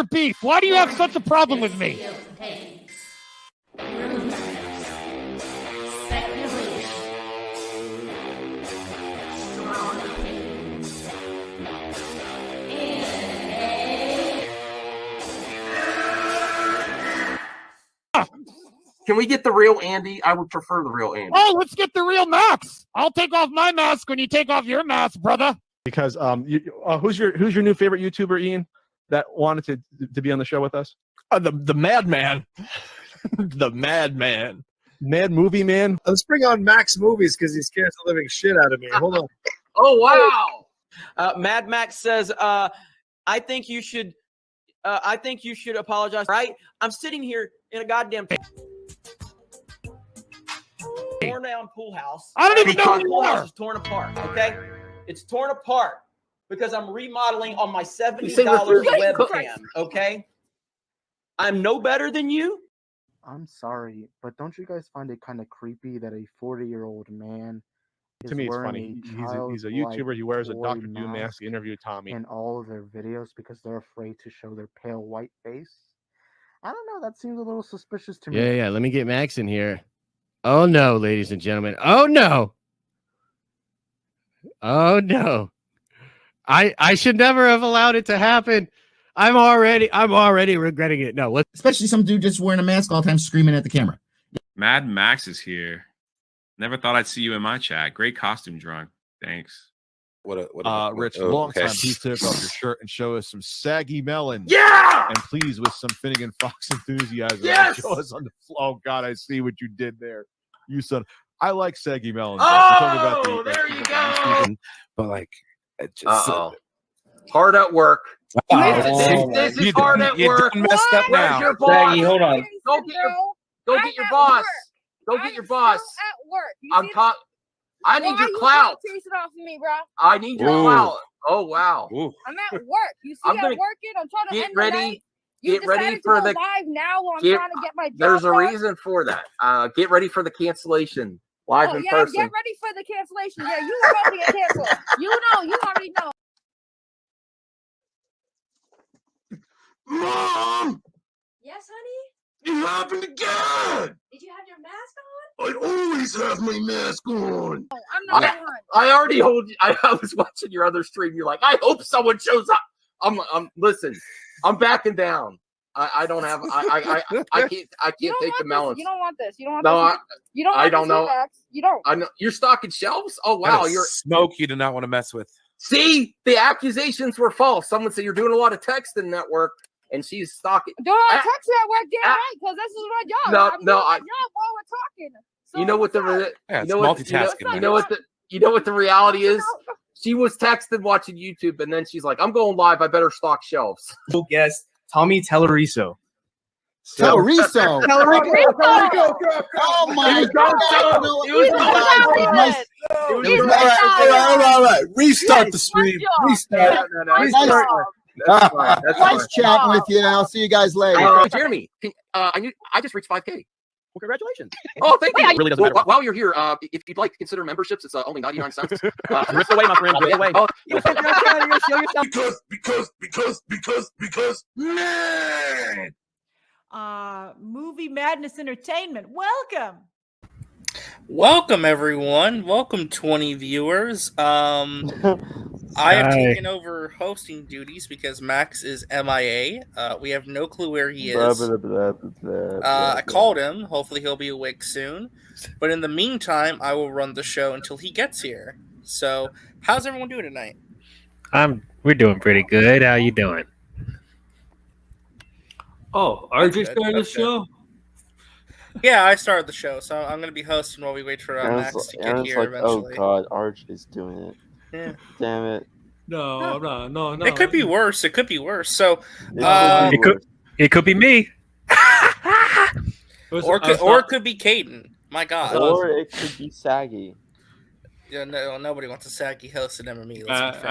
beef? Why do you have such a problem with me? Can we get the real Andy? I would prefer the real Andy. Oh, let's get the real Max. I'll take off my mask when you take off your mask, brother. Because who's your new favorite YouTuber, Ian, that wanted to be on the show with us? The Madman. The Madman. Mad Movie Man. Let's bring on Max Movies because he scares the living shit out of me. Hold on. Oh, wow. Mad Max says, I think you should apologize. Right? I'm sitting here in a goddamn torn down pool house. I don't even know who the you pool house are. is torn apart. Okay, it's torn apart because I'm remodeling on my $70 webcam. Okay, I'm no better than you. I'm sorry, but don't you guys find it kind of creepy that a 40-year-old man To me, it's funny. He's a YouTuber. He wears a Dr. Doom mask. He interviewed Tommy in all of their videos because they're afraid to show their pale white face? I don't know. That seems a little suspicious to me. Yeah. Let me get Max in here. Oh no, ladies and gentlemen. Oh no. Oh no. I should never have allowed it to happen. I'm already regretting it. No, especially some dude just wearing a mask all the time screaming at the camera. Mad Max is here. Never thought I'd see you in my chat. Great costume drawing. Thanks. Rich, long time. Please take off your shirt and show us some saggy melon. Yeah! And please, with some Finnegan Fox enthusiasm, Yes! show us on the floor. Oh God, I see what you did there. You son. I like saggy melons. Oh, there you go. But like, it just hard at work. This is hard at work. You messed up Where's now. your boss? Saggy, hold on. Go get your boss. Go get your boss. At work. I need your clout. Chase it off of me, bro. I need your clout. Oh wow. I'm at work. You see, I'm working. I'm trying to get end ready. the night. Get ready for the live now while I'm trying to get my job There's a done. reason for that. Get ready for the cancellation live in person. Get ready for the cancellation. Yeah, you know about to get canceled. You already know. Mom! Yes, honey? It happened again! Did you have your mask on? I always have my mask on. Oh, I'm not done. I already told you. I was watching your other stream. You're like, I hope someone shows up. Listen, I'm backing down. I don't have. I can't take the melons. You don't want this. You don't want this. You don't. I don't know. Max. You don't. I know you're stocking shelves. Oh wow, you're smoke. You do not want to mess with. See, the accusations were false. Someone said you're doing a lot of texting at work, and she's stalking. Doing a text at work, damn right, because this is my job. I'm doing my job while we're talking. So you know what multitasking. You know what the reality is. She was texting watching YouTube, and then she's like, "I'm going live. I better stock shelves." Guest Tommy Telleriso. Telleriso. Oh my God. All right. Restart the stream. Restart. Nice chatting with you. I'll see you guys later. Jeremy, I just reached 5K. Well, congratulations. Oh, thank you. It really doesn't matter. While you're here, if you'd like to consider memberships, it's only 99 cents. Rip away, my friend. Rip away. Because, man. Movie Madness Entertainment. Welcome, everyone. Welcome, 20 viewers. I have taken over hosting duties because Max is MIA. We have no clue where he is. I called him. Hopefully he'll be awake soon. But in the meantime, I will run the show until he gets here. So, how's everyone doing tonight? We're doing pretty good. How you doing? Oh, RJ started the show? Yeah, I started the show, so I'm going to be hosting while we wait for Max to get here eventually. Oh God, Arch is doing it. Yeah. Damn it. No, I'm not. No. It could be worse. So, it could be me. or it could be Caden. My God. Or it could be Saggy. Yeah, no, nobody wants a saggy host at MME.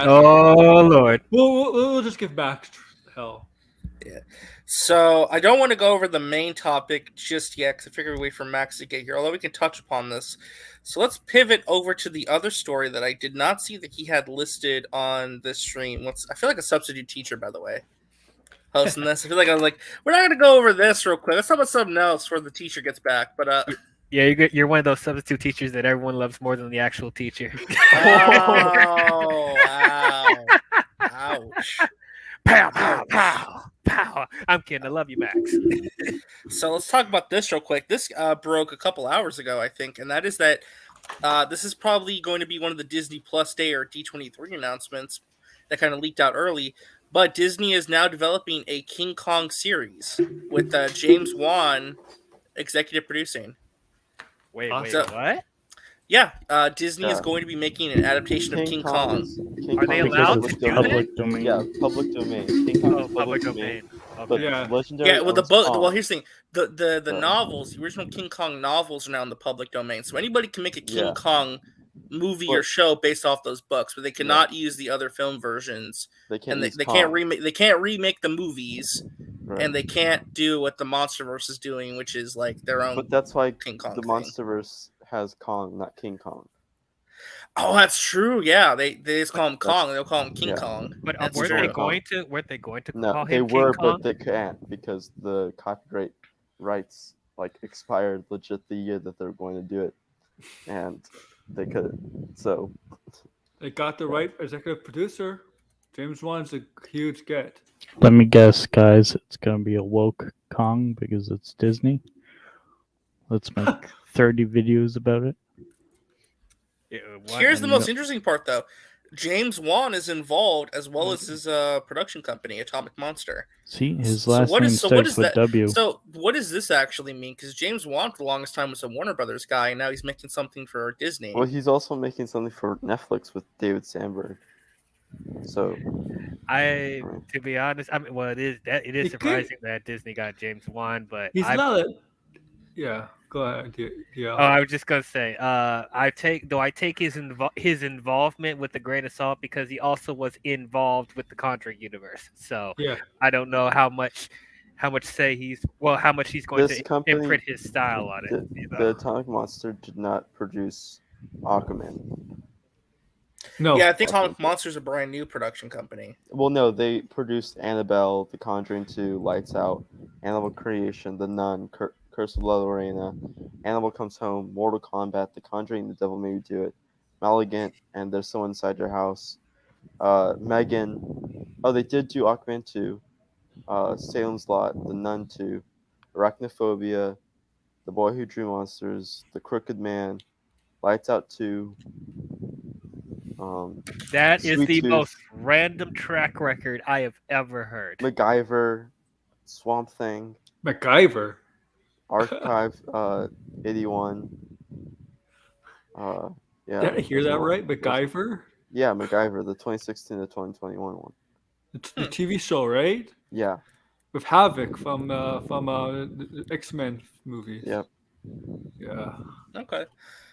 Oh Lord. We'll just give back hell. Yeah. So I don't want to go over the main topic just yet because I figure we wait for Max to get here, although we can touch upon this. So let's pivot over to the other story that I did not see that he had listed on this stream. I feel like a substitute teacher, by the way. hosting this. I feel like I was like, we're not gonna go over this real quick. Let's talk about something else before the teacher gets back. But Yeah, you're one of those substitute teachers that everyone loves more than the actual teacher. oh wow, ouch. Pow, pow, pow, pow. I'm kidding. I love you, Max. So let's talk about this real quick. This broke a couple hours ago, I think, and that is that this is probably going to be one of the Disney Plus Day or D23 announcements that kind of leaked out early. But Disney is now developing a King Kong series with James Wan executive producing. Wait, what? Yeah, Disney is going to be making an adaptation of King Kong. Are they allowed to do public that? domain? Yeah, public domain. King Kong is public domain. But Legendary Yeah, well, the owns book. Kong. Well, here's the thing: the novels, the original King Kong novels, are now in the public domain. So anybody can make a King Kong movie or show based off those books, but they cannot use the other film versions. They can't. And they can't remake. They can't remake the movies, and they can't do what the MonsterVerse is doing, which is like their own. But that's why King Kong the MonsterVerse has Kong, not King Kong. Oh, that's true. Yeah, they just call him Kong. They'll call him King Kong. But That's weren't true. they going to No, call him they King were, Kong? but they can't because the copyright rights expired legit the year that they're going to do it, and they couldn't. So They got the right executive producer. James Wan's a huge get. Let me guess, guys. It's gonna be a woke Kong because it's Disney. Let's make 30 videos about it. Here's the most interesting part, though. James Wan is involved as well as his production company, Atomic Monster. See, his last name what starts is with that? W. So what does this actually mean? Because James Wan for the longest time was a Warner Brothers guy, and now he's making something for Disney. well, he's also making something for Netflix with David Sandberg. So To be honest, I mean, well, it is surprising that Disney got James Wan, but He's not a. Yeah, go ahead. Yeah. Oh, I was just gonna say, I take his involvement with a grain of salt because he also was involved with the Conjuring universe. So yeah, I don't know how much say how much he's going this to company, imprint his style on it. the Atomic Monster did not produce Aquaman. No. Yeah, I think Atomic Monster is a brand new production company. Well, no, they produced Annabelle, The Conjuring 2, Lights Out, Animal Creation, The Nun, Curse of La Lorena, Animal Comes Home, Mortal Kombat, The Conjuring, The Devil Made Me Do It, Malignant, and There's Someone Inside Your House. Megan. Oh, they did do Aquaman 2, Salem's Lot, The Nun 2, Arachnophobia, The Boy Who Drew Monsters, The Crooked Man, Lights Out 2. That is Sweet the Tooth, most random track record I have ever heard. MacGyver, Swamp Thing, MacGyver, Archive 81. Yeah. Did I hear that right? MacGyver? Yeah, MacGyver, the 2016 to 2021 one. It's the TV show, right? Yeah. With Havoc from the X-Men movies. Yep. Yeah. Okay.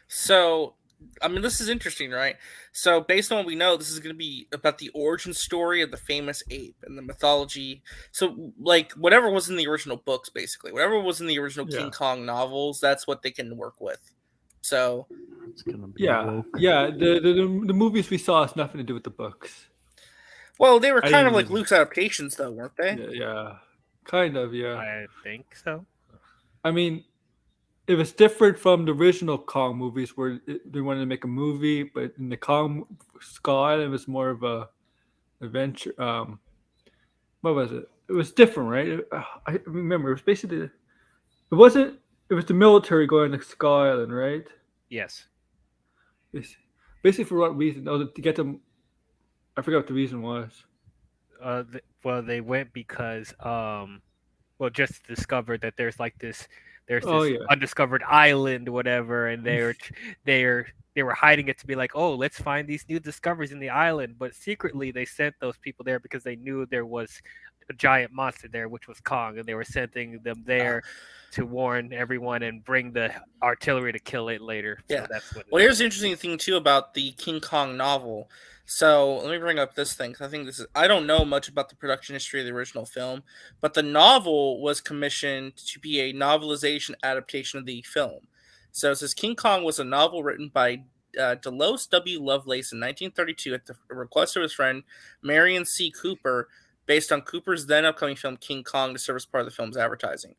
So, I mean, this is interesting, right? So, based on what we know, this is going to be about the origin story of the famous ape and the mythology. So, like, whatever was in the original books, basically. Whatever was in the original King Kong novels, that's what they can work with. So, it's gonna be yeah. The movies we saw has nothing to do with the books. Well, they were kind of like Luke's adaptations, though, weren't they? Yeah, kind of. Yeah, I think so. I mean, it was different from the original Kong movies, where they wanted to make a movie, but in the Kong Skull Island, it was more of a adventure. What was it? It was different, right? I remember it was basically. It wasn't. It was the military going to Skull Island, right? Yes. Basically, for what reason? Oh, to get them. I forgot what the reason was. They went because just discovered that there's this undiscovered island, whatever, and they were hiding it to be like, oh, let's find these new discoveries in the island, but secretly they sent those people there because they knew there was a giant monster there, which was Kong, and they were sending them there to warn everyone and bring the artillery to kill it later. Yeah. So that's what. Well, here's the interesting thing too about the King Kong novel. So let me bring up this thing, because I think I don't know much about the production history of the original film, but the novel was commissioned to be a novelization adaptation of the film. So it says King Kong was a novel written by Delos W. Lovelace in 1932 at the request of his friend Marion C. Cooper, based on Cooper's then upcoming film King Kong to serve as part of the film's advertising.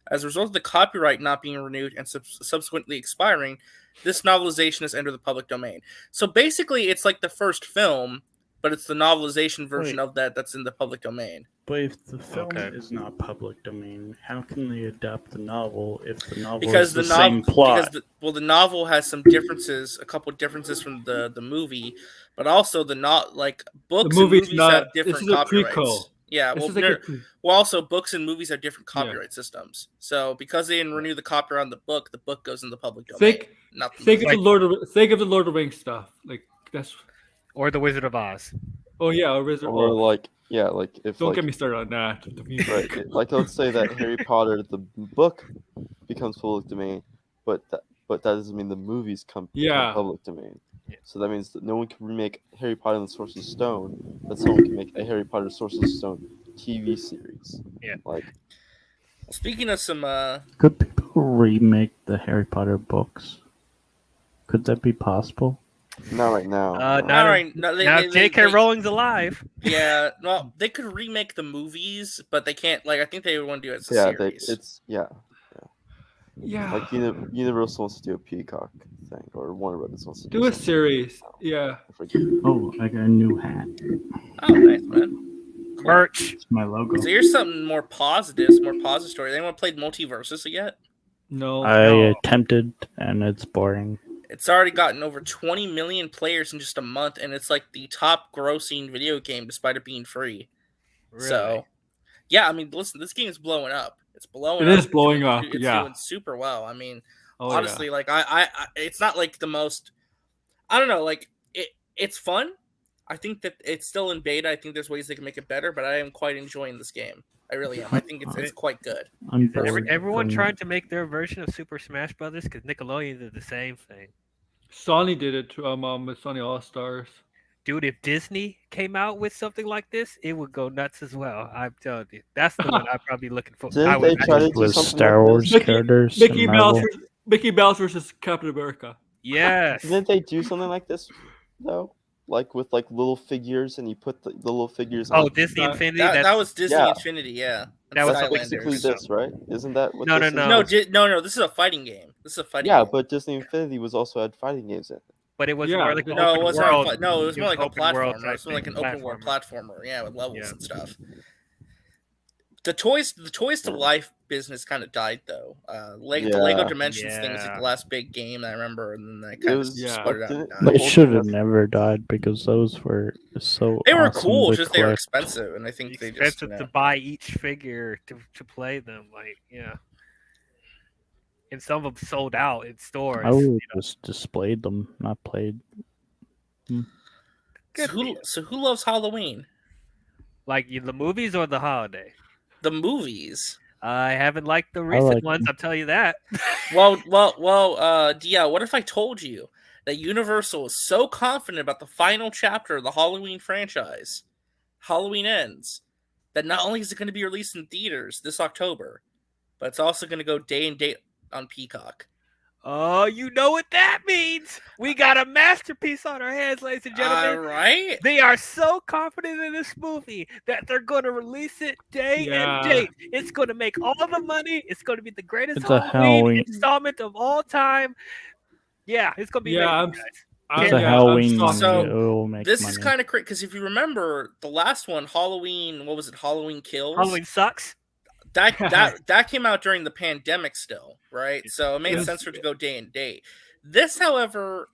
As a result of the copyright not being renewed and subsequently expiring, this novelization has entered the public domain. So basically, it's like the first film, but it's the novelization version of that that's in the public domain. But if the film is not public domain, how can they adapt the novel if the novel Because is the same plot? Because the novel has some differences, a couple differences from the movie, but also books and movies have different copyrights. Prequel. Yeah, This well, is like a also books and movies have different copyright systems. So because they didn't renew the copyright on the book goes in the public domain. Think of the Lord of the Rings stuff. Like that's or the Wizard of Oz. Oh yeah, or Wizard. Or like if don't get me started on that. Right, like let's say that Harry Potter the book becomes public domain, but that doesn't mean the movies become public domain. So that means that no one can remake Harry Potter and the Sorcerer's Stone, but someone can make a Harry Potter Sorcerer's Stone TV series. Yeah. Like, speaking of some, Could people remake the Harry Potter books? Could that be possible? Not right now. Now J.K. Rowling's alive. Yeah, well, they could remake the movies, but they can't. Like, I think they would want to do it as a series. Yeah. Like Universal wants to do a Peacock thing, or Warner Brothers wants to do a series. Yeah. Oh, I got a new hat. Oh, nice, man. Merch. It's my logo. So here's something more positive, more positive story. Anyone played Multiversus yet? No. I attempted, and it's boring. It's already gotten over 20 million players in just a month, and it's like the top grossing video game despite it being free. Really? So, yeah, I mean, listen, this game is blowing up. It's blowing up. It is blowing up, It's doing super well. I mean, honestly, like, I it's not like the most, I don't know, like, it's fun. I think that it's still in beta. I think there's ways they can make it better, but I am quite enjoying this game. I really am. I think it's quite good. Everyone tried to make their version of Super Smash Brothers because Nickelodeon did the same thing. Sony did it with Sony All Stars. Dude, if Disney came out with something like this, it would go nuts as well. I'm telling you, that's the one I'd probably be looking for. Didn't they try to do something Star Wars characters? Mickey Mouse versus Captain America. Yes. Didn't they do something like this though? Like with like little figures, and you put the little figures. Oh, Disney Infinity. That was Disney Infinity. Yeah, that was basically this, right? Isn't that what? No. This is a fighting game. This is a fighting. Yeah, game. But Disney Infinity was also had fighting games in it. But it was more like it was more like a platformer. It was more like an open world platformer. Yeah, with levels and stuff. The toys to life business kind of died though. The Lego Dimensions thing was like the last big game I remember, and then they kind of sputtered out. They should have never died because those were so. They were awesome cool, to just they were collect. expensive, and I think they just expensive to buy each figure to play them. Like and some of them sold out in stores. I would have just displayed them, not played. So who loves Halloween? Like the movies or the holiday? The movies. I haven't liked the recent ones. I'll tell you that. well, Dia, what if I told you that Universal is so confident about the final chapter of the Halloween franchise, Halloween Ends, that not only is it going to be released in theaters this October, but it's also going to go day and date on Peacock. Oh, you know what that means. We got a masterpiece on our hands, ladies and gentlemen. All right. They are so confident in this movie that they're going to release it day and date. It's going to make all the money. It's going to be the greatest Halloween installment of all time. Yeah, it's going to be amazing, guys. It's a Halloween. So this is kind of crazy because if you remember the last one, Halloween, what was it? Halloween Kills. Halloween Sucks. That came out during the pandemic still, right? So it made sense for it to go day and date. This, however,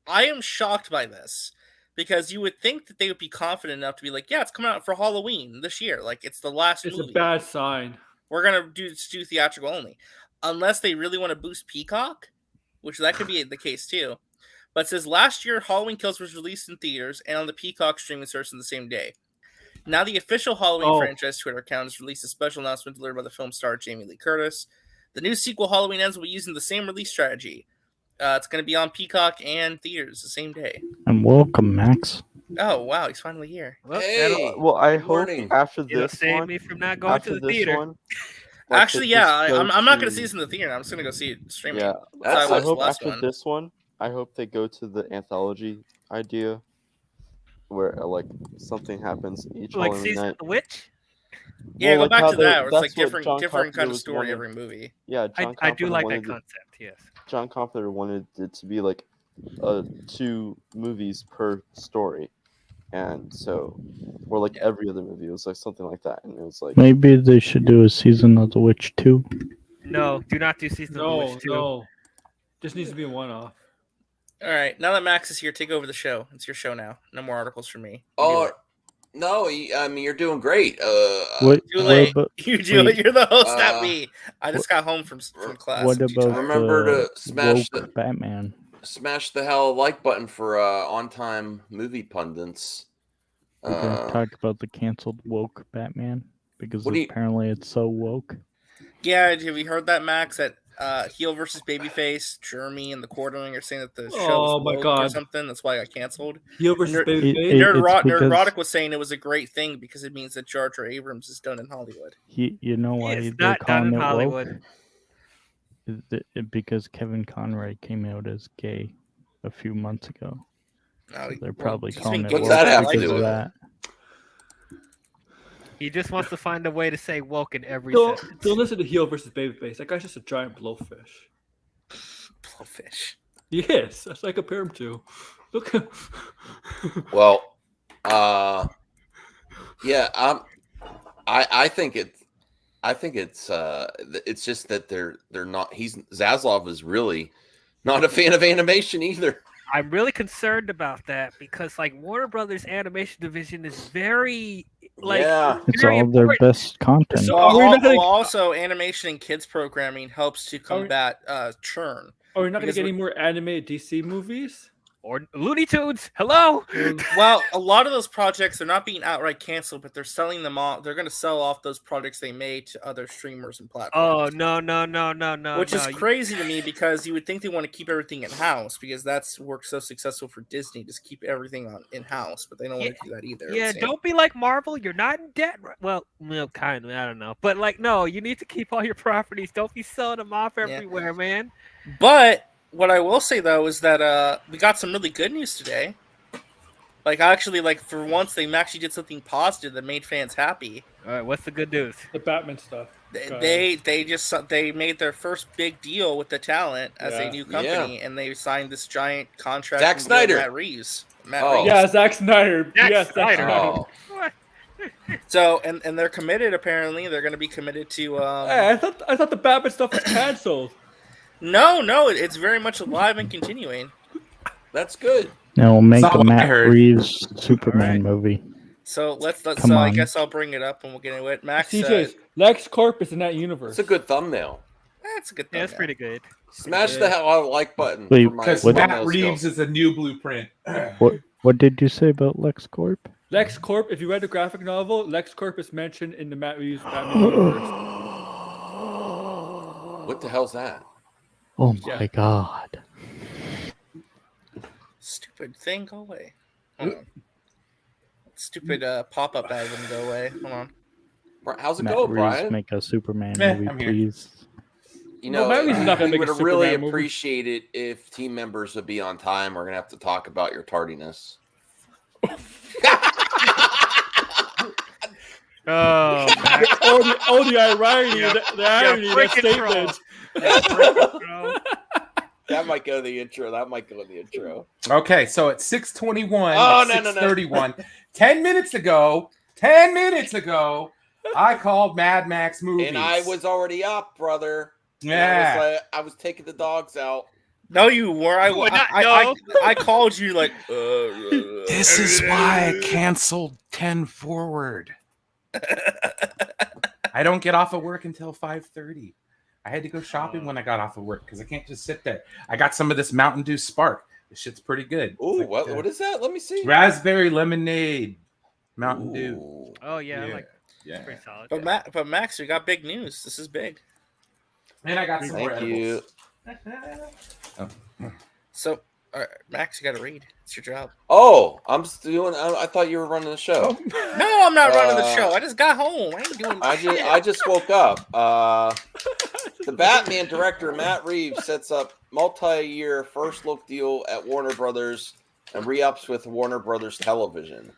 I am shocked by this because you would think that they would be confident enough to be like, yeah, it's coming out for Halloween this year. Like it's the last movie. It's a bad sign. We're gonna do theatrical only. Unless they really want to boost Peacock, which that could be the case too. But it says last year Halloween Kills was released in theaters and on the Peacock streaming service on the same day. Now the official Halloween franchise Twitter account has released a special announcement delivered by the film star Jamie Lee Curtis. The new sequel, Halloween Ends, will be using the same release strategy. It's going to be on Peacock and theaters the same day. And welcome, Max. Oh, wow, he's finally here. Well, I hope after this save one, me from not going to the theater. Actually, I'm not going to see this in the theater. I'm just going to go see it streaming. Yeah, I hope after this one, I hope they go to the anthology idea. where like something happens each Like Halloween Season night. of the Witch? Yeah, Well, go back how to that. Where it's like that's what different John different Carpenter kind of was story wanted- every movie. Yeah, John I do Carpenter like that wanted concept, yes. John Carpenter wanted it to be like 2 movies per story, and so, or like every other movie, it was like something like that, and it was like Maybe they should do a Season of the Witch 2. No, do not do Season of the Witch 2. No. Just needs to be a one-off. All right, now that Max is here, take over the show. It's your show now. No more articles from me. You do Oh, it. no, I mean, you're doing great. What- Too what late. about- You do wait. it. You're the host, not me. I just got home from class. What I'm too about tired. Remember the to smash woke Batman? Smash the hell like button for on-time movie pundits. We're gonna talk about the canceled woke Batman because What do you- apparently it's so woke. Yeah, have you heard that, Max? That heel versus babyface, Jeremy and the Quartering are saying that the show Oh is my woke or God. something. That's why it got canceled. Heel versus Nerd- babyface? It's because- Nerdrotic was saying it was a great thing because it means that Jar Jar Abrams is done in Hollywood. You know why is they're not done calling in it Hollywood. woke? Because Kevin Conroy came out as gay a few months ago. No, So they're probably he's calling been it gay woke What's that have to because do of with it? that. He just wants to find a way to say woke in every Don't sentence. listen to heel versus babyface. That guy's just a giant blowfish. Blowfish. Yes, that's what I compare him to. Look. Well, yeah, I think it's just that they're not. Zaslav is really not a fan of animation either. I'm really concerned about that because like Warner Brothers animation division is very like Yeah. It's very all their important. best content. Also, animation and kids programming helps to combat churn. Are we not going to Because get any more animated DC movies? Or Looney Tunes. Hello. Well, a lot of those projects are not being outright canceled, but they're selling them off. They're going to sell off those projects they made to other streamers and platforms. Oh no! Which is crazy to me because you would think they want to keep everything in house because that's worked so successful for Disney. Just keep everything on in house, but they don't want to do that either. Yeah, don't be like Marvel. You're not in debt. Well, kind of. I don't know, but like, no, you need to keep all your properties. Don't be selling them off everywhere, man. But what I will say though is that we got some really good news today. Like actually, like for once, they actually did something positive that made fans happy. All right, what's the good news? The Batman stuff. They made their first big deal with the talent as a new company, and they signed this giant contract. Zack with Snyder. Matt Reeves. Yeah, Zack Snyder. Zack Snyder. Oh. So and they're committed. Apparently, they're going to be committed to. Hey, I thought the Batman stuff was canceled. No, it's very much alive and continuing. That's good. Now we'll make That's a all I Matt heard. Reeves Superman movie. So let's. Come So I on. guess I'll bring it up and we'll get into it. Max, CJ, LexCorp is in that universe. It's a good thumbnail. that's a good. Yeah, that's pretty good. Smash the hell out of like button. Wait, for my Because What- Matt thumbnail Reeves skills. is a new blueprint. What did you say about LexCorp? LexCorp, if you read the graphic novel, LexCorp is mentioned in the Matt Reeves Batman universe. What the hell's that? Oh my god. Stupid thing, go away. Hold on. Stupid pop-up ad wouldn't go away. Hold on. How's it Matt go, Reeves Brian? make a Superman Eh, movie, I'm here. please. You Well, know, Matt Reeves is not gonna we make a would have really Superman movie. appreciated if team members would be on time. We're gonna have to talk about your tardiness. Oh, the irony, the irony of that statement. That might go in the intro. That might go in the intro. Okay, so at 6:21, Oh, at no. 6:31, 10 minutes ago, I called Mad Max movies. And I was already up, brother. And Yeah. I was taking the dogs out. No, you were. I called you like. This is why I canceled 10 Forward. I don't get off of work until 5:30. I had to go shopping when I got off of work because I can't just sit there. I got some of this Mountain Dew Spark. This shit's pretty good. Ooh, It's like, what is that? Let me see. Raspberry lemonade, Mountain Dew. Oh yeah, I Yeah. like Yeah. pretty solid. But Max, we got big news. This is big. And I got some more Thank you. edibles. So, Max, you got to read. It's your job. Oh, I'm just doing. I thought you were running the show. No, I'm not running the show. I just got home. I ain't doing. I just woke up. The Batman director Matt Reeves sets up multi-year first look deal at Warner Brothers and re-ups with Warner Brothers Television.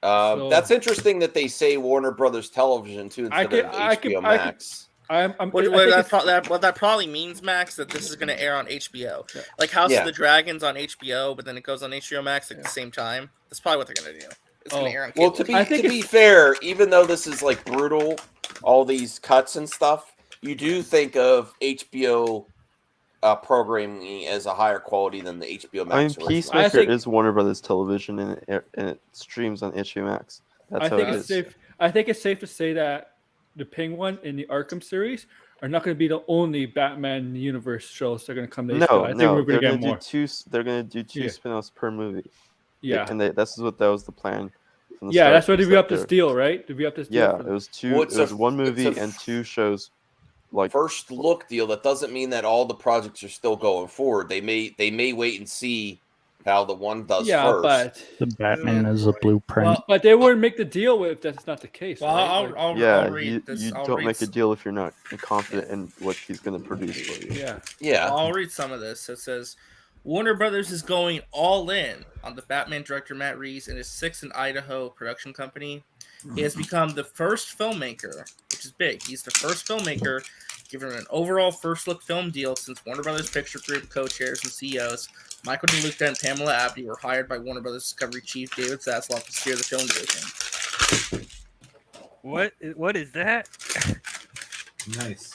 So- That's interesting that they say Warner Brothers Television too instead of HBO Max. What that probably means, Max, that this is going to air on HBO, like House of the Dragons on HBO, but then it goes on HBO Max at the same time. That's probably what they're going to do. It's going to air on cable. Well, to be fair, even though this is like brutal, all these cuts and stuff, you do think of HBO programming as a higher quality than the HBO I mean, Max. Peacemaker is Warner Brothers Television, and it streams on HBO Max. That's how it is. I think it's safe to say that the Penguin in the Arkham series are not going to be the only Batman universe shows that are going to come to HBO. I think we're going to get more. They're going to do two spin-offs per movie. Yeah, and that was the plan. From the yeah, start. that's what they re-up this deal, right? They re-up this deal. Yeah, it was two. It was one movie and two shows. Like first look deal. That doesn't mean that all the projects are still going forward. They may wait and see how the one does first. But the Batman is a blueprint. Well, but they wouldn't make the deal if that's not the case. Well, right? I'll read this. You don't make a deal if you're not confident in what he's going to produce for you. Yeah. I'll read some of this. It says, Warner Brothers is going all in on the Batman director Matt Reeves and his Six in Idaho production company. He has become the first filmmaker, which is big. He's the first filmmaker given an overall first look film deal since Warner Brothers Picture Group co-chairs and CEOs Michael DeLuca and Pamela Abdy were hired by Warner Brothers Discovery chief David Zaslav to steer the film division. What is that? Nice.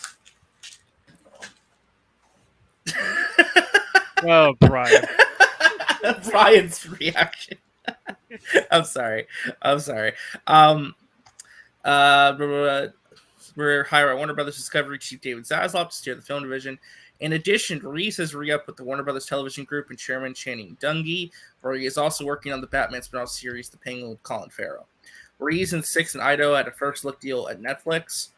Oh, Brian. Brian's reaction. I'm sorry. We're hired by Warner Brothers Discovery chief David Zaslav to steer the film division. In addition, Reeves has re-upped with the Warner Brothers Television Group and chairman Channing Dungey, where he is also working on the Batman spin-off series The Penguin with Colin Farrell. Reeves and Six and Idaho had a first look deal at Netflix.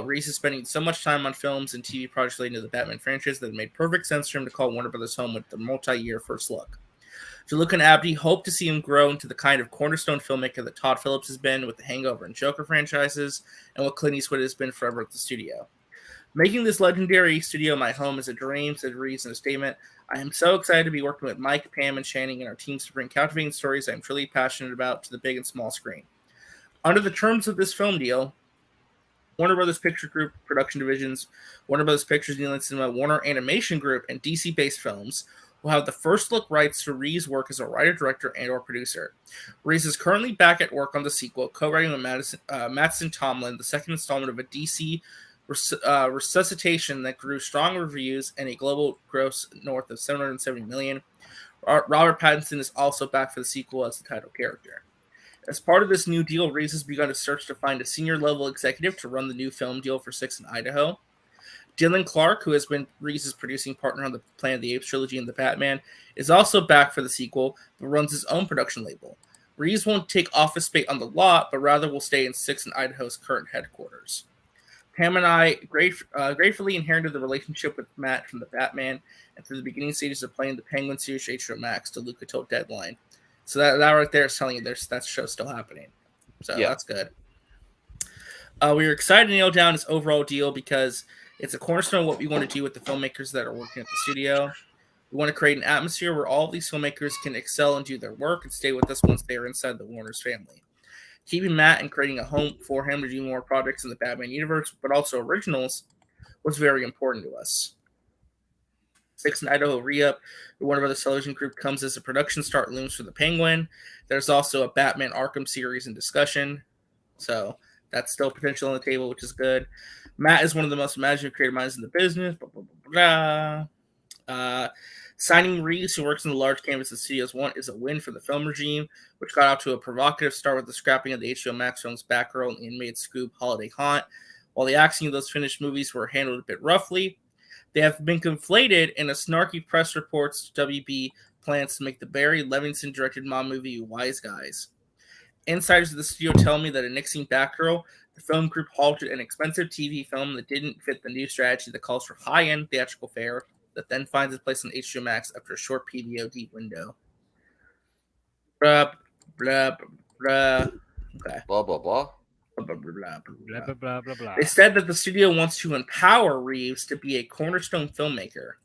Reeves is spending so much time on films and TV projects relating to the Batman franchise that it made perfect sense for him to call Warner Brothers home with the multi-year first look. DeLuca and Abdy hope to see him grow into the kind of cornerstone filmmaker that Todd Phillips has been with the Hangover and Joker franchises, and what Clint Eastwood has been forever at the studio. Making this legendary studio my home is a dream, said Reeves in a statement. I am so excited to be working with Mike, Pam, and Channing and our teams to bring captivating stories I am truly passionate about to the big and small screen. Under the terms of this film deal, Warner Brothers Picture Group production divisions, Warner Brothers Pictures, New Line Cinema, Warner Animation Group, and DC-based films will have the first look rights to Reeves' work as a writer, director, and/or producer. Reeves is currently back at work on the sequel, co-writing with Mattson Tomlin, the second installment of a DC resuscitation that grew strong reviews and a global gross north of $770 million. Robert Pattinson is also back for the sequel as the title character. As part of this new deal, Reeves has begun a search to find a senior-level executive to run the new film deal for Six in Idaho. Dylan Clark, who has been Reeves' producing partner on the Planet of the Apes trilogy and The Batman, is also back for the sequel, but runs his own production label. Reeves won't take office space on the lot, but rather will stay in Six in Idaho's current headquarters. Pam and I gratefully inherited the relationship with Matt from The Batman, and through the beginning stages of playing the Penguin series HBO Max, DeLuca told Deadline. So that right there is telling you that show's still happening. So that's good. We were excited to nail down his overall deal because it's a cornerstone of what we want to do with the filmmakers that are working at the studio. We want to create an atmosphere where all of these filmmakers can excel and do their work and stay with us once they are inside the Warner's family. Keeping Matt and creating a home for him to do more projects in the Batman universe, but also originals, was very important to us. Six in Idaho re-up, the Warner Brothers Television Group comes as a production start looms for The Penguin. There's also a Batman Arkham series in discussion, so that's still potential on the table, which is good. Matt is one of the most imaginative creative minds in the business. Blah, blah, blah, blah. Signing Reeves, who works in the large canvas the studios want, is a win for the film regime, which got out to a provocative start with the scrapping of the HBO Max films Batgirl and the animated Scoob Holiday Haunt. While the acting of those finished movies were handled a bit roughly, they have been conflated in a snarky press reports WB plans to make the Barry Levinson-directed mom movie Wise Guys. Insiders of the studio tell me that in nixing Batgirl, the film group halted an expensive TV film that didn't fit the new strategy that calls for high-end theatrical fare that then finds its place on HBO Max after a short PVOD window. Blah, blah, blah. Okay. Blah, blah, blah. Blah, blah, blah, blah. They said that the studio wants to empower Reeves to be a cornerstone filmmaker.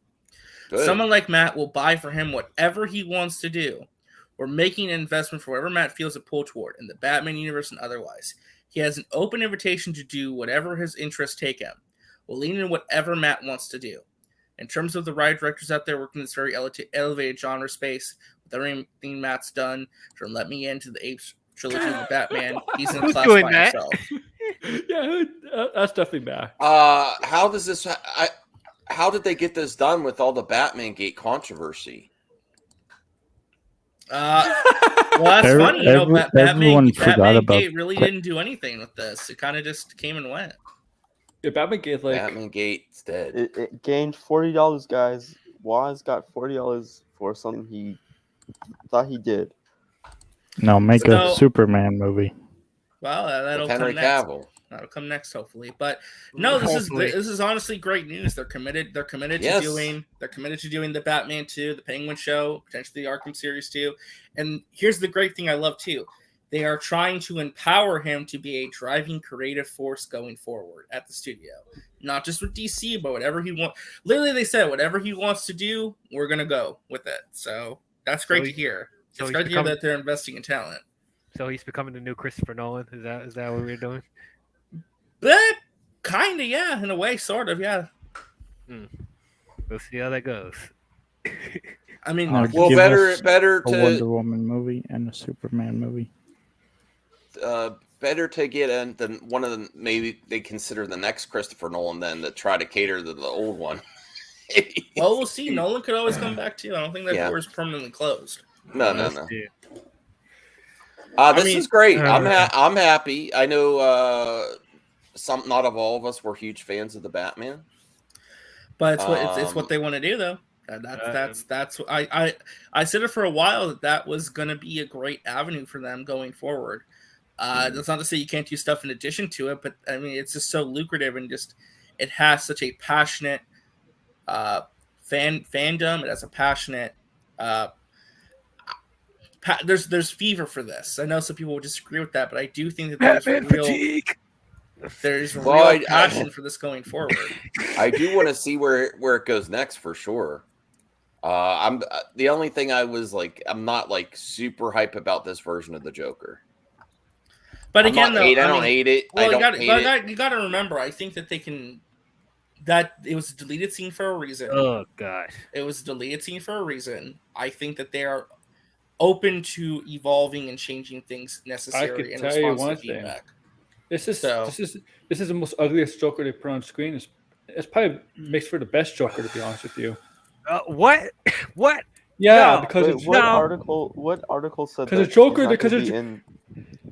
Good. Someone like Matt will buy for him whatever he wants to do. We're making an investment for whatever Matt feels a pull toward in the Batman universe and otherwise. He has an open invitation to do whatever his interests take him. We'll lean in whatever Matt wants to do. In terms of the writer directors out there working in this very elevated genre space, with everything Matt's done, from Let Me Into the Apes trilogy of the Batman, he's in a class by himself. Yeah, that's definitely Matt. How does this? How did they get this done with all the Batman Gate controversy? Well, that's funny. You know, everyone forgot Batman about Gate really didn't do anything with this. It kind of just came and went. Yeah, Batman Gate's like Batman Gate's dead. It gained $40, guys. Waz got $40 for something he thought he did. No, make a Superman movie. Well, that'll Henry come next. Cavill. That'll come next, hopefully. But no, this is honestly great news. They're committed. They're committed to doing. They're committed to doing the Batman 2, the Penguin show, potentially the Arkham series 2. And here's the great thing I love too. They are trying to empower him to be a driving creative force going forward at the studio. Not just with DC, but whatever he wants. Literally, they said whatever he wants to do, we're going to go with it. So that's great to hear. It's great to hear that they're investing in talent. So he's becoming the new Christopher Nolan? Is that what we're doing? Kind of, yeah. In a way, sort of, yeah. We'll see how that goes. I mean, well, better a to Wonder Woman movie and a Superman movie. Better to get in than one of the maybe they consider the next Christopher Nolan than to try to cater to the old one. Well, we'll see. Nolan could always come back too. I don't think that door is permanently closed. No. This is great. I'm happy. I know not all of us were huge fans of the Batman, but it's what they want to do though. That's I said it for a while that was going to be a great avenue for them going forward. That's not to say you can't do stuff in addition to it, but I mean it's just so lucrative and just it has such a passionate fandom. It has a passionate there's fever for this. I know some people will disagree with that, but I do think that there's real passion for this going forward. I do want to see where it goes next for sure. I'm the only thing I'm not like super hype about this version of the Joker. But again, I don't hate it. Well, you got to remember. I think that they can. That it was a deleted scene for a reason. Oh God, it was a deleted scene for a reason. I think that they are open to evolving and changing things necessary in response to feedback. This is the most ugliest Joker they put on screen. It's probably makes for the best Joker, to be honest with you. What? Yeah, no. because what article said because the Joker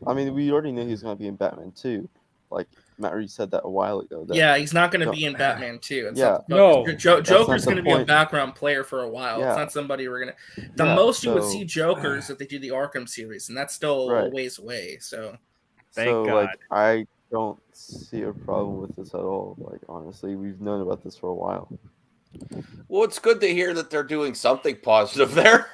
I mean, we already knew he was going to be in Batman 2. Like Matt Reeves said that a while ago. Yeah, he's not going to be in Batman 2. Joker's going to be a background player for a while. Yeah. It's not somebody we're going to. The most you would see Jokers if they do the Arkham series, and that's still a ways away. So, thank God. Like, I don't see a problem with this at all. Like, honestly, we've known about this for a while. Well, it's good to hear that they're doing something positive there.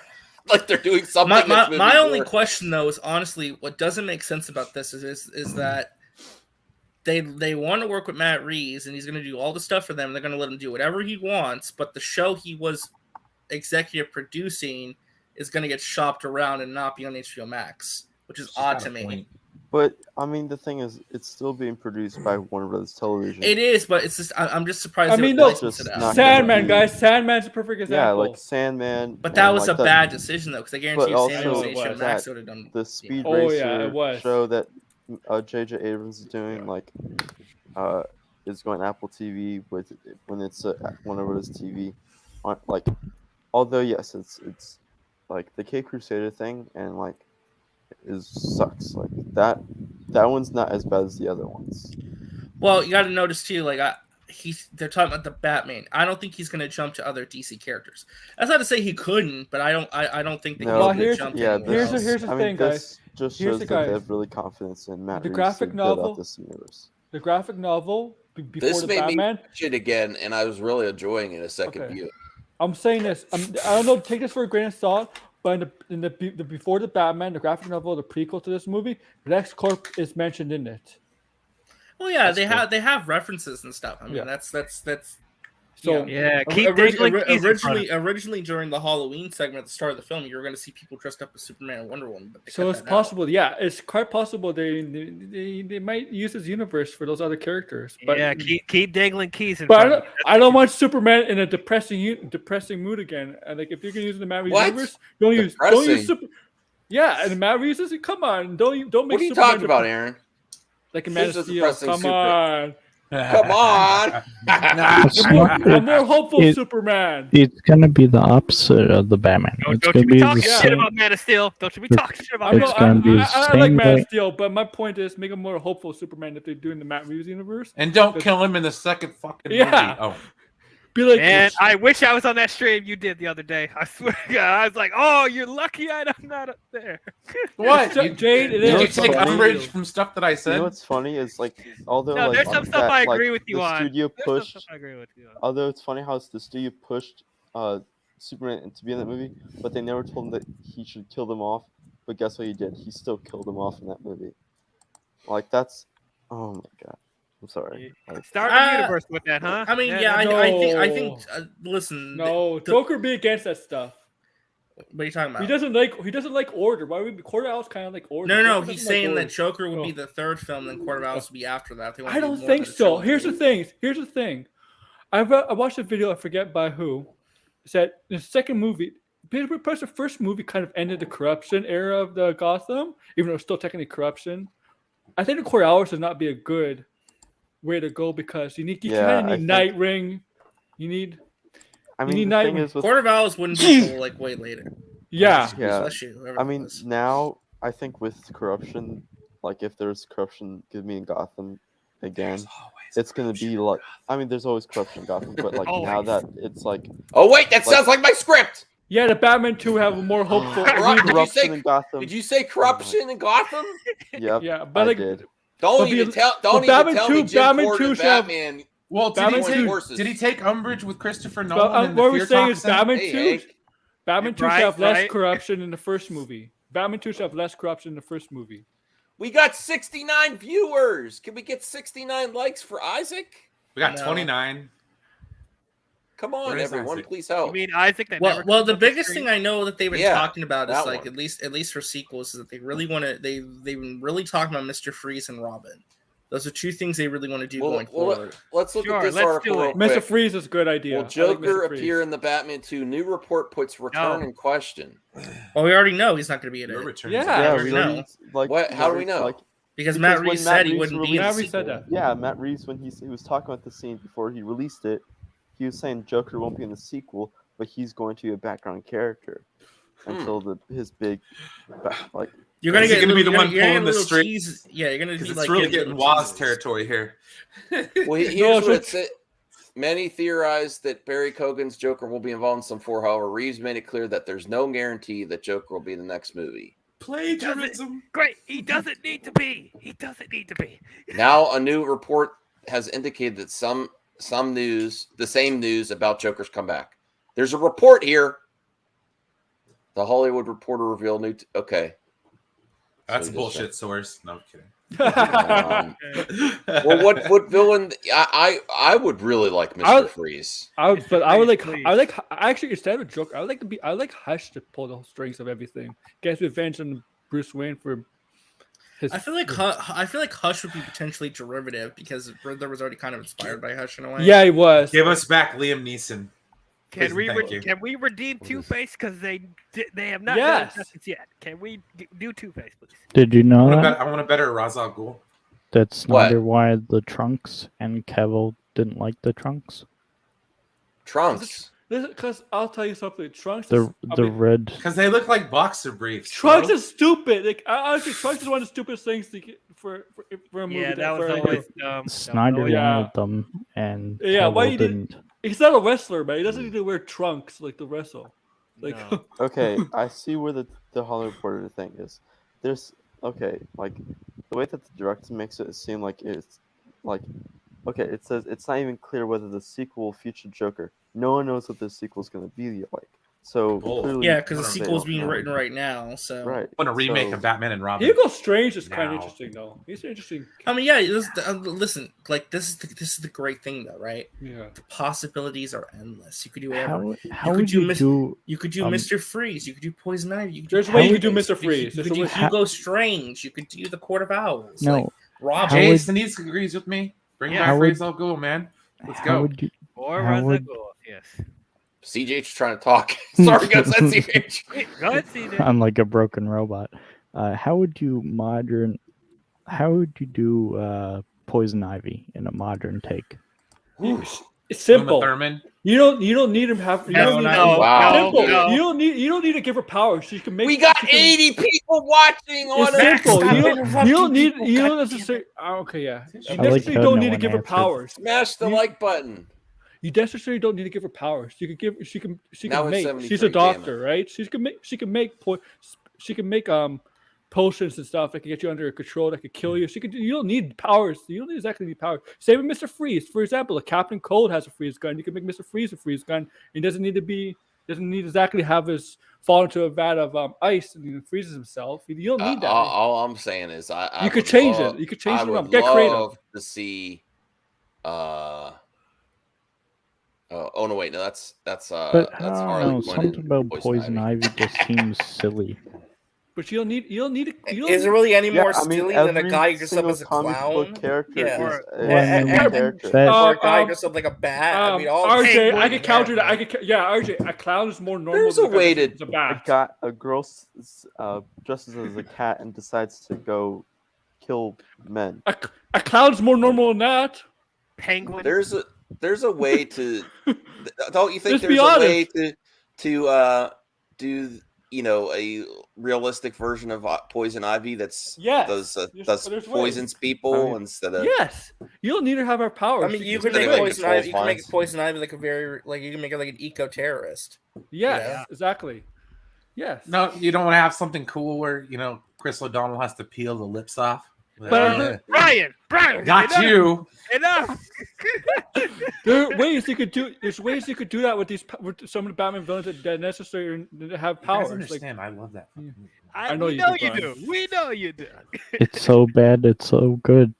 Like they're doing something. My only question though is honestly, what doesn't make sense about this is that they want to work with Matt Reeves and he's going to do all the stuff for them. They're going to let him do whatever he wants, but the show he was executive producing is going to get shopped around and not be on HBO Max, which is odd to me. But I mean, the thing is, it's still being produced by Warner Brothers Television. It is, but it's just I'm just surprised. I mean, no, Sandman, guys. Sandman's a perfect example. Yeah, like Sandman. But that was a bad decision though, because I guarantee you, Sandman Max would have done the Speed Racer show that J.J. Abrams is doing, like, is going Apple TV when it's Warner Brothers TV. Like, although yes, it's like the K Crusader thing, and like. Sucks like that one's not as bad as the other ones. Well, you got to notice too, like they're talking about the Batman. I don't think he's going to jump to other DC characters. That's not to say he couldn't, but I don't think that he's going to jump. Here's the thing, guys. Just shows that they have really confidence in Matt Reeves graphic novel. This universe. The graphic novel before this the made Batman. Me watch it again, and I was really enjoying it a second view. I'm saying this. I don't know. Take this for a grain of salt. But in the before the Batman, the graphic novel, the prequel to this movie, Lex Corp is mentioned in it. Well, yeah, they have references and stuff. I mean, that's. So originally during the Halloween segment at the start of the film, you were going to see people dressed up as Superman and Wonder Woman. But so it's possible, yeah, it's quite possible they might use this universe for those other characters. But yeah, keep dangling keys. But I don't want Superman in a depressing mood again. And like if you're gonna use the Matt Reeves universe, don't use Super. Yeah, and Matt Reeves is come on, don't make. What are you Superman talking about, Aaron? Like a Man of Steel. Come on. Come on. a more hopeful Superman. It's gonna be the opposite of the Batman. It's Don't gonna you be be talking the shit same. about Man of Steel. Don't you be talking shit about It's gonna be the I like same Man way. of Steel, but my point is make a more hopeful Superman if they're doing the Matt Reeves universe. And don't kill him in the second fucking movie. Oh. Be like, man, I wish I was on that stream you did the other day. I swear to God, I was like, oh, you're lucky I'm not up there. What? Jade, did you take umbrage from stuff that I said? You know what's funny is like, although No, like there's some stuff I agree with you the on. studio There's some pushed. stuff I agree with you on. Although it's funny how the studio pushed Superman to be in that movie, but they never told him that he should kill them off. But guess what he did? He still killed them off in that movie. Like that's, oh my god. I'm sorry. Start a universe with that, huh? I mean, I think. Listen, Joker be against that stuff. What are you talking about? He doesn't like order. Why would Court of Owls kind of like order? No, he's saying that Joker would be the third film, then Court of Owls would be after that. I don't think so. Here's the thing. I watched a video. I forget by who. Said the second movie. Perhaps the first movie kind of ended the corruption era of the Gotham, even though it's still technically corruption. I think the Court of Owls would not be a good way to go because you kind of need Nightwing. You need. I mean, you need the thing Nightwing. is with Court of Owls wouldn't be until like way later. Yeah. I mean, now I think with corruption, like if there's corruption gonna be in Gotham again, it's gonna be like. I mean, there's always corruption in Gotham, but like now that it's like. Oh wait, that sounds like my script. Yeah, the Batman 2 have a more hopeful. Did you say corruption in Gotham? Yep. Yeah, but like, did. Don't even tell me Jim Ford and Batman. Well, did he take umbrage with Christopher Nolan? What we're saying is Batman 2. Hank. Batman 2 should have less corruption in the first movie. Batman 2 should have less corruption in the first movie. We got 69 viewers. Can we get 69 likes for Isaac? We got 29. Come on, everyone, please help. You mean Isaac? Well, the biggest thing I know that they've been talking about is like one. at least for sequels is that they really want to. They've been really talking about Mr. Freeze and Robin. Those are two things they really want to do going forward. Let's look at this article real quick. Mr. Freeze is a good idea. Will Joker appear in the Batman 2? New report puts return in question. Well, we already know he's not going to be in it. Yeah, we know. Like, what? How do we know? Because Matt Reeves said he wouldn't be in the sequel. Said that. Yeah, Matt Reeves, when he was talking about the scene before he released it, he was saying Joker won't be in the sequel, but he's going to be a background character until his big, like. You're gonna be the one pulling the strings. Yeah, you're gonna be it's like really getting Waz territory here. Well, here's what it said. Many theorize that Barry Keoghan's Joker will be involved in some four. However, Reeves made it clear that there's no guarantee that Joker will be in the next movie. Plagiarism. Great. He doesn't need to be. Now, a new report has indicated that some news, the same news about Joker's comeback. There's a report here. The Hollywood Reporter revealed new. Okay. That's a bullshit source. No, I'm kidding. Well, what villain? I would really like Mr. Freeze. I actually instead of Joker, I would like Hush to pull the strings of everything. Get revenge on Bruce Wayne for his. I feel like Hush would be potentially derivative because Riddler was already kind of inspired by Hush in a way. Yeah, he was. Give us back Liam Neeson. Can we redeem Two-Face because they have not done justice yet? Can we do Two-Face, please? Did you know that? I want a better Ra's al Ghul. That's not why the Trunks and Cavill didn't like the Trunks. Trunks. Because I'll tell you something. Trunks. The red. Because they look like boxer briefs. Trunks is stupid. Like honestly, Trunks is one of the stupidest things to get for a movie. Yeah, that was always dumb. Snyder wanted them, and why didn't. He's not a wrestler, man. He doesn't need to wear trunks like to wrestle. Like, no. Okay, I see where the Hollywood Reporter thing is. There's like the way that the director makes it seem like it's like it says it's not even clear whether the sequel will feature Joker. No one knows what the sequel is going to be like. So clearly, Yeah, because the they sequel's don't being know. written right now. So Right. Want a remake So- of Batman and Robin? Hugo Strange is kind of now. interesting, though. He's interesting. I mean, yeah. Listen, like this is the great thing, though, right? Yeah. The possibilities are endless. You could do whatever. How would you do? You could do Mr. Freeze. You could do Poison Ivy. You could There's do a way you could do Mr. Freeze. You There's could a do way- Hugo Strange. You could do the Court of Owls. No. Like, Rob How would- Jason East agrees with me. Bring How back would- Freeze, I'll go, man. Let's How go. would you? Or how Ra's would- al Ghul, yes. CJ's trying to talk. Sorry, go ahead, CJ. Go ahead, CJ. I'm like a broken robot. How would you do Poison Ivy in a modern take? It's simple. Uma Thurman. You don't need him have. You don't need simple. You don't need to give her powers. She can make. We got 80 people watching on It's it. simple. You don't need. You don't necessarily. Okay, yeah. You I like necessarily how don't no need to one give her answered. powers. Smash the like button. You necessarily don't need to give her powers. You could give. She can Now it's make. 73, She's a damn doctor, right? She can make potions and stuff that can get you under control, that could kill you. You don't need powers. You don't exactly need powers. Same with Mr. Freeze. For example, if Captain Cold has a freeze gun, you can make Mr. Freeze a freeze gun. He doesn't need exactly have his fall into a vat of ice and he freezes himself. You don't need that. All I'm saying is I You could would change love- it. You could change I it would around. Get creative. love to see oh no, wait, no, that's But that's I don't Harley know, Quinn something and about Poison Ivy just seems silly. But you don't need. Is there really any more silly than a guy who dressed up as a clown? Character Yeah. is Or character. a guy dressed up like a bat. I mean, all RJ, I could counter that. RJ, a clown is more normal. There's a than way to a bat. A girl dresses as a cat and decides to go kill men. A clown's more normal than that. Penguin. There's a way to don't you think Let's there's be a honest. way to do a realistic version of Poison Ivy that's Yes. does There's poisons ways. people instead of Yes, you don't need to have her powers. I mean, you could Instead make of Poison control Ivy. You can make finds. Poison Ivy like you can make it like an eco-terrorist. Yes, Yeah. exactly. Yes. No, you don't want to have something cool where Chris O'Donnell has to peel the lips off. But- Brian, got enough. you. Enough. There's ways you could do that with some of the Batman villains that necessarily have You powers. guys understand? I love that. I know we you know do, you Brian. do. We know you do. It's so bad, it's so good.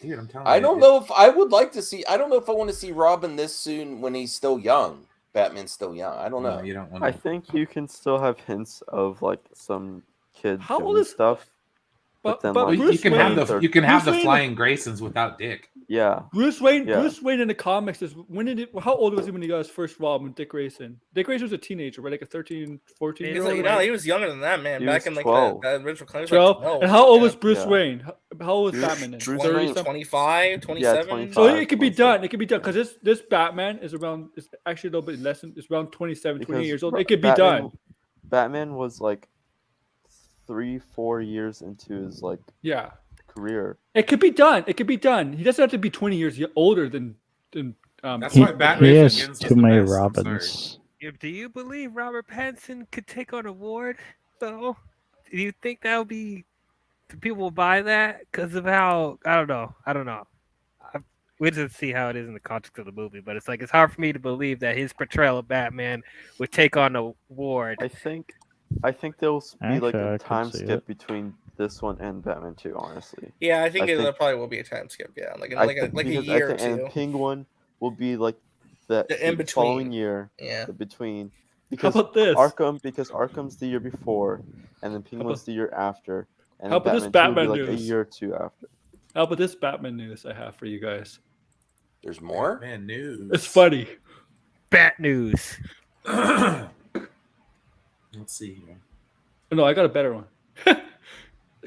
Dude, I'm telling I you. don't know if I would like to see. I don't know if I want to see Robin this soon when he's still young. Batman's still young. I don't know. No, you don't want I think you can still have hints of like some kid How old doing is- stuff. But then, but like, You Bruce can Wayne, have the you can have the Bruce Wayne- flying Graysons without Dick. Yeah. Bruce Wayne. Yeah. Bruce Wayne in the comics is how old was he when he got his first Robin? Dick Grayson. Dick Grayson was a teenager, right? Like a 13, 14 He's year like, old. no, he was younger than that, man. He Back was in like 12. the original comics, 12. like, And how old was yeah. Bruce Yeah. Wayne? How old was Bruce- Batman? Then? Bruce 30 Wayne- something? 25, 27. 25. So it could be done. It could be done because this Batman is around. It's actually a little bit less than. It's around 27, 28 Because years old. It could be Batman- done. Batman was like 3-4 years into his like Yeah. career. It could be done. It could be done. He doesn't have to be 20 years older than. That's He, why Batman he has Begins was too the many best. I'm Robins. Do you believe Robert Pattinson could take on a ward, though? Do you think that would be? Do people buy that because of how? I don't know. We just see how it is in the context of the movie, but it's like it's hard for me to believe that his portrayal of Batman would take on a ward. I think there'll be like Actually, I a could time see skip it. between this one and Batman 2, honestly. Yeah, I think I there think- probably will be a time skip. Yeah, like I like a think- because I year or think- two. And Penguin will be like the In the following between. year. Yeah. The between. Because about this? Arkham's the year before, and then Penguin's the year after, and How then about this Batman 2 will be Batman like a news? year or two after. How about this Batman news I have for you guys? There's more. Man, news. It's funny. Bat news. Let's see here. No, I got a better one.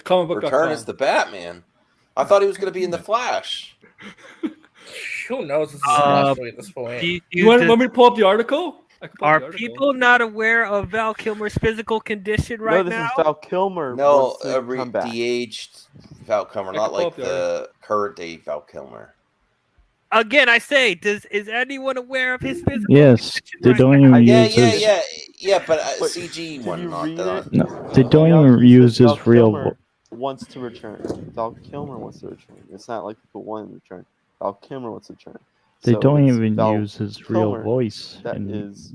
Comic book. Return as the Batman. I thought he was going to be in the Flash. Who knows? This is actually at this point. You want me to pull up the article? I can pull up Are the article. people not aware of Val Kilmer's physical condition right no, this now? is Val Kilmer. No, wants to come back. de-aged Val Kilmer, I not can pull like up the the current day Val Kilmer. Again, I say, is anyone aware of his physical Yes, condition they right don't now? even Yeah, use yeah, his. yeah, but Wait, CG did one, you not read that. it? No, they don't Yeah, even he use said his Val real. Kilmer wants to return. Val Kilmer wants to return. It's not like people want to return. Val Kilmer wants to return. They So don't it's even Val use his real Kilmer voice. That in- is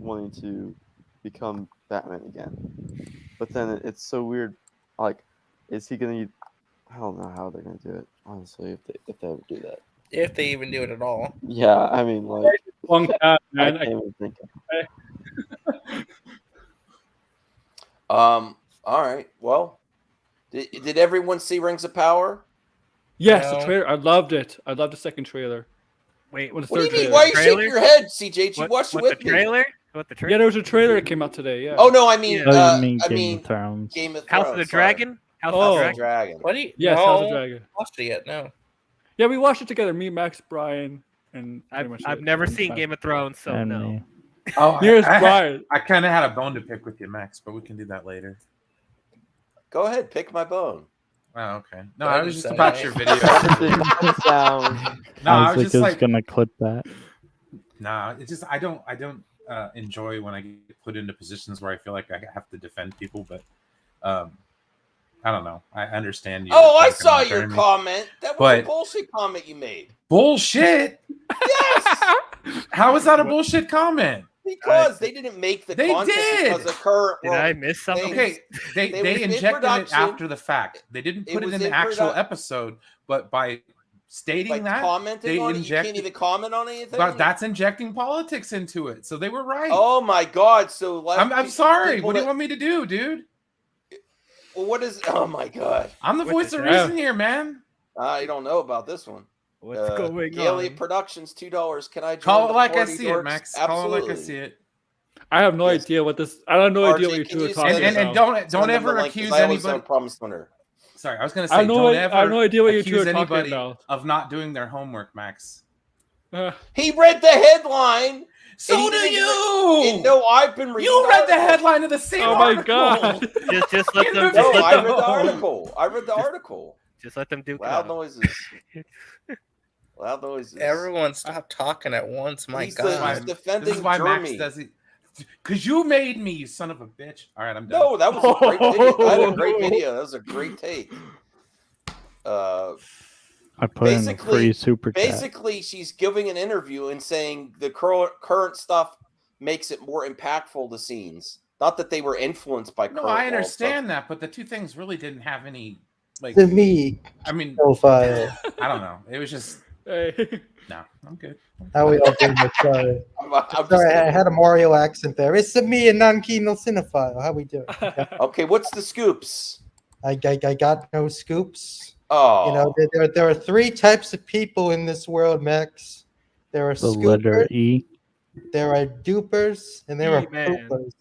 wanting to become Batman again. But then it's so weird. Like, is he gonna? I don't know how they're gonna do it. Honestly, if they ever do that. If they even do it at all. Yeah, I mean, like, Long time, I man. can't even think. All right. Well, did everyone see Rings of Power? Yes, the trailer. I loved it. I loved the second trailer. Wait, What do you mean? Why are you shaking your head, CJ? You watched it with the trailer? What the trailer? Yeah, there was a trailer that came out today. Yeah. Oh no, I mean, Oh, you mean Game of Thrones? Game of House Thrones. of the sorry. Dragon? House Oh. of the Dragon. What do you? Yes, no, House of the Dragon. Watched it yet? No. Yeah, we watched it together. Me, Max, Brian, and I've never seen Game of Thrones, so no. Oh, Here's I Brian. kind of had a bone to pick with you, Max, but we can do that later. Go ahead, pick my bone. Oh, okay. No, I was just about your video. No, I was just like, gonna clip that. nah. It's just I don't enjoy when I get put into positions where I feel like I have to defend people, but I don't know. I understand you. Oh, I saw your comment. That was a bullshit comment you made. Bullshit. Yes. How is that a bullshit comment? Because they didn't make the content because of current. Did I miss something? Okay, they injected it after the fact. They didn't put it in the actual episode, but by stating that, commenting they on it, you can't injected. even comment on anything. But that's injecting politics into it, so they were right. Oh my god! So I'm sorry. What do you want me to do, dude? Well, what is? Oh my god! I'm the voice of reason here, man. I don't know about this one. What's going Gailey on? Productions, $2. Can I join Call it the like I party, see dorks? it, Max. Absolutely. Call it like I see it. I have no idea what this. I don't know idea what you're can you talking send- about. And don't Send them ever the link, 'cause accuse I always anybody. promise winner. Sorry, I was going to I say, have no don't i- ever I have no idea what you two accuse are talking anybody about. of not doing their homework, Max. He read the headline. So and he do didn't you. even- and no, I've been reading. You read the article. headline of the same Oh my article. god! Just let them. No, Just I let read the them, article. I read the article. just let them do. Loud noises. Loud noises. Everyone stop talking at once. My He's God. He's defending This is why Max Jeremy. does it. Because you made me, you son of a bitch. All right, I'm done. No, that was a great video. I had a great video. That was a great take. I put in a free super chat. Basically, she's giving an interview and saying the current stuff makes it more impactful to scenes. Not that they were influenced by current. No, I law understand that, but the two things really didn't have any like. To me, I mean, profile. I don't know. It was just Hey. no. I'm good. How we all doing? Sorry, sorry. I had a Mario accent there. It's me, a non-kino cinephile. How we doing? Okay, what's the scoops? I got no scoops. Oh, You know, there are three types of people in this world, Max. There are The letter scoopers, E. there are dupers, and there are E-man. poopers.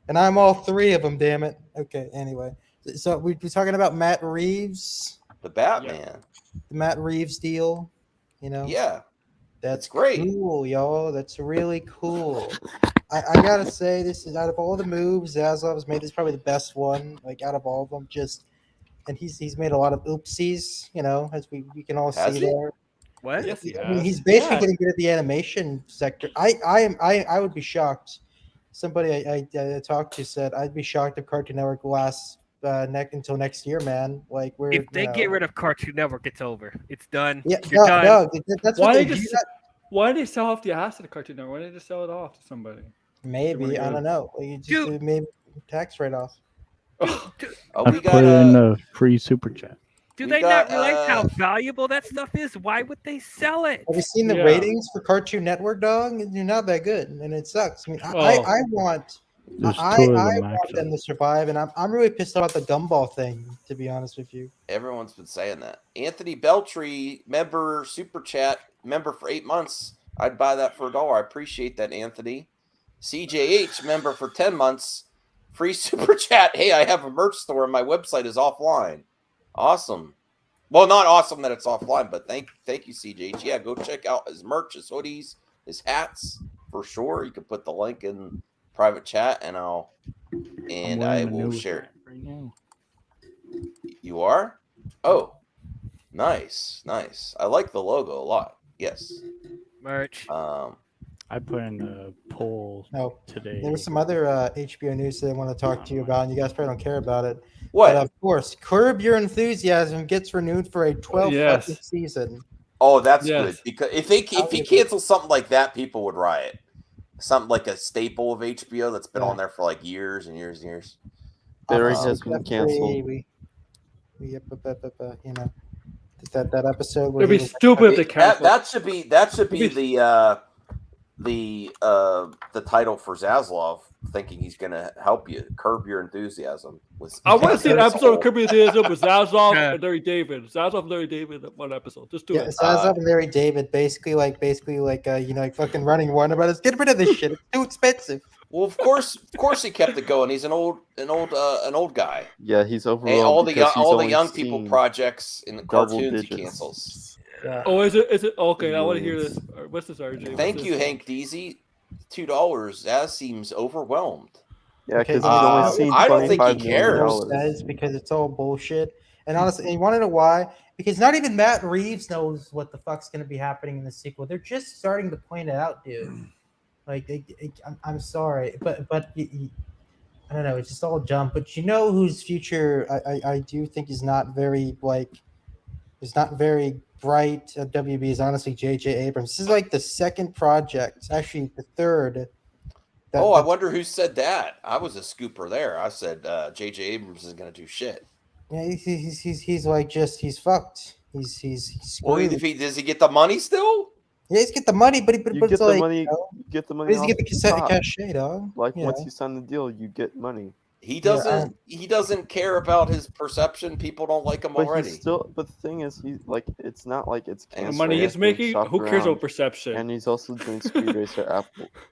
And I'm all three of them, damn it. Okay, anyway. So we're talking about Matt Reeves, the Batman. the Matt Reeves deal. You know? Yeah, That's great. cool, y'all. That's really cool. I gotta say, this is out of all the moves Zaslav's made, this is probably the best one, like out of all of them. And he's made a lot of oopsies, you know, as we can all Has see he? there. What? Yes, he I mean, has. he's basically Yeah. getting good at the animation sector. I would be shocked. Somebody I talked to said I'd be shocked if Cartoon Network lasts until next year, man. Like we're If they get rid of Cartoon Network, it's over. It's done. yeah, You're done. that's Why what they did do. you Why did they sell off the asset to Cartoon Network? Why did they just sell it off to somebody? Maybe I don't know. You just Dude. maybe tax write off. Oh, I we put got in a free super chat. Do We they got, not realize how valuable that stuff is? Why would they sell it? Have you seen the Yeah. ratings for Cartoon Network, dog? They're not that good, and it sucks. I mean, Oh. I want There's I two of them, want them to survive, and I'm really pissed about the gumball thing, to be honest with you. Everyone's been saying that. Anthony Beltry, member super chat, member for 8 months. I'd buy that for $1. I appreciate that, Anthony. CJH, member for 10 months. Free super chat. Hey, I have a merch store and my website is offline. Awesome. Well, not awesome that it's offline, but thank you, CJH. Yeah, go check out his merch, his hoodies, his hats for sure. You can put the link in private chat and I I'm wearing will a new share it. hat right now. You are? Oh, nice. I like the logo a lot. Yes. Merch. I put in a poll No, today. there was some other HBO news that I want to talk to you about, and you guys probably don't care about it. What? But of course, Curb Your Enthusiasm gets renewed for a 12th Yes. fucking season. Oh, that's Yes. good because if he cancels something like that, people would riot. something like a staple of HBO that's been on there for like years and years and years. Barry has been canceled. You know, that episode where It'd be he was stupid if they canceled. That should be the title for Zaslav, thinking he's going to help you curb your enthusiasm. I want to see an episode of Kirby Enthusiasm with Zaslav and Larry David. Zaslav and Larry David, one episode. Just do it. Zaslav and Larry David, basically like like fucking running Warner Brothers. Get rid of this shit. It's too expensive. Well, of course he kept it going. He's an old guy. Yeah, he's overwhelmed. Hey, all the only young people seen projects in the double cartoons he digits. cancels. Yeah. Oh, is it? Okay, I want to hear this. What's this, RJ? Thank you, Hank Deasy. $2. That seems overwhelmed. Yeah, because Okay, he's only seen I don't think he $25 cares. million. Says because it's all bullshit. And honestly, and you want to know why? Because not even Matt Reeves knows what the fuck's going to be happening in the sequel. They're just starting to point it out, dude. Like, I'm sorry, but I don't know. It's just all dumb. But you know whose future I do think is not very bright at WB is honestly J.J. Abrams. This is like the second project, actually the third. I wonder who said that. I was a scooper there. I said J.J. Abrams isn't going to do shit. Yeah, he's like he's fucked. He's well, screwed. Does he get the money still? Yeah, he's get the money, but You it's get the like, money. you know, You get the money. But he's off get the top. cachet, dog. Like you once know. you sign the deal, you get money. He doesn't. He doesn't care about his perception. People don't like him But already. he's still. But the thing is, he's like, it's not like it's And the canceled. money He he's has to making, shop who cares around. about perception? And he's also doing Speed Racer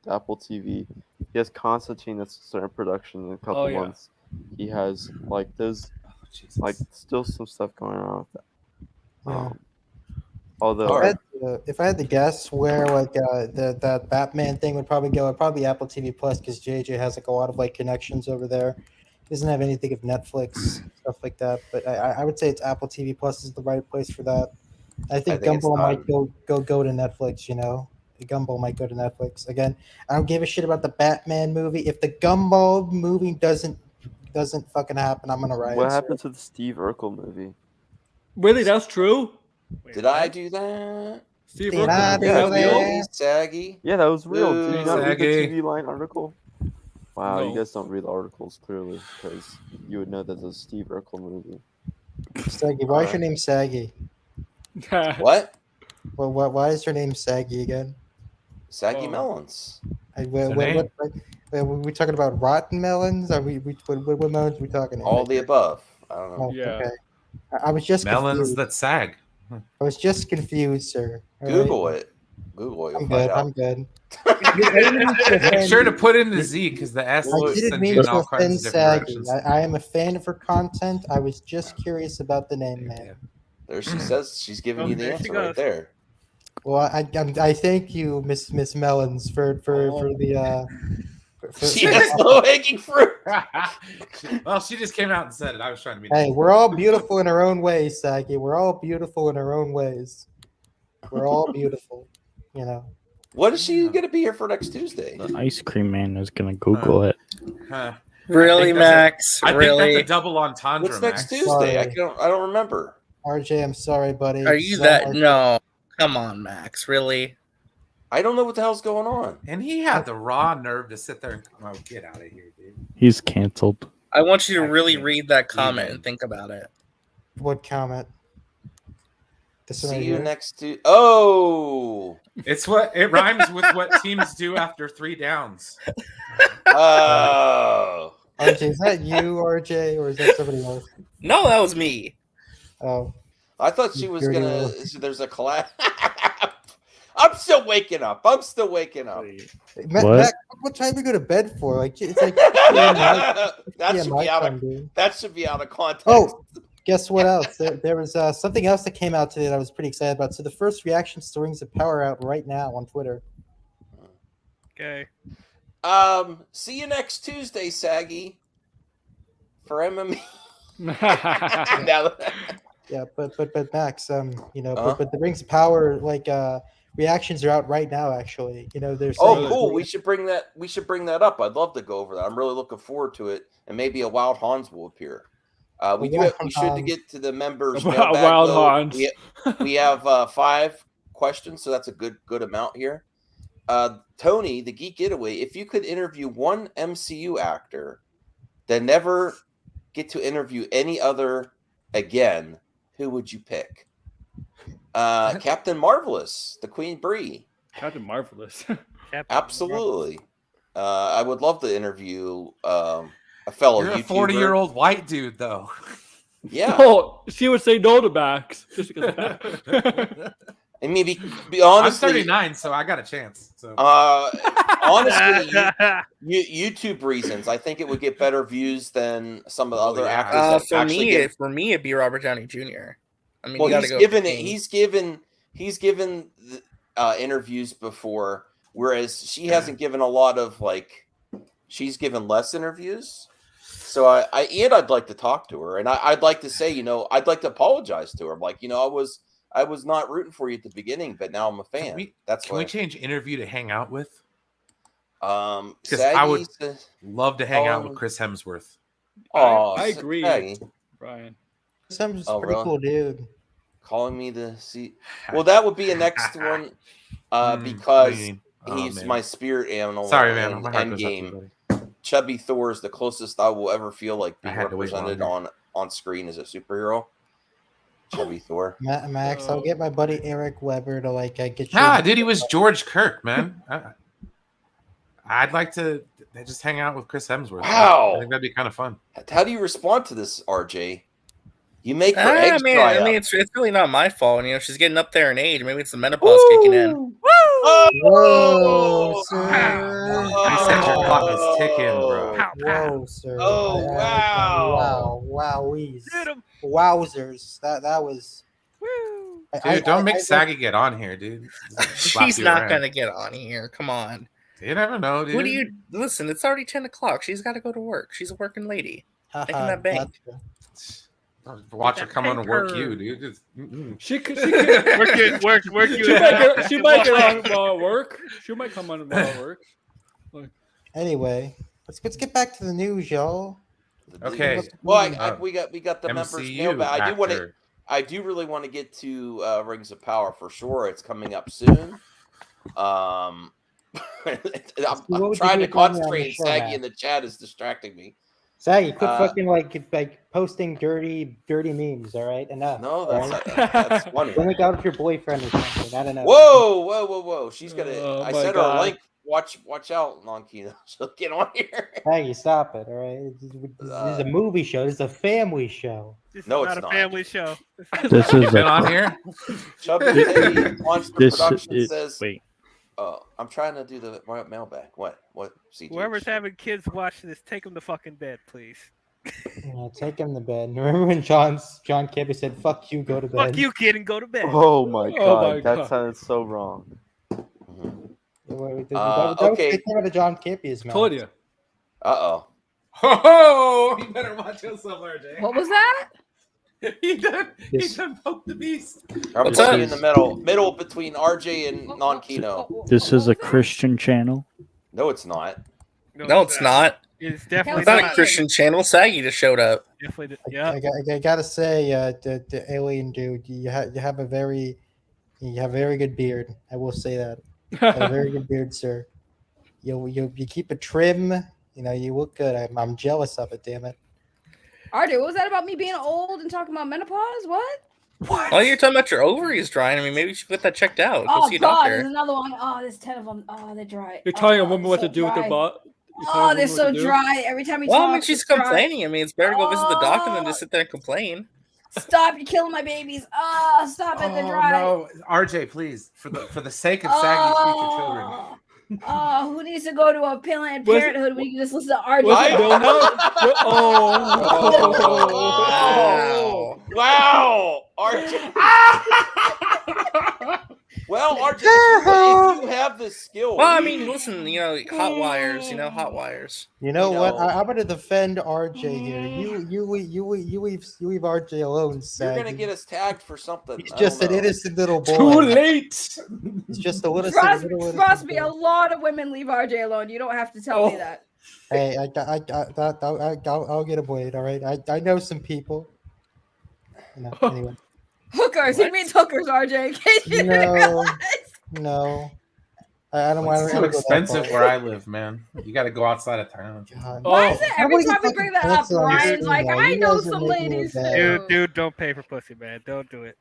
Apple TV. He has Constantine that's starting production in a couple months. He has like those, like still some stuff going on with that. Yeah. Although If I had to guess where that Batman thing would probably go, it'd probably be Apple TV Plus because JJ has like a lot of like connections over there. He doesn't have anything of Netflix stuff like that, but I would say it's Apple TV Plus is the right place for that. I think Gumball might go to Netflix. You know, Gumball might go to Netflix again. I don't give a shit about the Batman movie. If the Gumball movie doesn't fucking happen, I'm gonna riot. what happened to the Steve Urkel movie? Really, that's true? Did I do that? Steve Did I do that? Saggy. Yeah, that was real. Did you not read the Saggy. TV Line article? Wow, No. you guys don't read the articles clearly because you would know that it's a Steve Urkel movie. Saggy, why is your name Saggy? What? Well, why is your name Saggy again? Saggy melons. What, were we talking about rotten melons? Are what melons are we talking about? All the above. I don't know. Oh, okay. I was just Melons confused. that sag. I was just confused, sir. All Google right? it. Google it. I'm You'll good. find out. I'm good. Make sure to put in the Z because the S I will didn't send mean you in to all kinds offend of different Saggy. directions. I am a fan of her content. I was just curious about the name, man. There she says she's giving you the there she answer right goes. there. Well, I thank you, Miss Melons, for the. She has low hanging fruit. Well, she just came out and said it. I was trying to be. Hey, we're all beautiful in our own ways, Saggy. We're all beautiful in our own ways. We're all beautiful, you know. What is she going to be here for next Tuesday? The ice cream man is gonna Google it. Really, Max? I think Really? that's a double entendre. What's next Max. Tuesday? Sorry. I don't remember. RJ, I'm sorry, buddy. Are you So that? much- No. Come on, Max. Really? I don't know what the hell's going on. And he had the raw nerve to sit there and oh, get out of here, dude. He's canceled. I want you to really read that comment and think about it. What comment? This one See right you here? next Tuesday. Oh. It's what it rhymes with what teams do after 3 downs. Oh. RJ, is that you, RJ, or is that somebody else? No, that was me. Oh, I thought she was Dirty going little- to. There's a collab. I'm still waking up. Matt, what time do you go to bed for? Like it's like that yeah, should my be out time, of dude. that should be out of context. Oh, guess what else? There was something else that came out today that I was pretty excited about. So the first reactions to Rings of Power out right now on Twitter. Okay. See you next Tuesday, Saggy, for MME. Now- Yeah, but Max, you know, but the Rings of Power like reactions are out right now. Actually, you know, there's Oh, cool. We should bring that up. I'd love to go over that. I'm really looking forward to it, and maybe a Wild Hans will appear. We should get to the members. mailbag, Wild though. Hans. We have 5 questions, so that's a good amount here. Tony, the Geek Getaway, if you could interview one MCU actor that never get to interview any other again, who would you pick? Captain Marvelous, the Queen Brie. Captain Marvelous. Absolutely. I would love to interview a fellow You're a YouTuber. 40-year-old white dude, though. Yeah. Oh, she would say no to Max just because of that. And maybe be honestly, I'm 39, so I got a chance. So honestly, YouTube reasons, I think it would get better views than some of the other actors. That For actually me, for me, it'd be Robert Downey Jr. I mean, well, you he's gotta go given for it. King. He's given interviews before, whereas she hasn't given a lot of she's given less interviews. So I'd like to talk to her, and I'd like to say, I'd like to apologize to her. I'm like, I was not rooting for you at the beginning, but now I'm a fan. Can we change interview to hang out with? Because I would love to hang out with Chris Hemsworth. Oh, I agree, Saggy. Brian. Chris Hemsworth's Oh, pretty really? cool dude. Calling me to see. Well, that would be a next one because he's man. my spirit animal. Sorry, man. in My heart goes out to you, Endgame. Chubby Thor is the closest I will ever feel like I being had to wait represented longer. on screen as a superhero. Chubby Thor. Max, I'll get my buddy Eric Weber to get you. Nah, dude, he was George Kirk, man. I'd like to just hang out with Chris Hemsworth. Wow. I think that'd be kind of fun. How do you respond to this, RJ? You make her I eggs mean, dry up. it's really not my fault. She's getting up there in age. Maybe it's the menopause kicking in. Whoa, sir. I said your clock is ticking, bro. Whoa, sir. Oh, wow. Wowies. Wowzers. That was. Dude, don't make Saggy get on here, dude. She's not gonna get on here. Come on. You never know, dude. What do you listen? It's already 10 o'clock. She's got to go to work. She's a working lady. Making that bank. Watch her come on and work you, dude. Just, She could work you. She might get on while at work. She might come on while at work. Anyway, let's get back to the news, y'all. Okay. Well, we got the members MCU mailbag. I do really want to get to Rings of Power for sure. It's coming up soon. I'm trying to concentrate. Saggy in the chat is distracting me. Saggy, quit fucking posting dirty memes. All right, enough. No, that's funny. Don't look out for your boyfriend or something. I don't know. Whoa! She's gonna. I sent her a link. Watch out, Nonkino. She'll get on here. Saggy, stop it. All right, this is a movie show. This is a family show. This No, is it's not a family show. This is been on here. Chubby Teddy Monster This Production is- says. wait. I'm trying to do the mailbag. What? CG? Whoever's having kids watch this, take them to fucking bed, please. Yeah, take him to bed. Remember when John Campbell said, "Fuck you, go to bed." Fuck you, kid, and go to bed. Oh my god, my that God. sounded so wrong. That was okay. taken out of John Campbell's mouth. Told you. Uh-oh. Oh, you better watch yourself, RJ. What was that? he done poked the beast. I'm What's just up? in the middle between RJ and Nonkino. This is a Christian channel. No, it's not. No, it's not. It's definitely It's not a not. Christian channel. Saggy just showed up. Definitely, yeah. I gotta say, the alien dude, you have a very good beard. I will say that. You have a very good beard, sir. You keep it trim. You look good. I'm jealous of it. Damn it. RJ, what was that about me being old and talking about menopause? What? Oh, you're talking about your ovaries drying. I mean, maybe you should get that checked out. Go Oh see a God, doctor. there's another one. Oh, there's 10 of them. Oh, they're dry. You're telling a Oh, woman what so to do with their dry. butt. Oh, they're so dry. Every time he Well, talks, I mean, she's it's dry. complaining. I mean, it's better to go visit the doctor than just sit there and complain. Stop! You're killing my babies. Oh, stop it! They're dry. No, RJ, please, for the sake of Saggy's future children. Oh, who needs to go to a Planned Was- Parenthood when you can just listen to RJ? Was it Bill now? Wow. Wow, RJ. Well, RJ, if you have the skill. Well, I mean, listen, hot wires, hot wires. You know what? I'm gonna defend RJ here. You leave RJ alone, You're Saggy. gonna get us tagged for something. He's I just don't an know. innocent little boy. Too late. He's just a little. Trust me, a lot of women leave RJ alone. You don't have to tell me that. Hey, I'll get a blade. All right, I know some people. Anyway. Hookers. He means hookers, RJ. In case you didn't No, realize. no. I don't It's want too to expensive where I live, man. You got to go outside of town. Why is it every Nobody time we can bring fucking that up, cancel on this Ryan's like, email. I You know guys are some making me ladies bad. Dude, don't pay for pussy, man. Don't do it.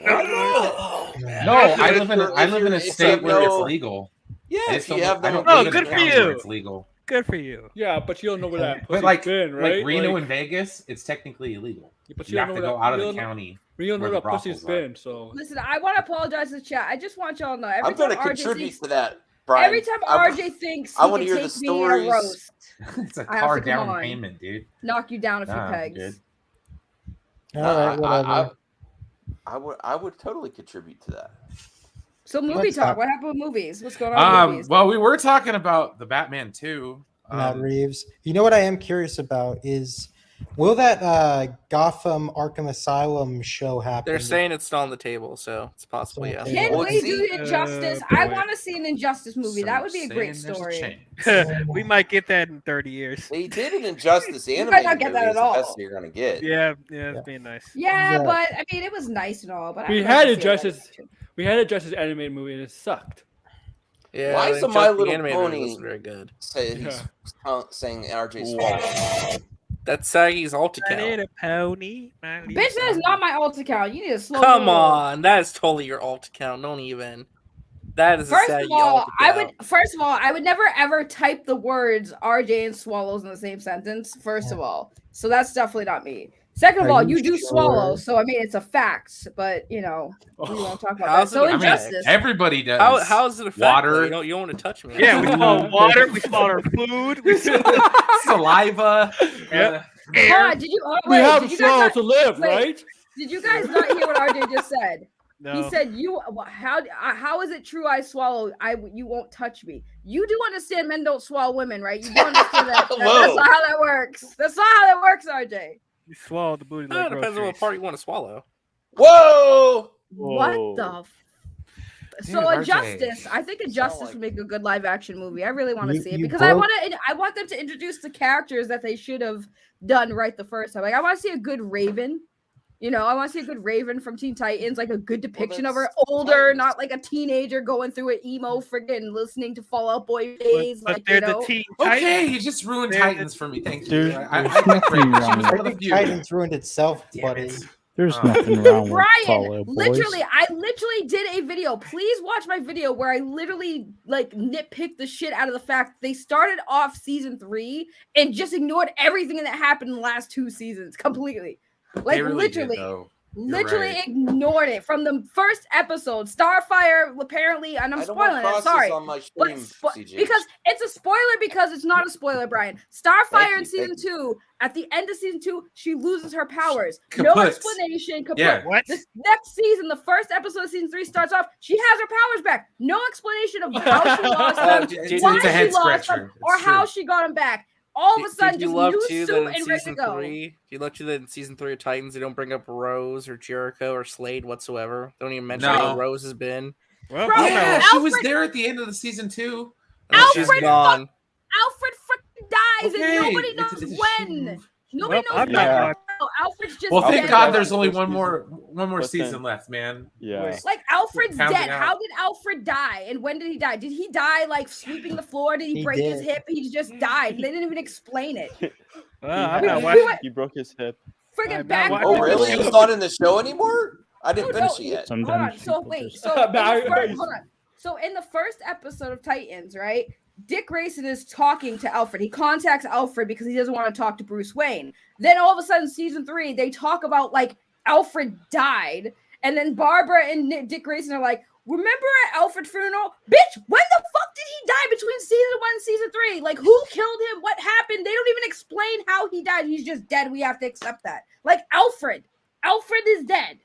No, I live in a state where it's legal. Yeah, I if just you don't have I no- don't Oh, live in a good for county you. where it's legal. Good for you. Yeah, but you don't know where that But pussy's like been, right? like Reno and Vegas, it's technically illegal. But You don't have to know go where out of you the don't know- county. You don't know where where the that pussy's brothels are. been, so Listen, I want to apologize to the chat. I just want y'all to know. Every I'm going to time RJ contribute thinks, to that, Brian. every time RJ thinks I he wanna can hear the take me in a stories. roast, It's a I have car to come down on, payment, dude. knock you down a few Nah, I'm pegs. good. All right, whatever. I would totally contribute to that. So movie What's talk. up? What happened with movies? What's going on with movies? Well, we were talking about the Batman 2. Matt Reeves. You know what I am curious about is, will that Gotham Arkham Asylum show happen? They're saying it's still on the table, so it's possible. Yeah. Can we do Injustice? I want to see an Injustice movie. That would be a great story. We might get that in 30 years. They did an Injustice You might not animated get movie. that It's at the all. best you're gonna get. Yeah, it's being nice. Yeah, but I mean, it was nice and all. But we I'd had like a to see Justice. We had a Justice animated movie and it sucked. Yeah, Why is the the My Justice Little animated Pony wasn't very good. he's saying RJ Swallow? That's Saggy's alt My account. little pony. Bitch, that is not my alt account. You need to slow Come your roll. on, that is totally your alt account. Don't even. That is a First Saggy of all, alt account. I would never ever type the words RJ and swallows in the same sentence. First of all, so that's definitely not me. Second of Are all, you you do sure? swallow, so I mean it's a fact. But you know, we won't talk about that. How's So it- I mean, Injustice. Everybody does. How is it a fact? Water. You don't want to touch me. Yeah, we swallow water. We swallow our food. We swallow Saliva. Yep. Hold on, did you? Oh, We wait, have did you swallow guys to live, wait, right? Did you guys not hear what RJ just said? No. He said, "You how is it true? I swallow. You won't touch me. You do understand men don't swallow women, right? You do understand that. That's not how that works. That's not how that works, RJ. You swallow the booty It like depends on groceries. what part you want to swallow. Whoa! What the? So RJ. Injustice, I think Injustice would make a good live action movie. I really want to You- see it you because broke- I want them to introduce the characters that they should have done right the first time. Like I want to see a good Raven. You know, I want to see a good Raven from Teen Titans, like a good depiction of her older, not like a teenager going through an emo friggin' listening to Fall Out Boy days. But Like they're you know, the Teen Okay, Titans. you just ruined They're Titans for me. Thank you. There's I nothing she was wrong. one I of the think few. Titans ruined itself, buddy. There's Oh. nothing wrong with Brian, Fall Out Boys. literally, I literally did a video. Please watch my video where I literally like nitpicked the shit out of the fact they started off season 3 and just ignored everything that happened in the last 2 seasons completely. Like They really did, literally. though. You're Literally right. ignored it from the first episode. Starfire apparently, and I'm I don't want spoiling it. process Sorry, on my but stream, CJ. because it's a spoiler because it's not a spoiler, Brian. Starfire in you, season thank 2, at the end of season 2, she loses her powers. No Kaput. explanation. Kaput. Yeah. What? This next season, the first episode of season 3 starts off. She has her powers back. No explanation of how she lost them, It's why a she head lost them, scratcher. or It's how true. she got them back. All of a sudden, Did you just love new too suit that in and ready to season go. 3? You love too that in season 3 of Titans they don't bring up Rose or Jericho or Slade whatsoever. They don't even mention No. where Rose has been. Well, Bro, Yeah, Alfred- she was there at the end of the season 2. And then she's Alfred gone. Alfred freaking dies Okay, and nobody it's- knows it's a when. shame. Nobody Well, knows I'm when. not Yeah. No, Alfred's just Well, thank dead. God there's only First one season. more But season then- left, man. Yeah. Like Alfred's Pound it dead. out. How did Alfred die? And when did he die? Did he die like sweeping the floor? Did he He break his did. hip? He just died. They didn't even explain it. Well, I'm We- not we watching. went He broke his hip. friggin' I'm back. not Oh, watching really? He's not in the show anymore? I didn't finish it yet. Hold on. Sometimes So people wait. just- So in the first, hold on. So in the first episode of Titans, right? Dick Grayson is talking to Alfred. He contacts Alfred because he doesn't want to talk to Bruce Wayne. Then all of a sudden, season 3, they talk about like Alfred died, and then Barbara and Dick Grayson are like, "Remember at Alfred's funeral, bitch? When the fuck did he die between season 1 and season 3? Like, who killed him? What happened? They don't even explain how he died. He's just dead. We have to accept that. Like Alfred is dead.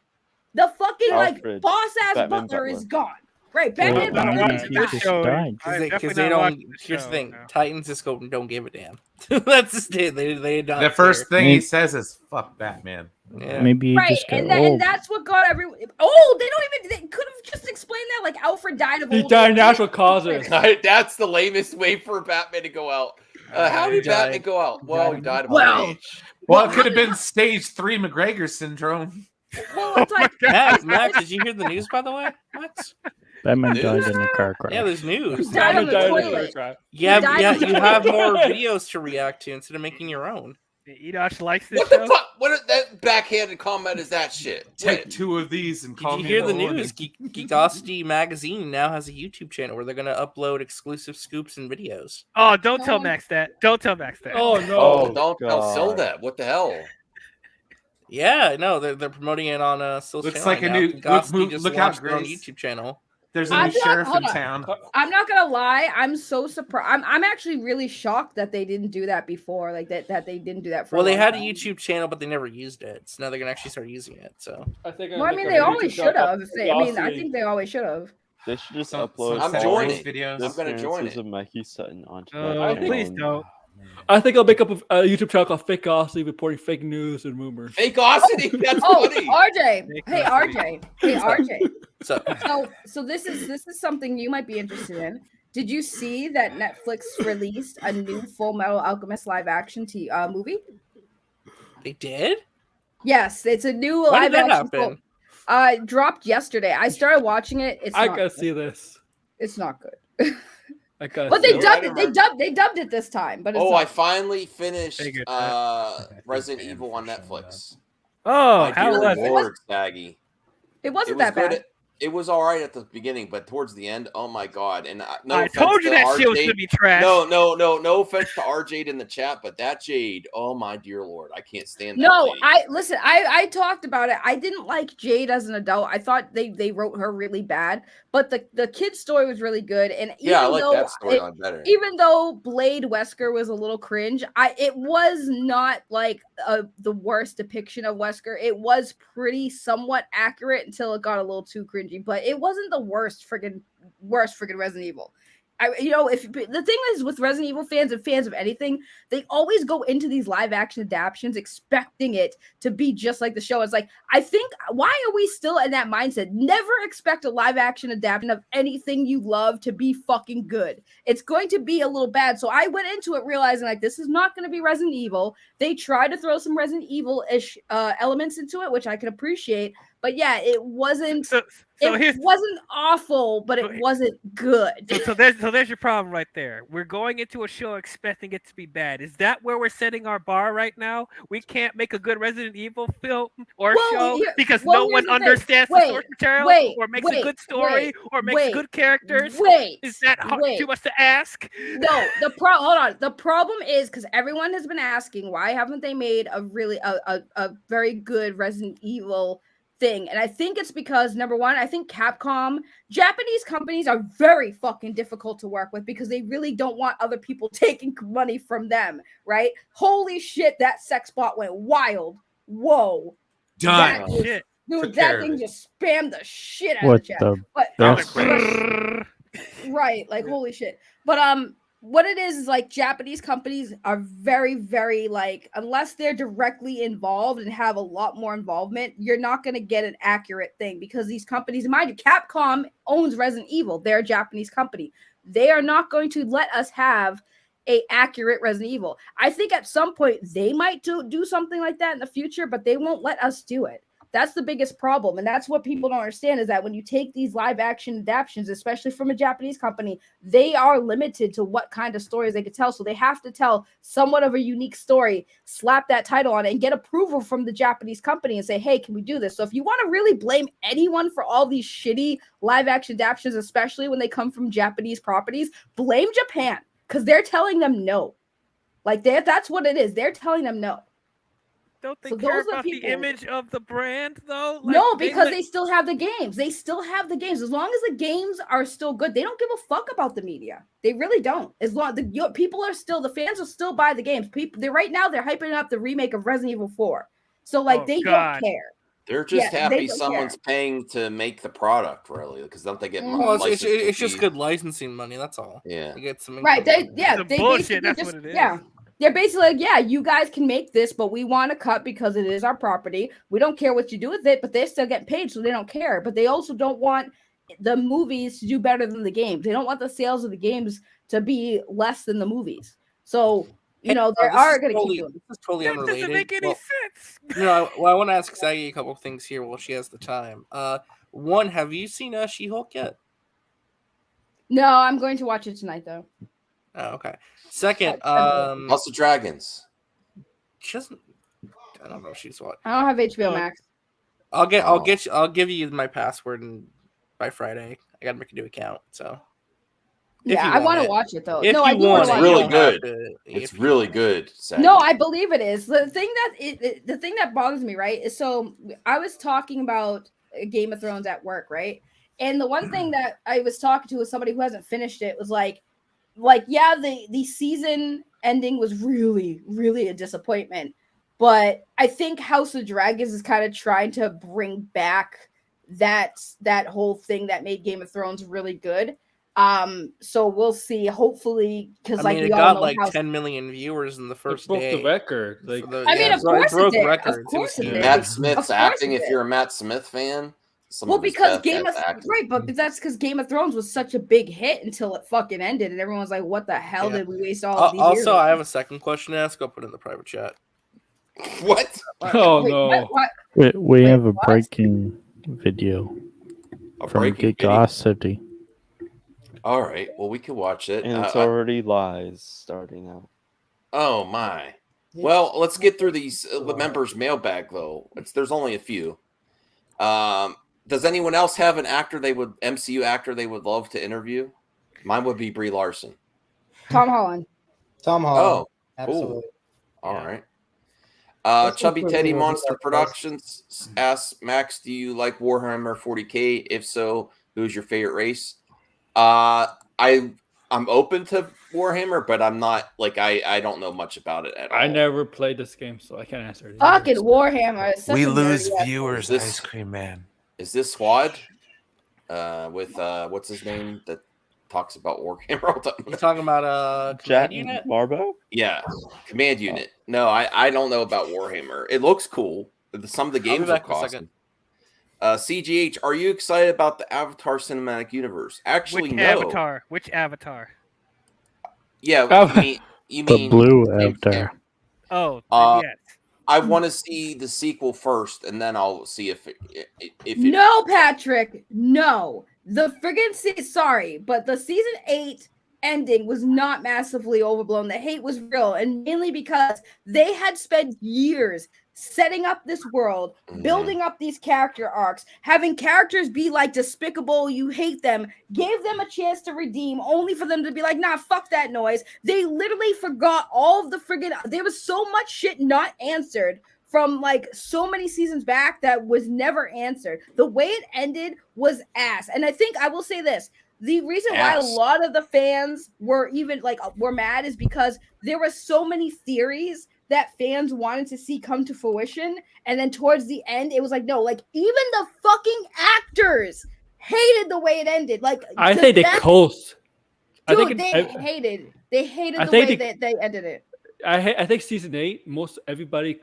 The fucking like Alfred, boss ass Batman butler is Butler. gone. Right, Well, Batman I mean, Butler he is just gone. died. Because they don't. Here's the thing: Titans just don't give a damn. That's just it. They don't. The first care. thing he Maybe- says is "fuck Batman." Yeah. Maybe he Right, just got and old. that's what got everyone. Oh, they could have just explained that. Like Alfred died of He old died age. natural causes. That's the lamest way for Batman to go out. How He did Batman died. go out? Well, he died of Well, old age. Well, it could have been stage 3 McGregor syndrome. Well, it's like Max, did you hear the news by the way? Max? Batman died in a car crash. Yeah, there's news. He died on the toilet. Yeah, He died yeah, on the you have toilet. more videos to react to instead of making your own. Enosh likes this What show. the fuck? What that backhanded comment is that shit? Take 2 of these and call Did me you hear in the morning. news? Geekosity magazine now has a YouTube channel where they're going to upload exclusive scoops and videos. Oh, don't tell Max that. Don't tell Max that. Oh no! Oh, don't tell Sil that. What the hell? Yeah, no, they're promoting it on Sil's Looks channel like a now. new- Geekosity just look out, launched their own Grace. YouTube channel. There's a I'm new not- sheriff hold in on. town. I'm not gonna lie. I'm so surprised. I'm actually really shocked that they didn't do that before. Like that they didn't do that for. Well, a they long had a time. YouTube channel, but they never used it. So now they're gonna actually start using it. So I think. Well, I mean, they always should have. I mean, I think they always should have. They should just So- upload so I'm all joining. videos. the I'm gonna join appearances it. of Mikey Sutton onto Oh, that channel. please and- don't. I think I'll make up a YouTube channel called Fakeosity, reporting fake news and rumors. Fakeosity? That's Oh, funny. RJ. Hey, RJ. Hey, RJ. So So this is something you might be interested in. Did you see that Netflix released a new Full Metal Alchemist live action movie? they did? Yes, it's a new When live did that action. happen? It dropped yesterday. I started watching it. I not gotta good. see this. It's not good. I gotta. But see they it. dubbed it. They dubbed it this time. But it's Oh, not. I finally finished Figured Resident Evil on Netflix. Oh, My how dear was it? Lord, Saggy. It wasn't was that bad. good. It was all right at the beginning, but towards the end, oh my god! And no I offense told you to that shit was RJ. gonna be trash. No offense to RJ in the chat, but that Jade, oh my dear Lord, I can't stand that. No, lady. I talked about it. I didn't like Jade as an adult. I thought they wrote her really bad, but the kid's story was really good. And Yeah, I even like though that storyline better. Even though Blade Wesker was a little cringe, it was not like the worst depiction of Wesker. It was pretty somewhat accurate until it got a little too cringy, but it wasn't the worst friggin' Resident Evil. If the thing is with Resident Evil fans and fans of anything, they always go into these live action adaptations expecting it to be just like the show. It's like, I think, why are we still in that mindset? Never expect a live action adaptation of anything you love to be fucking good. It's going to be a little bad. So I went into it realizing like this is not going to be Resident Evil. They tried to throw some Resident Evil-ish elements into it, which I can appreciate. But yeah, it wasn't. It wasn't awful, but it wasn't good. So there's your problem right there. We're going into a show expecting it to be bad. Is that where we're setting our bar right now? We can't make a good Resident Evil film or show because no one understands the source material or makes a good story or makes good characters. Is that too much to ask? No, hold on. The problem is because everyone has been asking why haven't they made a really a very good Resident Evil thing. And I think it's because number one, I think Japanese companies are very fucking difficult to work with because they really don't want other people taking money from them, right? Holy shit, that sex bot went wild. Whoa. Done. Dude, that thing just spammed the shit out What of the chat. the? Right, like holy shit. But what it is like Japanese companies are very, very like, unless they're directly involved and have a lot more involvement, you're not going to get an accurate thing because these companies, mind you, Capcom owns Resident Evil. They're a Japanese company. They are not going to let us have a accurate Resident Evil. I think at some point they might do something like that in the future, but they won't let us do it. That's the biggest problem. And that's what people don't understand is that when you take these live action adaptations, especially from a Japanese company, they are limited to what kind of stories they could tell. So they have to tell somewhat of a unique story, slap that title on it and get approval from the Japanese company and say, hey, can we do this? So if you want to really blame anyone for all these shitty live action adaptations, especially when they come from Japanese properties, blame Japan because they're telling them no. Like that's what it is. They're telling them no. Don't they So care those are about the people- image of the brand though? No, because they still have the games. They still have the games. As long as the games are still good, they don't give a fuck about the media. They really don't. As long people are still, the fans will still buy the games. People, right now they're hyping up the remake of Resident Evil 4. So like they don't care. They're just Yeah, happy they don't someone's paying to make the product, really, because don't they get money? Well, it's just good licensing money. That's all. Yeah. You get some Right. They bullshit. basically That's just, what it is. Yeah. They're basically like, yeah, you guys can make this, but we want to cut because it is our property. We don't care what you do with it, but they're still getting paid, so they don't care. But they also don't want the movies to do better than the games. They don't want the sales of the games to be less than the movies. So, they are going to keep doing it. This is totally unrelated. Doesn't make any sense. I want to ask Saggy a couple things here while she has the time. One, have you seen She-Hulk yet? No, I'm going to watch it tonight though. Oh, okay. Second, House of Dragons. She doesn't. I don't know if she's what. I don't have HBO Max. I'll give you my password by Friday. I gotta make a new account. So. Yeah, I want to watch it though. If no, you I do want want to it, watch you it. don't have Good. to. It's really good. Sadly. No, I believe it is. The thing that bothers me, right, is so I was talking about Game of Thrones at work, right? And the one thing that I was talking to was somebody who hasn't finished it was like yeah, the season ending was really, really a disappointment. But I think House of Dragons is kind of trying to bring back that whole thing that made Game of Thrones really good. So we'll see. Hopefully, because I mean, we it all got know like how 10 million viewers in the first broke day. the record. Like, I mean, of course it broke did. records. Of course it did. Matt Smith's Of course acting. it If did. you're a Matt Smith fan, some Well, of his because best acting. but that's because Game of Thrones was such a big hit until it fucking ended, and everyone's like, "What the hell did we waste all of these years?" Also, I have a second question to ask. I'll put it in the private chat. What? Oh Wait, no! We have a breaking video from breaking Giga City. All right. Well, we can watch it. And it's already live starting out. Oh my. Well, let's get through these members' mailbag though. There's only a few. Does anyone else have an MCU actor they would love to interview? Mine would be Brie Larson. Tom Holland. Tom Holland. Oh, Absolutely. Ooh. All right. That's Chubby what Teddy we're gonna do Monster that Productions asks, Max, do you like Warhammer 40K? If so, who's your favorite race? I'm open to Warhammer, but I'm not like I don't know much about it at all. I never played this game, so I can't answer it. Fucking Warhammer. Is such We a lose nerdy ass viewers, game. Ice Cream Man. Is this Swad? With what's his name that talks about Warhammer all the time? You talking about Jack Command Unit? Marbo? Yeah, Command Unit. No, I don't know about Warhammer. It looks cool. Some of the games are back in a awesome. second. CGH, are you excited about the Avatar cinematic universe? Actually, Which no. Avatar? Which Avatar? Yeah, you The mean blue James Avatar. Cameron. Oh, yes. I want to see the sequel first, and then I'll see if it. No, Patrick. No. The friggin' sorry, but the season 8 ending was not massively overblown. The hate was real, and mainly because they had spent years setting up this world, building up these character arcs, having characters be like despicable, you hate them, gave them a chance to redeem, only for them to be like, nah, fuck that noise. They literally forgot all of the friggin' there was so much shit not answered from like so many seasons back that was never answered. The way it ended was ass. And I think I will say this. The reason why a lot of the fans were mad is because there were so many theories that fans wanted to see come to fruition. And then towards the end, it was like, no, like even the fucking actors hated the way it ended. Like I think they coast. Dude, they hated the way that they ended it. I think season 8, most everybody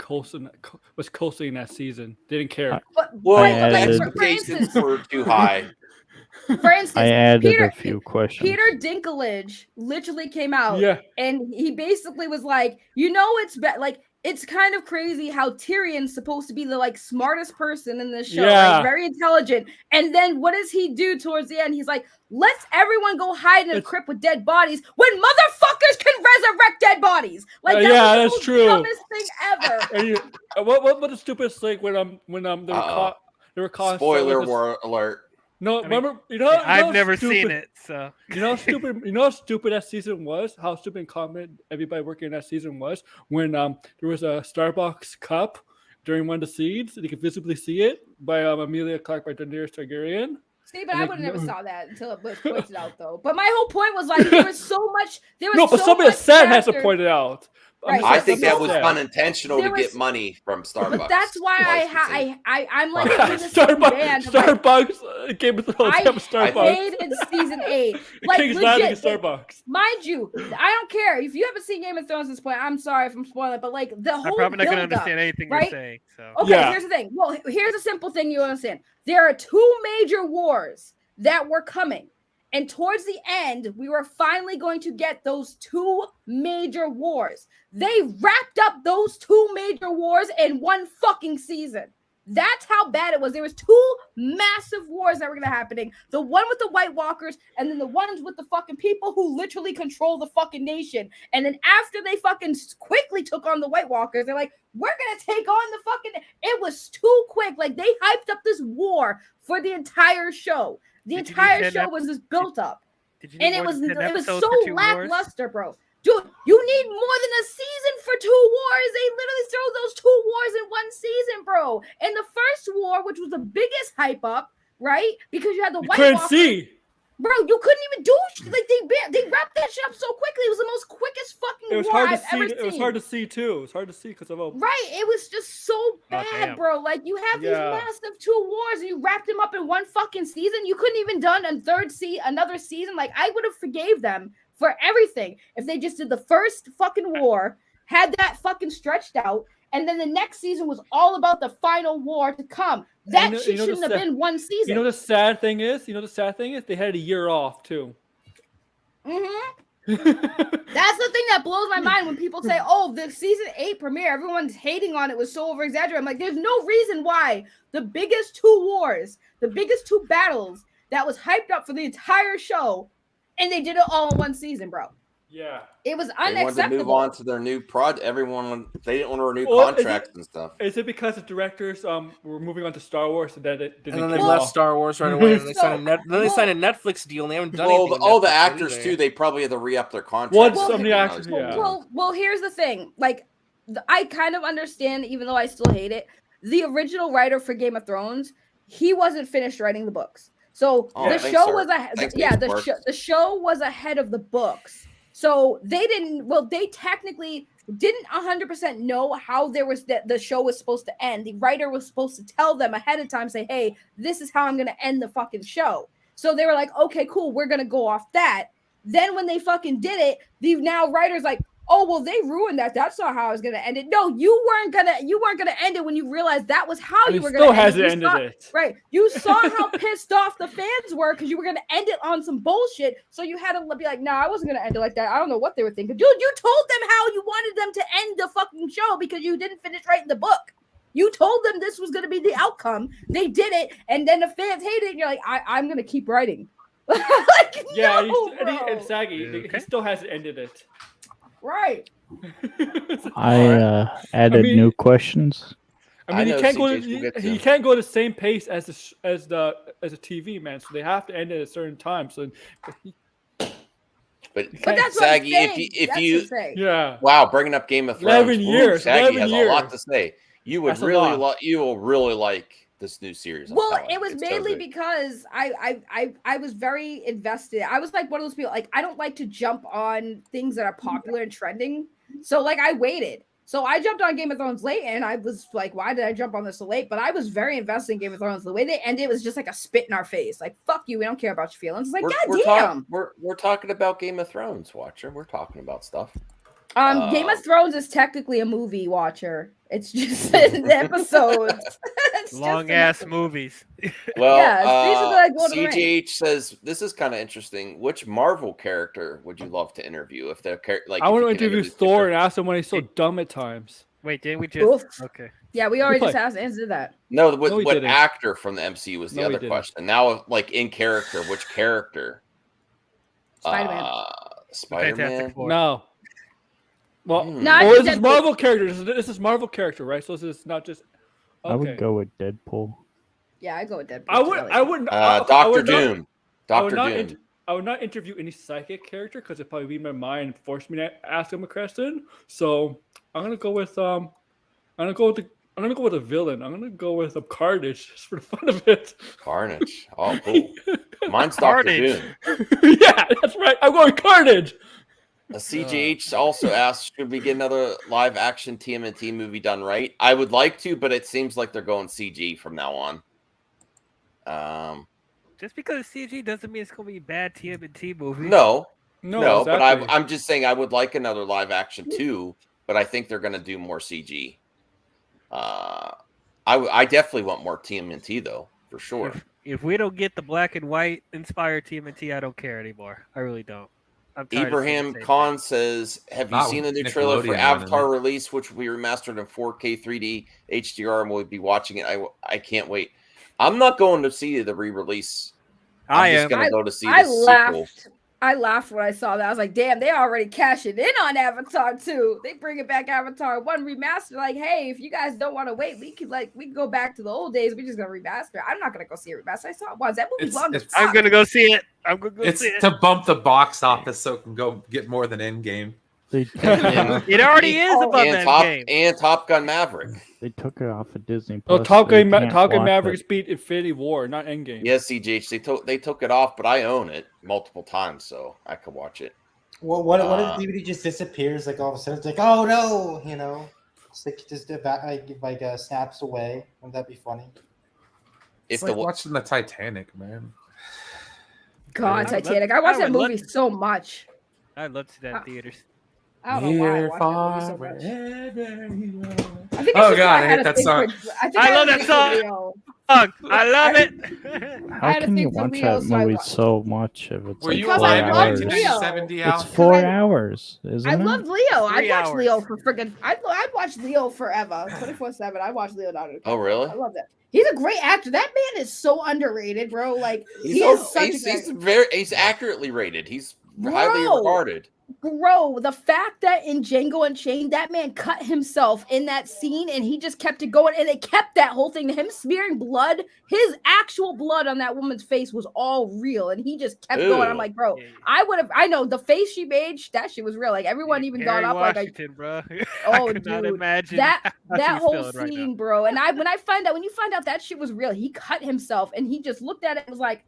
was coasting in that season. They didn't care. Well, for instance, were too high. For instance, I added a few questions. Peter Dinklage literally came out, and he basically was like, it's kind of crazy how Tyrion's supposed to be the like smartest person in this show, right? Very intelligent, and then what does he do towards the end? He's like, let's everyone go hide in a crypt with dead bodies when motherfuckers can resurrect dead bodies. Like that was the that's most true. dumbest thing ever. What the stupidest thing when they were caught. Spoiler alert. No, remember I've never seen it, so you know how stupid that season was. How stupid and comment everybody working in that season was when there was a Starbucks cup during one of the scenes. And you could visibly see it by Amelia Clark by Daenerys Targaryen. See, but I would have never saw that until it was pointed out, though. But my whole point was like there was so much. Somebody that said has to point it out. Right. I think that was unintentional to get money from Starbucks. But that's why I'm like Starbucks Game of Thrones. I hated season 8. Like legit, Starbucks. Mind you, I don't care if you haven't seen Game of Thrones at this point. I'm sorry if I'm spoiling it, but like the whole I'm probably not going to build-up, understand anything right? you're saying. So okay, here's the thing. Well, here's a simple thing you understand. There are 2 major wars that were coming. And towards the end, we were finally going to get those 2 major wars. They wrapped up those 2 major wars in one fucking season. That's how bad it was. There was 2 massive wars that were gonna happening. The one with the White Walkers, and then the ones with the fucking people who literally control the fucking nation. And then after they fucking quickly took on the White Walkers, they're like, we're gonna take on the fucking. It was too quick. Like they hyped up this war for the entire show. The entire show was just built up, and it was so lackluster, bro. Dude, you need more than a season for 2 wars. They literally throw those 2 wars in one season, bro. And the first war, which was the biggest hype up, right? Because you had the White Walkers. Bro, you couldn't even do like they wrapped that shit up so quickly. It was the most quickest fucking war I've ever seen. It was hard to see too. It was hard to see because of right. It was just so bad, bro. Like you have these massive 2 wars and you wrapped them up in one fucking season. You couldn't even done another season. Like I would have forgave them for everything if they just did the first fucking war, had that fucking stretched out, and then the next season was all about the final war to come. That shit shouldn't have been one season. You know the sad thing is? They had a year off too. Mm-hmm. That's the thing that blows my mind when people say, oh, the season 8 premiere, everyone's hating on it, was so over exaggerated. I'm like, there's no reason why the biggest 2 wars, the biggest 2 battles that was hyped up for the entire show, and they did it all in one season, bro. Yeah. It was They wanted unacceptable. to move on to their new project. They didn't want to renew contracts and stuff. Is it because the directors were moving on to Star Wars and that it didn't? And then they left Star Wars right away. And they signed a Netflix deal, and they haven't done anything. All the actors too. They probably had to re-up their contracts. Well, here's the thing. Like, I kind of understand, even though I still hate it. The original writer for Game of Thrones, he wasn't finished writing the books. So the show was the show was ahead of the books. So they technically didn't 100% know how the show was supposed to end. The writer was supposed to tell them ahead of time, say, hey, this is how I'm going to end the fucking show. So they were like, okay, cool. We're going to go off that. Then when they fucking did it, the now writers like, oh, well, they ruined that. That's not how I was going to end it. No, you weren't going to end it when you realized that was how you were going to end it. Ended it. Right. You saw how pissed off the fans were because you were going to end it on some bullshit. So you had to be like, no, I wasn't going to end it like that. I don't know what they were thinking. Dude, you told them how you wanted them to end the fucking show because you didn't finish writing the book. You told them this was going to be the outcome. They did it. And then the fans hated it. And you're like, I'm going to keep writing. Like, yeah. no, and Saggy, he still hasn't ended it. Right. I added new questions. I mean, he can't go the same pace as the TV man. So they have to end at a certain time. So, but that's Saggy, if you wow, bringing up Game of Thrones, 11 years. Saggy 11 has years. a lot to say. You would you will really like this new series. Well, it was mainly because I was very invested. I was like one of those people, like I don't like to jump on things that are popular and trending. So like I waited. So I jumped on Game of Thrones late, and I was like, why did I jump on this so late? But I was very invested in Game of Thrones. The way they ended was just like a spit in our face. Like, fuck you, we don't care about your feelings. It's like, goddamn. We're talking about Game of Thrones, Watcher. We're talking about stuff. Game of Thrones is technically a movie, Watcher. It's just the episodes. Long ass movies. Well, like Lord of the Rings. CGH says this is kind of interesting. Which Marvel character would you love to interview if they're like? I want to interview Thor and ask him when he's so dumb at times. Wait, didn't we just? Okay. Yeah, we already just answered that. No, what actor from the MCU was the other question. Now, like in character, which character? Spider-Man. Spider-Man. No. Well, this is Marvel character. This is Marvel character, right? So this is not just. Okay. I would go with Deadpool. Yeah, I go with Deadpool. I wouldn't. Doctor Doom. Doctor Doom. I would not interview any psychic character because it probably read my mind and force me to ask him a question. So I'm gonna go with a villain. I'm gonna go with a Carnage just for the fun of it. Carnage. Oh, cool. Mine's Doctor Doom. Yeah, that's right. I'm going Carnage. CGH also asked, should we get another live action TMNT movie done right? I would like to, but it seems like they're going CG from now on. Just because it's CG doesn't mean it's going to be a bad TMNT movie. No, exactly. But I'm just saying I would like another live action too, but I think they're going to do more CG. I definitely want more TMNT though, for sure. If we don't get the black and white inspired TMNT, I don't care anymore. I really don't. I'm tired of seeing Ibrahim the same Khan says, "Have you Not seen the new with trailer for Nickelodeon Avatar running release, which will be remastered in 4K 3D HDR, and we'll be watching it? I can't wait. I'm not going to see the re-release. I'm just going to go to see the sequel. I laughed when I saw that. I was like, damn, they already cashing in on Avatar 2. They bringing back Avatar 1 remastered. Like, hey, if you guys don't want to wait, we can go back to the old days. We're just gonna remaster it. I'm not gonna go see it remastered. I saw it once. That movie's long as fuck. I'm gonna go see it. I'm gonna go It's see it. to bump the box office so it can go get more than Endgame. It already is above Endgame. And Top Gun Maverick. They took it off of Disney Oh, Plus. Top so you Gun can't watch Mavericks it. beat Infinity War, not Endgame. Yes, CGH. They took it off, but I own it multiple times, so I could watch it. What if the DVD just disappears? Like all of a sudden, it's like, oh no, you know, it's like just snaps away. Wouldn't that be funny? It's like watching the Titanic, man. God, Titanic. I watched that movie so much. I'd love to see that in theaters. I don't know why I watched that movie so much. I think Oh God, I hate that song. I love that song. I love it. How can you watch that movie so much if it's Were like you 4 alive in hours? 1970, Al? It's 4 hours, isn't I it? loved Leo. I 3 watched hours. Leo for freaking. I'd watch Leo forever, 24/7. I watch Leonardo. Oh, really? I love that. He's a great actor. That man is so underrated, bro. Like He's accurately rated. He's highly regarded. Bro, the fact that in Django Unchained, that man cut himself in that scene and he just kept it going, and it kept that whole thing. Him smearing blood, his actual blood on that woman's face was all real, and he just kept going. I'm like, bro, I know the face she made, that shit was real. Like everyone even got up Washington, bro. oh, I could not dude, imagine that how she's whole feeling right scene, now. bro. And when you find out that shit was real, he cut himself and he just looked at it and was like,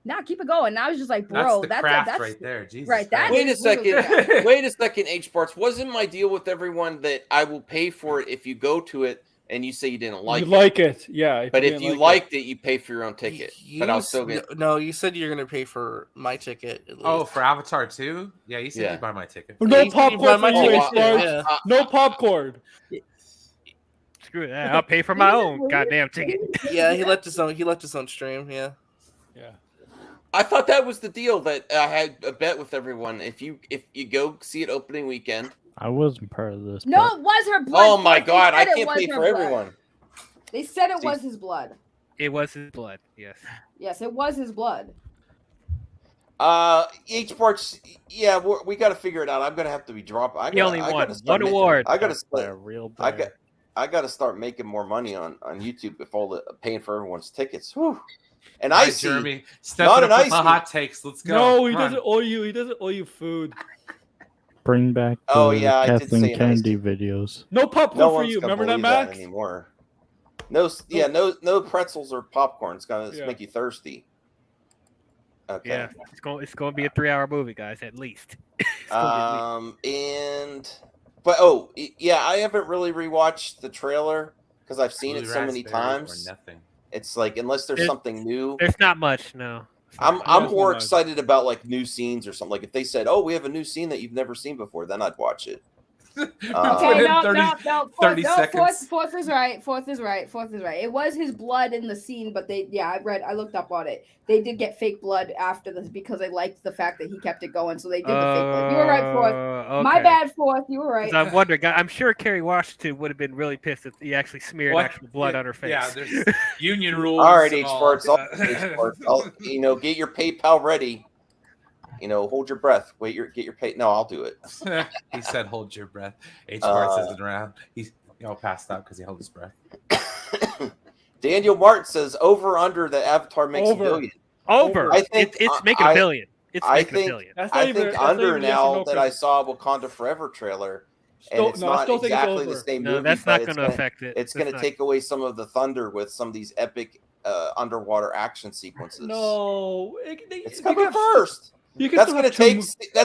nah, keep it going. And I was just like, bro, that's right there. Jesus right. That Wait a is literally second. that. Wait a second, H Parts. Wasn't my deal with everyone that I will pay for it if you go to it and you say you didn't like You it? like it, yeah. But if didn't you like liked it, you pay for your own ticket. But I'll still get. No, you said you're gonna pay for my ticket. At least. Oh, for Avatar 2? Yeah, you said Yeah. you buy my ticket. No popcorn for you, ticket, H-Bars. yeah. No popcorn. Screw that. I'll pay for my own goddamn ticket. Yeah, he left his own stream. Yeah. Yeah. I thought that was the deal that I had a bet with everyone. If you go see it opening weekend. I wasn't part of this. No, it was her blood. Oh my They God! I said it can't was pay her for blood. everyone. They said it was his blood. It was his blood. Yes. Yes, it was his blood. H Parts. Yeah, we got to figure it out. I'm gonna have to be dropping. He only won one award. I gotta Play start. a real I got to start making more money on YouTube if all the paying for everyone's tickets. Whew. And All right, icy, Jeremy, not stepping an up with icy. the hot takes. Let's go. No, he Come on. doesn't owe you. He doesn't owe you food. Bring back the Oh, yeah, I did Kathleen say an iced Kennedy videos. No popcorn No for one's you. gonna Remember that, believe that Max? anymore. No pretzels or popcorn. It's gonna make you thirsty. Okay. Yeah, it's going to be a 3-hour movie, guys, at least. It's gonna be at least. I haven't really rewatched the trailer because I've seen it Blue so many raspberry or times. nothing. It's like unless there's something new. There's not much, no. I'm more excited about like new scenes or something. Like if they said, "Oh, we have a new scene that you've never seen before," then I'd watch it. Okay, no. 30 Fourth seconds. is right. Fourth is right. It was his blood in the scene, but I looked up on it. They did get fake blood after this because they liked the fact that he kept it going, so they did the fake blood. You were right, Fourth. Okay. My bad, Fourth. You were right. 'Cause I'm wondering. I'm sure Kerry Washington would have been really pissed if he actually smeared What? actual blood on her face. Yeah, there's union rules. All right, and H all. Parts. I'll get your PayPal ready. Hold your breath. Get your pay. No, I'll do it. He said, "Hold your breath." H Parts isn't around. He's passed out because he held his breath. Daniel Martin says over under the Avatar makes a billion. Over. I think it's making a billion. It's making a billion. I think under now that I saw Wakanda Forever trailer, and it's not exactly the same movie. No, that's but not going to affect it. It's going to take away some of the thunder with some of these epic underwater action sequences. No, it's coming first. That's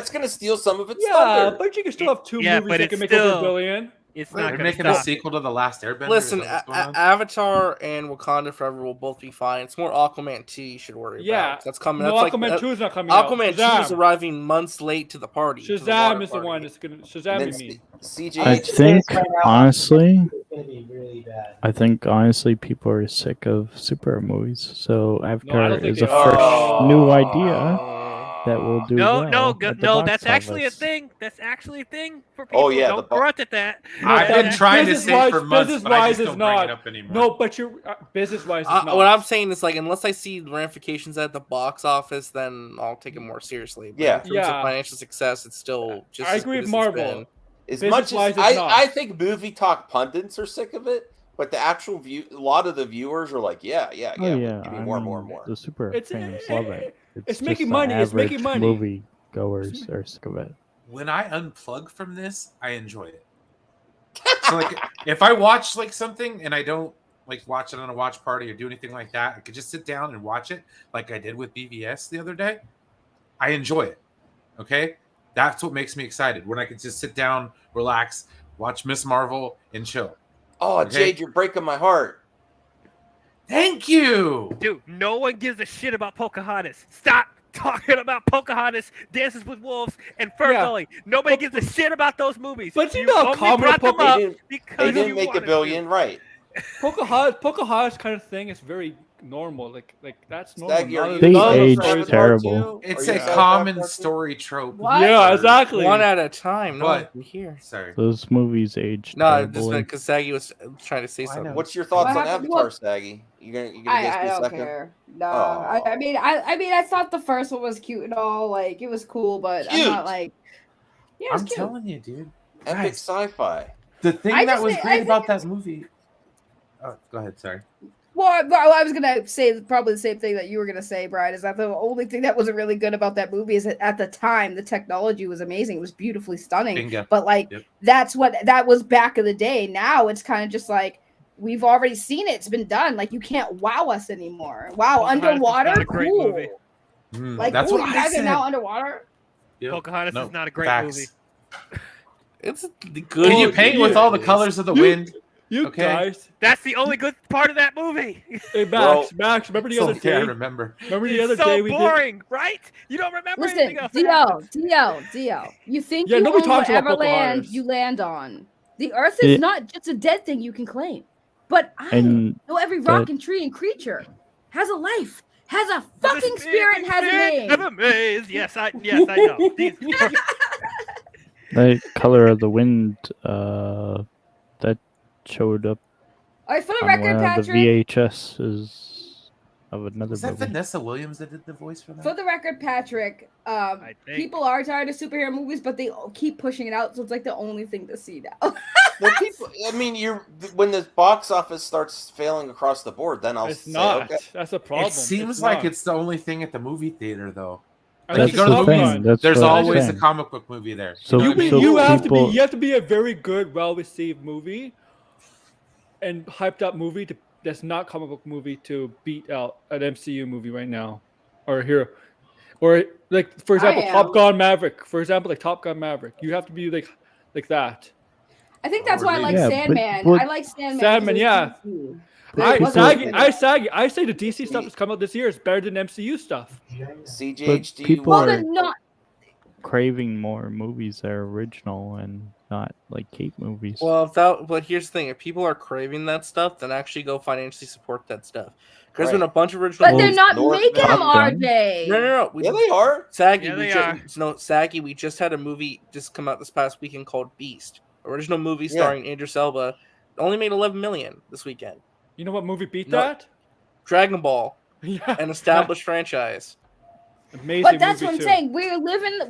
going to steal some of its thunder. But you can still have two movies but that can it's make over still- $1 billion. It's Wait, not they're going to making a stop. sequel to The Last Airbender. Listen, Is that what's going on? Avatar and Wakanda Forever will both be fine. It's more Aquaman 2 you should worry about. That's coming. No, that's Aquaman 2 is not coming out. Aquaman 2 is Shazam. arriving months late to the party. to the Shazam water is the party. one that's going to Shazam. You mean? CJ, I think honestly, It's gonna be really bad. I think honestly, people are sick of superhero movies. So Avatar don't think is a they are. fresh new idea. that will do No, well. no, at the no. box That's actually a office. thing. That's actually a thing for people. Oh yeah, Don't grunt at that. I've been trying to say for months, business but I wise just is don't bring not. it up anymore. No, but you're business wise is not. What I'm saying is, like, unless I see ramifications at the box office, then I'll take it more seriously. But in terms of financial success, it's still just. I as agree good with as it's Marvel. been. As much as I think movie talk pundits are sick of it, but the actual a lot of the viewers are like, yeah, Oh yeah, give me I more, mean, more, and more. the super fans love it. it's just making the money, it's making average money. Movie goers are sick of it. When I unplug from this, I enjoy it. So like, if I watch like something and I don't like watch it on a watch party or do anything like that, I could just sit down and watch it, like I did with BVS the other day. I enjoy it. Okay, that's what makes me excited when I can just sit down, relax, watch Miss Marvel, and chill. Oh, Okay? Jade, you're breaking my heart. Thank you, dude. No one gives a shit about Pocahontas. Stop talking about Pocahontas, Dances with Wolves, and Ferngully. Nobody gives a shit about those movies. But you know, only brought them up because They didn't you make wanted $1 billion, right? Pocahontas kind of thing is very normal. Like that's normal. Staggy, are you They excited aged for Avatar terrible. 2? It's Are you a excited for common Avatar 2? story trope. What? Yeah, exactly. One at a time. No one But can hear. sorry, Those movies aged No, terribly. just because Saggy was trying to say something. What's your thoughts What on happened? Avatar, What? Staggy? You gonna give I me a don't second? care. No, Oh. I mean, I thought the first one was cute and all. Like it was cool, but I'm Cute. not like. Yeah, it's I'm cute. telling you, dude. Epic Guys, sci-fi. the thing I that just was think- I great think about that movie. Oh, go ahead. Sorry. Well, I was gonna say probably the same thing that you were gonna say, Brian. Is that the only thing that wasn't really good about that movie is that at the time the technology was amazing, it was beautifully stunning. Bingo. But like that was back in the day. Now it's kind of just like we've already seen it. It's been done. Like you can't wow us anymore. Wow, Pocahontas is underwater, not a great cool. movie. Like that's cool, what you I guys said. are now underwater. Yep. Pocahontas No, is not a great facts. movie. It's good. Can you paint with all the colors of the wind? You Okay. guys. That's the only good part of that movie. Hey Max, remember the So other yeah, day? I remember. Remember the It's other so day we did? boring, right? You don't remember anything Listen, else. that DL, happens. DL. You think Yeah, you nobody own talks about whatever land Pocahontas. you land on. The Earth is It- not just a dead thing you can claim. But I And know every rock that- and tree and creature has a life, has a fucking spirit, and has a name. MMEs. Yes, I know. These- That Color of the Wind, that showed up All right, for the on record, one of Patrick. the VHS of another Was that movie. Vanessa Williams that did the voice for that? For the record, Patrick, think. people are tired of superhero movies, but they keep pushing it out, so it's like the only thing to see now. The people, I mean, when the box office starts failing across the board, then I'll It's say, not. okay. That's a problem. It seems like not. it's the only thing at the movie theater, though. And Like that's you go to the the thing, movies, that's there's what I'm always a saying. comic book movie there. So- you know what I mean? so You have to be. people- You have to be a very good, well-received movie, and hyped up movie that's not comic book movie to beat out an MCU movie right now, or here, or like for example, am. Top Gun Maverick. For example, like Top Gun Maverick, you have to be like that. I think that's why I like Yeah, but Sandman. what- I like Sandman. Sandman, because yeah. it's DC. I But say the DC stuff that's come out this year is better than MCU stuff. CGHD. people well, are then not. craving more movies that are original and not like cape movies. Well, but here's the thing: if people are craving that stuff, then actually go financially support that stuff. There's been a bunch of original. But they're movies. not North making them, Top Gun. RJ. No. Yeah, they are. Saggy, Yeah, we they just no Saggy. We just had a movie just come out this past weekend called Beast. Original movie starring Idris Elba. Only made 11 million this weekend. You know what movie beat No. that? Dragon Ball, Yeah, an established franchise. amazing. But that's movie what I'm too. saying.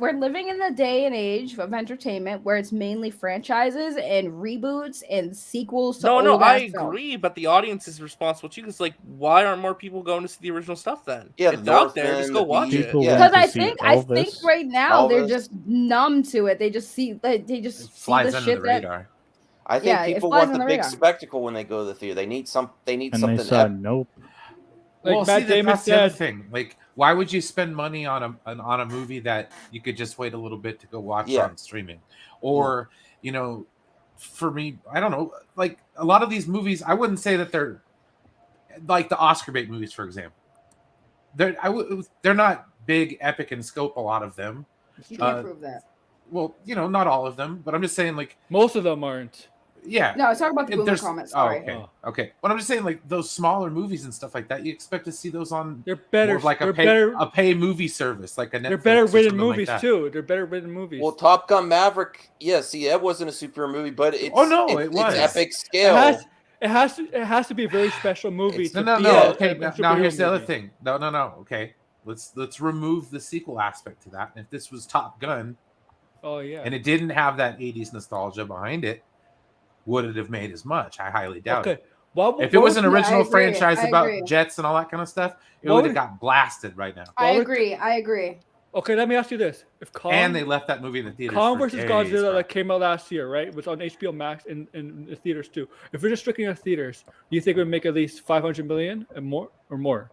We're living in the day and age of entertainment where it's mainly franchises and reboots and sequels to No, old I ass films. agree, but the audience is responsible too. Because like, why aren't more people going to see the original stuff then? Yeah, It's the out there. Just Northman, go the watch Beast. it. People Yeah. went Because to I see think Elvis. right now they're Elvis. just numb to it. They just see they just It see flies the under shit the that radar. I think Yeah, it people flies want on the the big radar. spectacle when they go to the theater. They need And something. they saw Nope. Like Well, Matt see, Damon that's the other said, thing. Like, why would you spend money on a movie that you could just wait a little bit to go watch Yeah. on streaming? Or, you know, for me, I don't know. Like a lot of these movies, I wouldn't say that they're like the Oscar bait movies, for example. They're not big, epic in scope. A lot of them. you can't prove that. Well, you know, not all of them, but I'm just saying, like, most of them aren't. Yeah. No, I was talking about the boomer There's- comments. Oh, Sorry. okay. Okay. But I'm just saying, like those smaller movies and stuff like that, you expect to see those on. They're better. more of like they're a pay movie service, like a Netflix. They're better or written something like movies that. too. They're better written movies. Well, Top Gun Maverick, yeah, see, that wasn't a superhero movie, but it's it was. it's epic scale. It has to be a very special movie. No. Okay, a now here's the superhero other movie. thing. No. Okay, let's remove the sequel aspect to that. And if this was Top Gun, Oh yeah. and it didn't have that '80s nostalgia behind it, would it have made as much? I highly doubt it. If it was an original franchise about jets and all that kind of stuff, it would have got blasted right now. I agree. Okay, let me ask you this: If Kong And they left that movie in the theaters. Kong for versus days, Godzilla bro. that came out last year, right? It was on HBO Max in the theaters too. If we're just strictly in theaters, do you think it would make at least 500 million and more or more?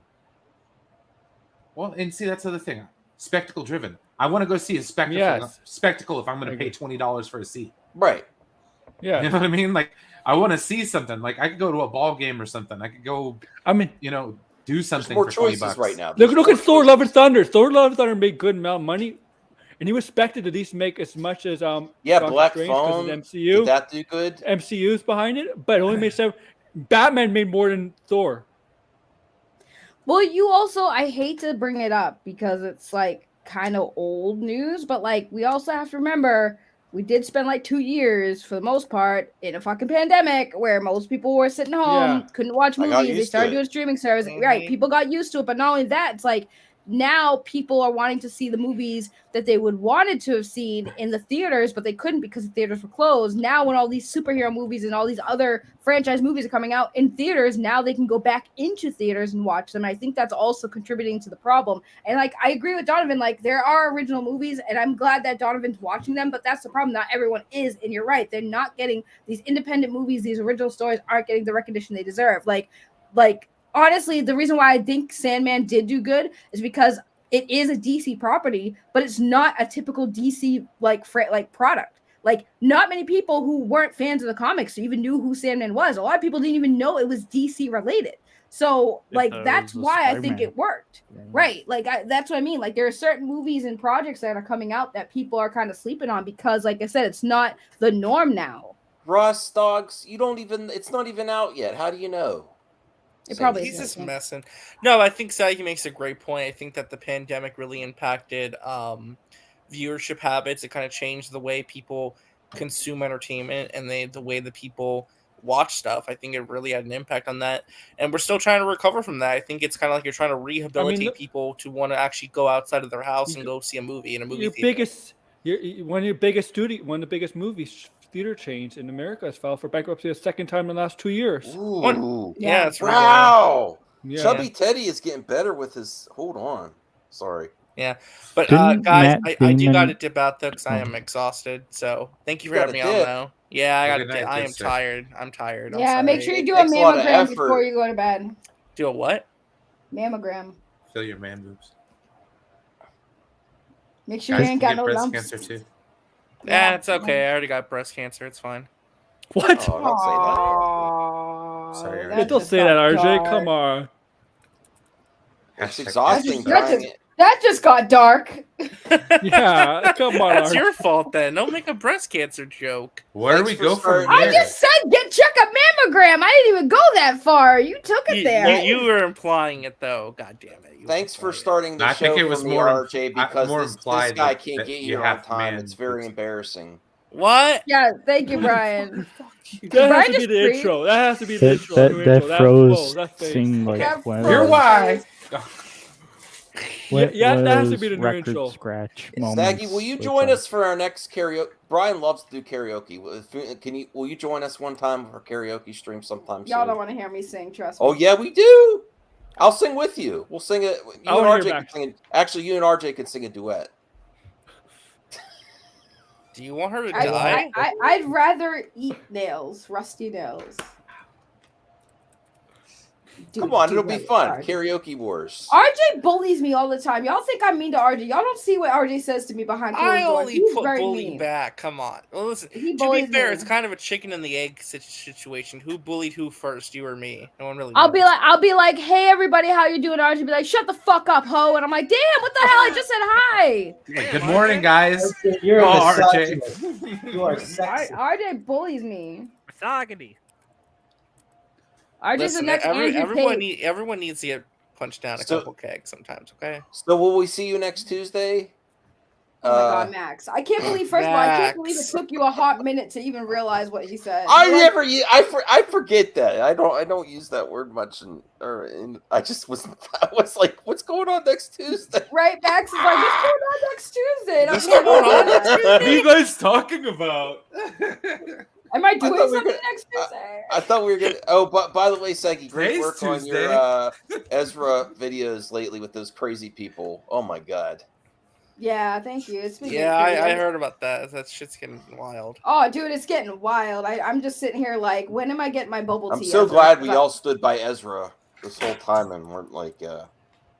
Well, and see, that's the other thing. Spectacle driven. I want to go see a spectacle. Yes. Spectacle. If I'm going to pay $20 for a seat, right? Yeah. You know what I mean? Like, I want to see something. Like, I could go to a ball game or something. I could go. I mean, do something more for $20 choices right now. Look at Thor: Love and Thunder. Thor: Love and Thunder made good amount of money, and he was expected to at least make as much as Doctor Black Strange 'cause Phone. of the MCU. Did that do good? MCU's behind it, but it only made 7. Batman made more than Thor. Well, you also, I hate to bring it up because it's like kind of old news, but like we also have to remember we did spend like 2 years for the most part in a fucking pandemic where most people were sitting home, couldn't watch I got movies. They used started to it. doing streaming service. Right. People got used to it. But not only that, it's like now people are wanting to see the movies that they would wanted to have seen in the theaters, but they couldn't because the theaters were closed. Now when all these superhero movies and all these other franchise movies are coming out in theaters, now they can go back into theaters and watch them. I think that's also contributing to the problem. And like I agree with Donovan, like there are original movies and I'm glad that Donovan's watching them, but that's the problem. Not everyone is, and you're right. They're not getting these independent movies, these original stories aren't getting the recognition they deserve. Like honestly, the reason why I think Sandman did do good is because it is a DC property, but it's not a typical DC like product. Like not many people who weren't fans of the comics even knew who Sandman was. A lot of people didn't even know it was DC related. So like that's why I think it worked. Right. Like that's what I mean. Like there are certain movies and projects that are coming out that people are kind of sleeping on because like I said, it's not the norm now. Rust Dogs, it's not even out yet. How do you know? It probably He's just messing. No, I think Sagi makes a great point. I think that the pandemic really impacted viewership habits. It kind of changed the way people consume entertainment and the way that people watch stuff. I think it really had an impact on that. And we're still trying to recover from that. I think it's kind of like you're trying to rehabilitate people to want to actually go outside of their house and go see a movie in a movie theater. One of the biggest movies theater chains in America has filed for bankruptcy a second time in the last 2 years. Ooh. Yeah, that's right. Wow. Yeah. Chubby Teddy is getting better with his. Hold on. Sorry. Yeah. But Didn't guys, Matt I do got Damon- to dip out though because I am exhausted. So thank you for You having me gotta on dip. though. Yeah, I got Good to night, I am good sir. tired. I'm tired. I'm Yeah, make sorry. sure you It do a takes a lot of mammogram effort. before you go to bed. Do a what? Mammogram. Feel your man boobs. Make sure Guys you ain't can got get no breast lumps. cancer too. Yeah, it's okay. I already got breast cancer. It's fine. What? Oh, don't say that. Sorry, that Don't just say that, got RJ. dark. Come on. It's exhausting. That just got dark. Yeah, come on. That's RJ. your fault then. Don't make a breast cancer joke. Where do Thanks we for go from starting. I here? just said check a mammogram. I didn't even go that far. You took it there. You were implying it though. God damn it. You Thanks for implying it. starting the I show think it was for me, more RJ, because more this implied guy that can't get you here on have time. man It's very boobs. embarrassing. What? Yeah, thank you, Brian. That Brian has to be just the breathed. intro. That has to be the intro. That new that intro. froze That's fake. seemed like That when You're froze. why. Yeah, that has to was be the new record intro. scratch Staggy, moments will you with join that. us for our next karaoke? Brian loves to do karaoke. Will you join us one time for karaoke stream sometime Y'all soon? don't want to hear me sing, trust me. Oh yeah, we do. I'll sing with you. We'll sing it. You I and wanna hear RJ can sing it. Actually, you and RJ can sing a duet. Do you want her to die? I'd rather eat nails, rusty nails. Come on, it'll be right, fun. RJ. Karaoke wars. RJ bullies me all the time. Y'all think I'm mean to RJ. Y'all don't see what RJ says to me behind closed I doors. only He's put very bully mean. back. Come on. Well, listen. He To be bullies fair, me. it's kind of a chicken and the egg situation. Who bullied who first, you or me? No one really. I'll knows. be like, hey everybody, how you doing? RJ be like, shut the fuck up, ho. And I'm like, damn, what the hell? I just said hi. Yeah, good morning, guys. You're Oh, a RJ. misogynist. You are sexy. RJ bullies me. Misogyny. RJ's the Listen, next Andrew everyone, Tate. everyone needs to get punched down a couple kegs sometimes, okay? So will we see you next Tuesday? Oh my God, Max! I can't believe. First of all, I can't believe it took you a hot minute to even realize what he said. I forget that. I don't use that word much, I just was like, what's going on next Tuesday? Right, Max is like, what's going on next Tuesday? And I'm What's like, going on next "What? Tuesday? What are you guys talking about? Am I doing something next Tuesday? I thought we were gonna. Oh, but by the way, Seki, great Today's work on Tuesday. your Ezra videos lately with those crazy people. Oh my God. Yeah, thank you. It's been Yeah, good. I heard about that. That shit's getting wild. Oh, dude, it's getting wild. I'm just sitting here like, when am I getting my bubble tea? I'm so Ezra? glad we all stood by Ezra this whole time and weren't like.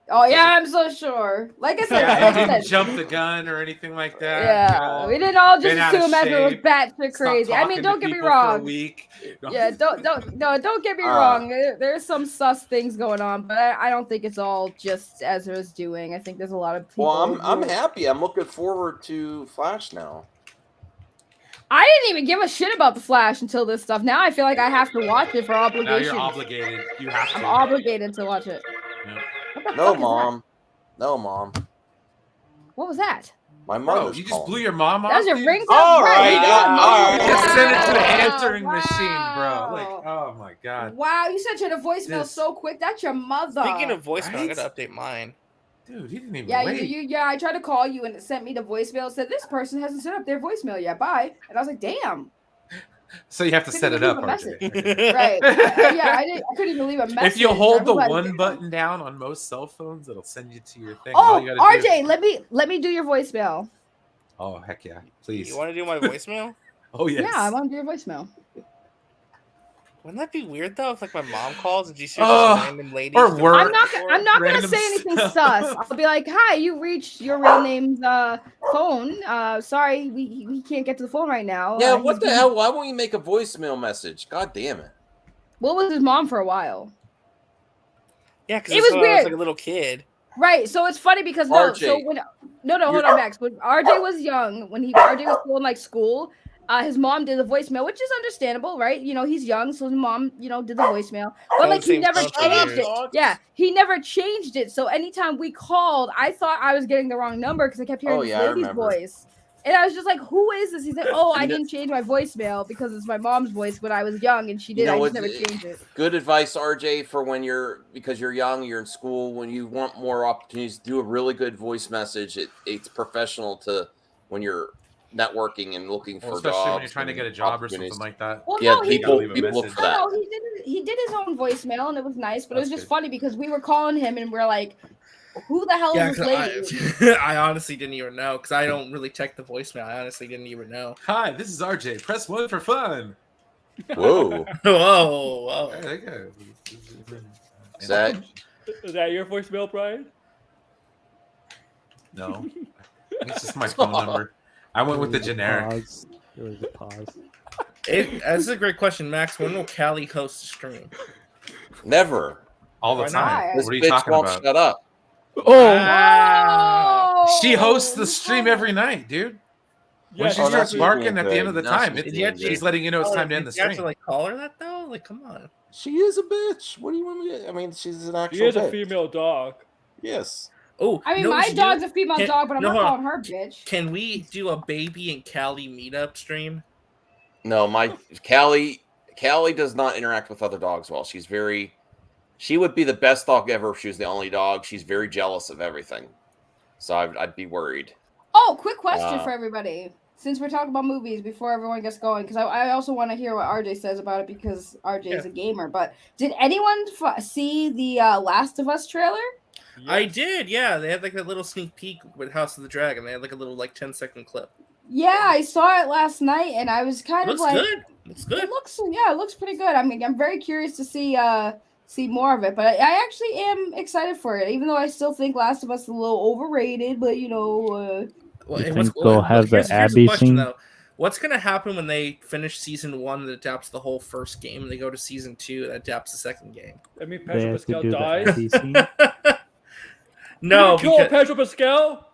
Oh yeah, I'm so sure. Like I said, Yeah, like and I didn't said, jump the gun or anything like that. yeah, we didn't all just been out of assume Ezra was shape, batshit stopped crazy. I talking mean, to don't get me people for a wrong. week. Yeah, don't get me wrong. There's some sus things going on, but I don't think it's all just Ezra's doing. I think there's a lot of people. Well, I'm happy. I'm looking forward to Flash now. I didn't even give a shit about the Flash until this stuff. Now I feel like I have to watch it for Now obligation. you're obligated. You have to. I'm obligated to watch it. No, Mom. No, Mom. What was that? My Bro, mother's you just calling. blew your mom off. That was your dude? ringtone. All right, You all just sent it to the Wow. answering machine, bro. Like, oh my god. Wow, you sent her the voicemail This- so quick. That's your mother. Speaking of voicemail, I Right? gotta update mine. Dude, he didn't even Yeah, wait. yeah. I tried to call you and it sent me the voicemail. It said this person hasn't set up their voicemail yet. Bye. And I was like, damn. So you have to set it up, Couldn't RJ. even leave a message. Right. I couldn't even leave a message. If you hold I the was like, one damn. button down on most cell phones, it'll send you to your thing. Oh, All you gotta do- RJ, let me do your voicemail. Oh heck yeah, please. You want to do my voicemail? Oh yes. Yeah, I want to do your voicemail. Wouldn't that be weird though? If like my mom calls and she's just Oh, some random lady. or work. I'm not gonna Random say anything stuff. sus. I'll be like, "Hi, you reached your real name's phone. Sorry, we can't get to the phone right now." Yeah, He's what the busy." hell? Why won't you make a voicemail message? God damn it. What was his mom for a while? Yeah, because It was I was weird. like a little kid. Right. So it's funny because RJ, so when hold on, Max. When RJ was young, when RJ was still in like school, his mom did the voicemail, which is understandable, right? You know, he's young, so his mom, did the voicemail. But like he never changed it. Yeah, he never changed it. So anytime we called, I thought I was getting the wrong number because I kept hearing Oh, this yeah, I lady's remember. voice. And I was just like, who is this? He's like, oh, I You know- didn't change my voicemail because it's my mom's voice when I was young and she did. I just never changed it. Good advice, RJ, for because you're young, you're in school, when you want more opportunities, do a really good voice message. It's professional to when you're networking and looking for Especially jobs. when you're trying to and get a job or opportunities. something like that. Well, Yeah, no, he people leave a look message. for that. No, he did his own voicemail and it was nice, but it was just funny because we were calling him and we're like, who the hell Yeah, is this lady? I honestly didn't even know because I don't really check the voicemail. I honestly didn't even know. Hi, this is RJ. Press 1 for fun. Whoa. Whoa. There you go. Is that Is that your voicemail, Brian? No. It's just my phone number. I went with the generic. There was a pause. That's a great question, Max. When will Callie host a stream? never? All the Why time. not? This What are you bitch talking won't about? shut up. She hosts the stream every night, dude. When she Oh, starts that's barking at the good. end of the That's time, good. she's letting you know it's time to end the You have to stream. like call her that though. Like, come on. She is a bitch. What do you want me to? I mean, she's an actual She is a bitch. female dog. Yes. Oh, I mean, you know my what we should dog's do? a female Can- dog, but I'm no, not hold on. calling her bitch. Can we do a baby and Callie meetup stream? No, my Callie does not interact with other dogs well. She would be the best dog ever if she was the only dog. She's very jealous of everything. So I'd be worried. Oh, quick question Uh, for everybody. Since we're talking about movies before everyone gets going, because I also want to hear what RJ says about it because RJ is a gamer. But did anyone see the Last of Us trailer? I did, yeah. They had like a little sneak peek with House of the Dragon. They had like a little 10-second clip. Yeah, I saw it last night, and I was kind of Looks like, good. Looks good. It looks pretty good. I'm very curious to see more of it, but I actually am excited for it, even though I still think Last of Us is a little overrated. But Well, You and think they'll have the here's Abby question, scene? though. What's going to happen when they finish season 1 that adapts the whole first game and they go to season 2 that adapts the second game? I mean, They Pedro have to Pascal do the dies. Abby scene? No, kill because, Pedro Pascal.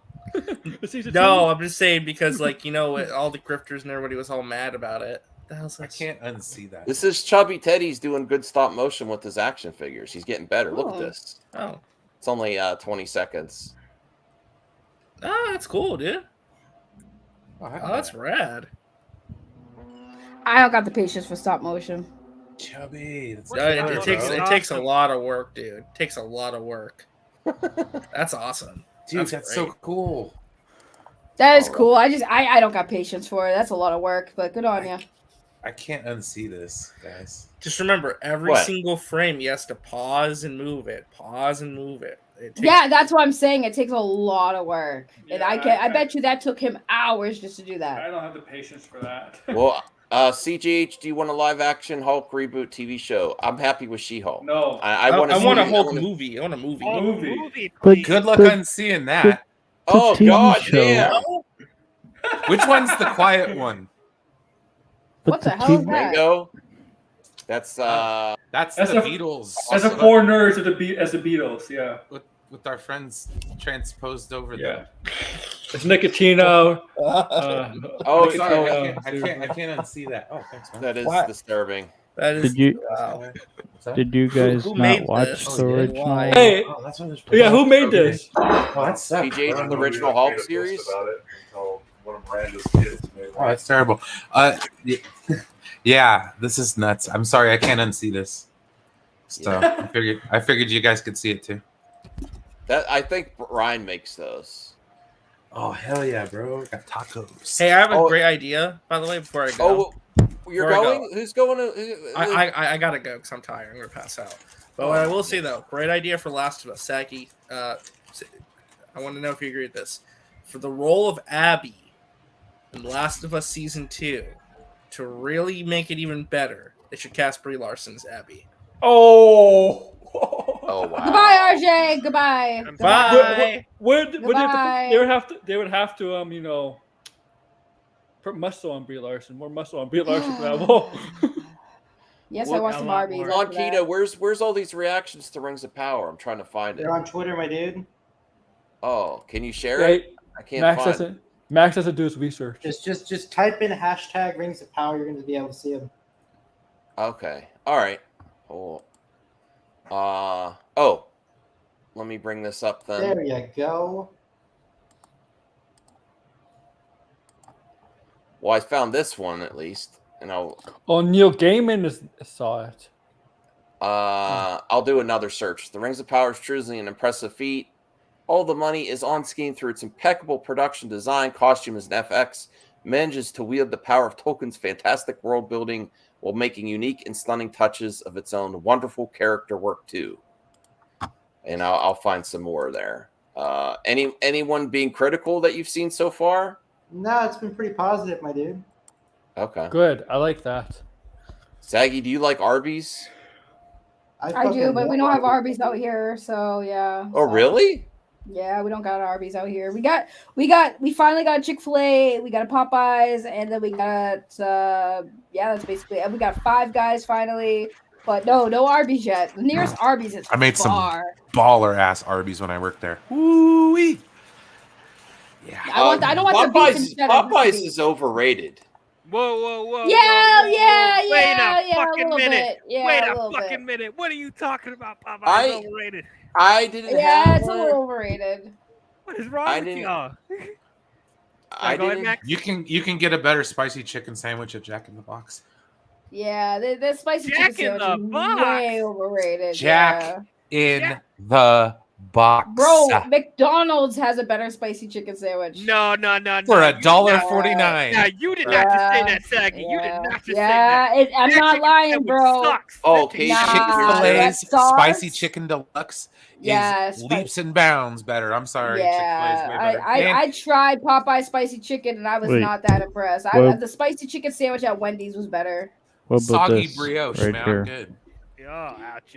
Season no, 2? I'm just saying because all the grifters and everybody was all mad about it I can't unsee that. This is Chubby Teddy's doing good stop motion with his action figures. He's getting better. Look at this. Oh. It's only 20 seconds. Oh, that's cool, dude. Oh, that's rad. I don't got the patience for stop motion. Chubby. It takes a lot of work, dude. It takes a lot of work. That's awesome. Dude, that's so cool. That is cool. I don't got patience for it. That's a lot of work, but good on you. I can't unsee this, guys. Just remember, every What? single frame, you has to pause and move it. Pause and move it. Yeah, that's what I'm saying. It takes a lot of work, and I bet you that took him hours just to do that. I don't have the patience for that. Well, CGH, do you want a live action Hulk reboot TV show? I'm happy with She-Hulk. No. I want a Hulk movie. I want a movie. Good luck on seeing that. Oh, TV God show. damn. Which one's the quiet one? What the hell is that? Ringo? That's the Beatles. As a four nerds as the Beatles, yeah. With our friends transposed over Yeah. It's Nicotino. Oh, sorry. I can't unsee that. Oh, thanks, man. That is disturbing. That is. Did you guys Who not made watch this? the original? Hey, yeah, who made this? Oh, that's CGH, the original Hulk series? Oh, that's terrible. Yeah, this is nuts. I'm sorry, I can't unsee this. So I figured you guys could see it too. I think Ryan makes those. Oh hell yeah, bro! Got tacos. Hey, I have a great idea, by the way. Before I go. You're Before I going? go. Who's going to? I gotta go because I'm tired. I'm gonna pass out. But what I will say though, great idea for Last of Us. Saki, I want to know if you agree with this. For the role of Abby in Last of Us Season 2, to really make it even better, they should cast Brie Larson as Abby. Oh. Oh wow. Goodbye, RJ. Goodbye. Bye. They would have to put muscle on Brie Larson. More muscle on Brie Larson for that role. Yes, I want some Arby's. Ron Keto, where's all these reactions to Rings of Power? I'm trying to find it. They're on Twitter, my dude. Oh, can you share it? I can't find it. Max has to do his research. Just type in hashtag Rings of Power. You're going to be able to see them. Okay. All right. Cool. Let me bring this up then. There you go. Well, I found this one at least, and Neil Gaiman saw it. I'll do another search. The Rings of Power is truly an impressive feat. All the money is on screen through its impeccable production design, costumes, and FX. Manages to wield the power of Tolkien's fantastic world building while making unique and stunning touches of its own wonderful character work too. And I'll find some more there. Anyone being critical that you've seen so far? No, it's been pretty positive, my dude. Okay. Good. I like that. Saggy, do you like Arby's? I do, but we don't have Arby's out here, so yeah. Oh, really? Yeah, we don't got Arby's out here. We finally got Chick-fil-A, we got a Popeyes, and then we got that's basically it. We got Five Guys finally, but no Arby's yet. The nearest Arby's is I made far. some baller ass Arby's when I worked there. Woo-wee. Yeah. I don't want the beef instead of the Popeyes beef. is overrated. Whoa. Yeah. Wait a a fucking little minute. bit. Yeah, Wait a a little fucking bit. minute. What are you talking about, Popeyes overrated? I didn't Yeah, have it's a one. little overrated. What is wrong with y'all? You can get a better spicy chicken sandwich at Jack in the Box. Yeah, the spicy Jack chicken in sandwich the is Box. way overrated. Jack in the Box. Bro, McDonald's has a better spicy chicken sandwich. No. For You did not- $1.49. Yeah, you did not just say that, Saggy. You did not just say Yeah, that. I'm That not chicken lying, sandwich bro. sucks. Oh, That okay. chicken Chick-fil-A's sauce? spicy chicken deluxe Yeah, is leaps and bounds better. I'm sorry. Yeah, Chick-fil-A's way better. I tried Popeye spicy chicken and I was Wait. not that impressed. The spicy chicken sandwich at Wendy's was better. What about Soggy this brioche, right man. here? I'm good.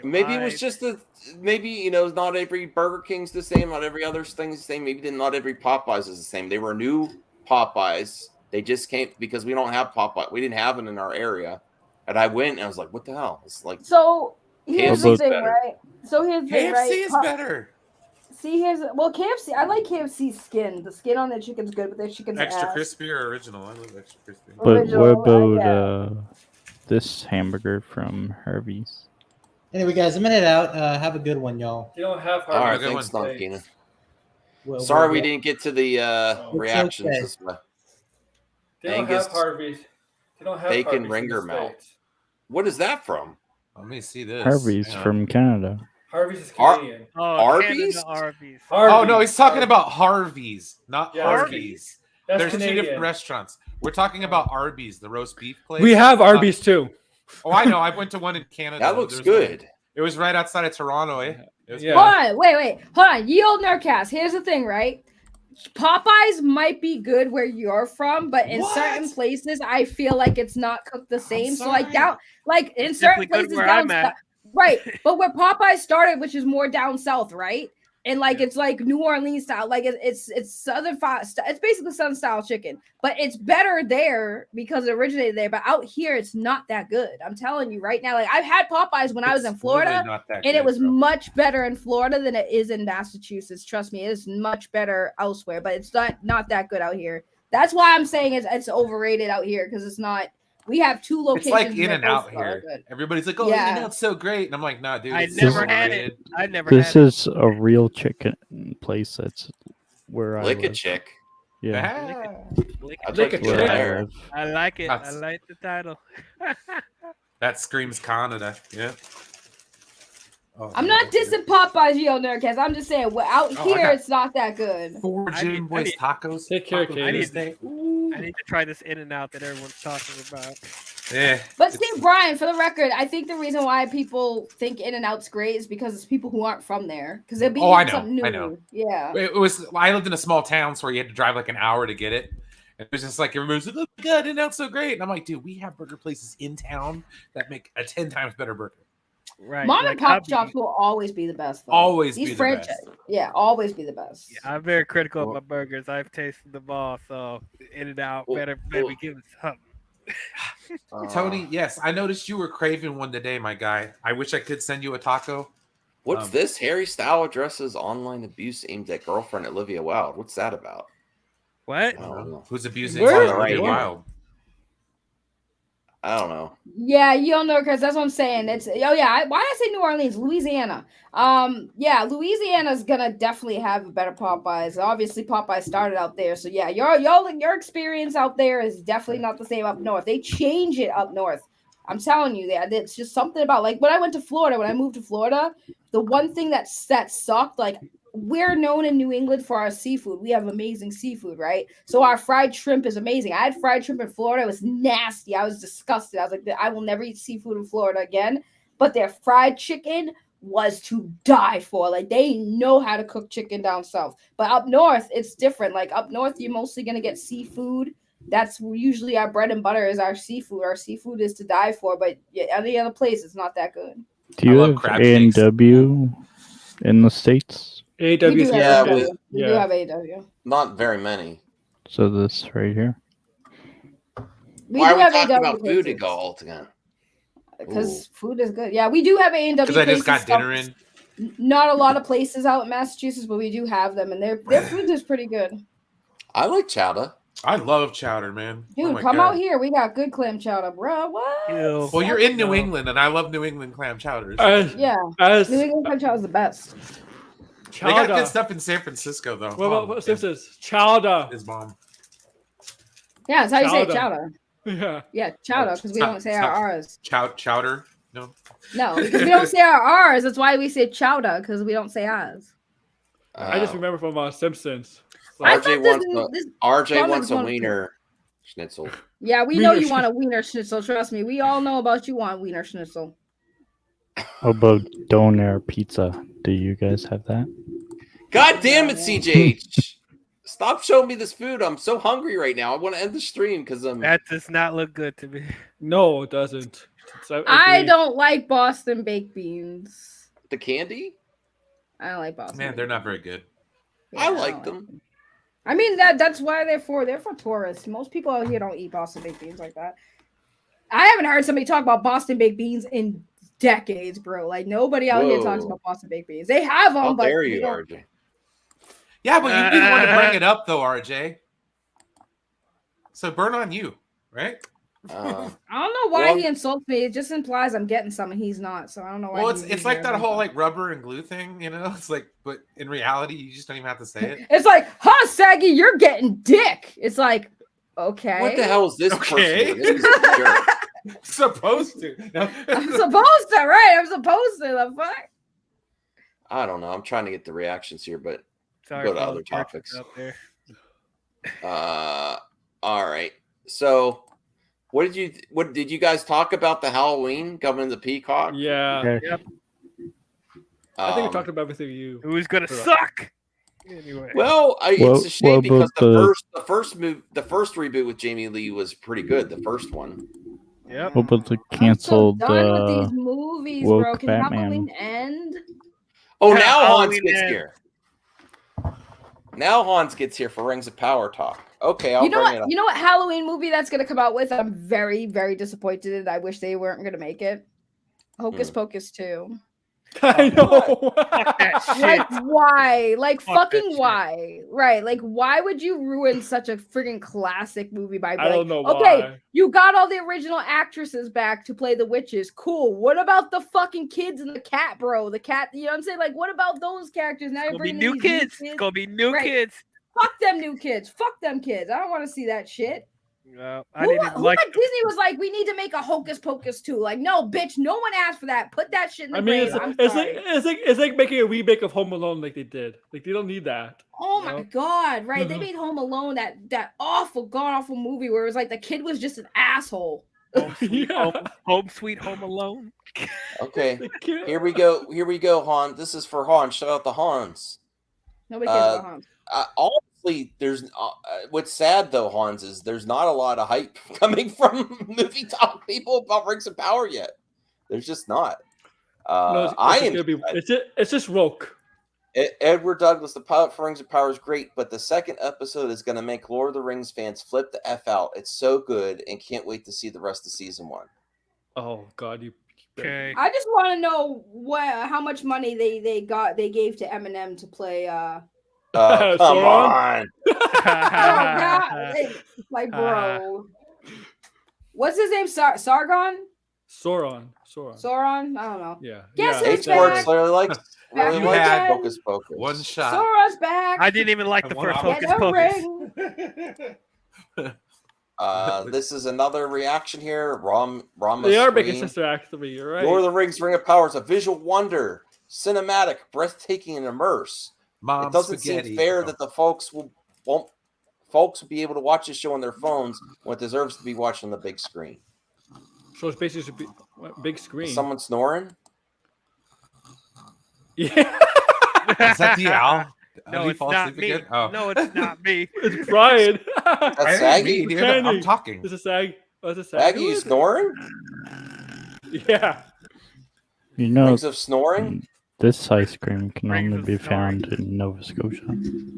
Maybe it was just not every Burger King's the same, not every other thing's the same. Maybe not every Popeyes is the same. They were new Popeyes. They just came because we don't have Popeye. We didn't have it in our area. And I went and I was like, what the hell? It's like So here's the KFC's thing, better. right? So here's the thing, right? KFC is better. See, KFC. I like KFC skin. The skin on the chicken's good, but their chicken's Extra ass. crispy or original? I love extra crispy. But what about yeah. this hamburger from Harvey's? Anyway, guys, I'm gonna head out. Have a good one, y'all. They don't have All right, Good thanks, one. Don Keenan. Well, Sorry we well, didn't get to the reactions okay. this way. They don't Angus have Harvey's. They don't have bacon Harvey's in ringer the mouth. States. What is that from? Let me see this. Harvey's Hang on. from Canada. Harvey's is Canadian. Arby's? Arby's. Oh no, he's talking about Harvey's, not Yeah, Harvey's. That's There's two Canadian. different restaurants. We're talking about Arby's, the roast beef place. We have Arby's too. Oh, I know. I went to one in Canada. That looks There's good. one. It was right outside of Toronto, eh? It was Hold on, wait. Hold on. Ye old Nerdcast. Here's the thing, right? Popeyes might be good where you're from, but in certain places, I feel like it's not cooked the same. So like down, like in It's certain definitely good places where down I'm at. south, right? But where Popeyes started, which is more down south, right? And like it's like New Orleans style, like it's southern it's basically southern style chicken, but it's better there because it originated there. But out here, it's not that good. I'm telling you right now. Like I've had Popeyes when I was in Florida, literally not that and it good, was bro. much better in Florida than it is in Massachusetts. Trust me, it is much better elsewhere, but it's not that good out here. That's why I'm saying it's overrated out here because it's not. We have two It's locations. like that In and both Out are here. good. Everybody's like, "Oh, Yeah. In and Out's so great," and I'm like, "Nah, dude, I it's never so had overrated." it. I never This had it. is a real chicken place. That's where I Lick a live. chick. Yeah. I'd Lick like a to go chick. there. I like it. That's- I like the title. That screams Canada. Yeah. Oh, I'm not dissing Popeyes, yo, Nerdcast. I'm just saying, out Oh, I here, got it's not that good. 4 Jim Boys tacos. Take care, Taco Katie. Tuesday. I need to try this In and Out that everyone's talking about. Yeah. But see, Brian, for the record, I think the reason why people think In and Out's great is because it's people who aren't from there. Because they'll be Oh, I eating know, something new. I know. Yeah. It was. I lived in a small town, so where you had to drive like an hour to get it. And it was just like everybody's like, "Oh my god, In and Out's so great!" And I'm like, "Dude, we have burger places in town that make a 10 times better burger." Right. Mom like, and pop shops will always be the best. Though. Always These be the franchise, best. yeah, always be the best. I'm very critical of my burgers. I've tasted them all, so In and Out better maybe give us something. Tony, yes, I noticed you were craving one today, my guy. I wish I could send you a taco. What's this? Harry Styles addresses online abuse aimed at girlfriend Olivia Wilde. What's that about? What? I don't know. Who's abusing Where? Olivia Right here. Wilde? I don't know. Yeah, you don't know because that's what I'm saying. It's why did I say New Orleans? Louisiana. Yeah, Louisiana's gonna definitely have a better Popeyes. Obviously, Popeyes started out there, so yeah, your experience out there is definitely not the same up north. They change it up north. I'm telling you that it's just something about like when I went to Florida, when I moved to Florida, the one thing that sucked, like we're known in New England for our seafood. We have amazing seafood, right? So our fried shrimp is amazing. I had fried shrimp in Florida. It was nasty. I was disgusted. I was like, I will never eat seafood in Florida again. But their fried chicken was to die for. Like they know how to cook chicken down south. But up north, it's different. Like up north, you're mostly gonna get seafood. That's usually our bread and butter is our seafood. Our seafood is to die for. But yeah, any other place, it's not that good. Do you have A&W in the States? We do Yeah, have with- AW. We do have AW. Not very many. So this right here. We Why do are we have talking AW about food places. all again? Because food is good. Yeah, we do have A&W Because I just places. got dinner in. Not a lot of places out in Massachusetts, but we do have them, and their food is pretty good. I like chowder. I love chowder, man. Dude, Oh my come God. out here. We got good clam chowder, bro. What? Well, you're in New England, and I love New England clam chowders. Yeah. As- New England clam chowder is the best. They got Chowder. good stuff in San Francisco, though. What about what's this? Chowder. His mom. Yeah, that's how you say Chowder. chowder. Yeah. Yeah, chowder, because we don't say our R's. Chowder? No. No, because we don't say our R's. That's why we say chowder, because we don't say R's. I just remember from Simpsons. I RJ thought this- wants this a, RJ comment wants a was- wiener schnitzel. Yeah, we know you want a wiener schnitzel. Trust me. We all know about you want wiener schnitzel. How about doner pizza? Do you guys have that? God damn it, CJH! Stop showing me this food. I'm so hungry right now. I want to end the stream because I'm. That does not look good to me. No, it doesn't. I don't like Boston baked beans. The candy? I don't like Boston. Man, they're not very good. I like them. I mean that's why they're for tourists. Most people out here don't eat Boston baked beans like that. I haven't heard somebody talk about Boston baked beans in decades, bro. Like nobody out here talks Whoa. about Boston baked beans. They have them, How but dare they you, don't- RJ? Yeah, but you didn't want to bring it up though, RJ. So burn on you, right? I don't know why he insults me. It just implies I'm getting some and he's not. So I don't know why. Well, it's like that whole like rubber and glue thing, you know? It's like, but in reality, you just don't even have to say it. It's like, huh, Saggy, you're getting dick. It's like, okay. What the hell is this person doing? This is a jerk. Supposed to. No. I'm supposed to, right? I'm supposed to. The fuck? I don't know. I'm trying to get the reactions here, but Sorry go to for all other the jerks topics. out there. All right. So, what did you guys talk about the Halloween coming to Peacock? Yeah. Yep. I think we talked about everything you. Who's gonna suck? Anyway. Well, Well- it's a shame well, because but the first reboot with Jamie Lee was pretty good. The first one. Yep. What about the I'm so canceled done with these movies, bro. woke Can Batman? Halloween end? Oh, Yeah, now Hans Halloween gets ends. here. Now Hans gets here for Rings of Power talk. Okay, I'll You know bring it what? up. You know what Halloween movie that's gonna come out with? I'm very, very disappointed in. I wish they weren't gonna make it. Hocus Pocus 2. I know. Fuck that shit. Like why? Like Fuck that fucking shit. why? Right? Like why would you ruin such a freaking classic movie by I don't know okay, why. you got all the original actresses back to play the witches. Cool. What about the fucking kids and the cat, bro? The cat, you know what I'm saying? Like what about those characters? Now you're Gonna be bringing new these kids. It's gonna be new Right. kids. Fuck them new kids. Fuck them kids. I don't want to see that shit. No, Who at Disney was like, we need to make a Hocus Pocus 2. Like, no, bitch, no one asked for that. Put that shit in the I mean, grave. I'm it's sorry. like making a remake of Home Alone like they did. Like they don't need that. Oh you my know? god, right? They made Home Alone that awful, god awful movie where it was like the kid was just an asshole. Home Sweet Home Alone. Okay, here we go. Here we go, Hans. This is for Hans. Shout out to Hans. Nobody cares about Hans. Honestly, there's what's sad though, Hans, is there's not a lot of hype coming from movie talk people about Rings of Power yet. There's just not. No, I just am. gonna be, it's just woke. Edward Douglas, the pilot for Rings of Power is great, but the second episode is going to make Lord of the Rings fans flip the F out. It's so good, and can't wait to see the rest of season 1. Oh God, you. Okay. I just want to know how much money they gave to Eminem to play Come on. like bro. What's his name? Sargon? Sauron. Sauron? I don't know. Yeah. Guess yeah, who's back? Really likes Back Hocus Pocus. One shot. Sauron's back. I didn't even like the first Hocus Pocus. This is another reaction here. They are making Sister Act 3. You're right. Lord of the Rings: Ring of Power is a visual wonder, cinematic, breathtaking, and immerse. Mom it doesn't spaghetti. seem fair that the folks will be able to watch this show on their phones when it deserves to be watched on the big screen. So it's basically big screen. Is someone snoring? Yeah. Is that the owl? No, Did he it's fall not asleep me. again? Oh. No, it's not me. It's Brian. That's Saggy. Me, dude. I'm talking. This is Sag. Oh, it's a Sag. Saggy, you snoring? Yeah. You know, Rings of snoring? this ice cream can only be found in Nova Scotia.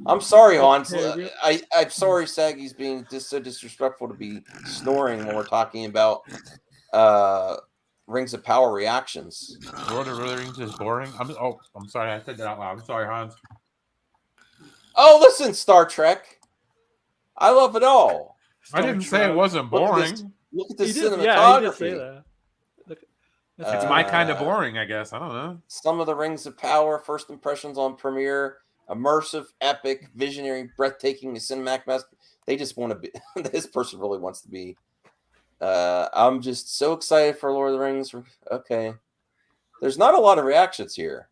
I'm sorry, Hans. I'm sorry Saggy's being just so disrespectful to be snoring when we're talking about Rings of Power reactions. Lord of the Rings is boring. I'm sorry. I said that out loud. I'm sorry, Hans. Oh, listen, Star Trek. I love it all. I didn't say it wasn't boring. Look at this He did- cinematography. Yeah, he did say that. It's my kind of boring, I guess. I don't know. Some of the Rings of Power, first impressions on premiere, immersive, epic, visionary, breathtaking, cinematic master. They just want to be. This person really wants to be. I'm just so excited for Lord of the Rings. Okay, there's not a lot of reactions here.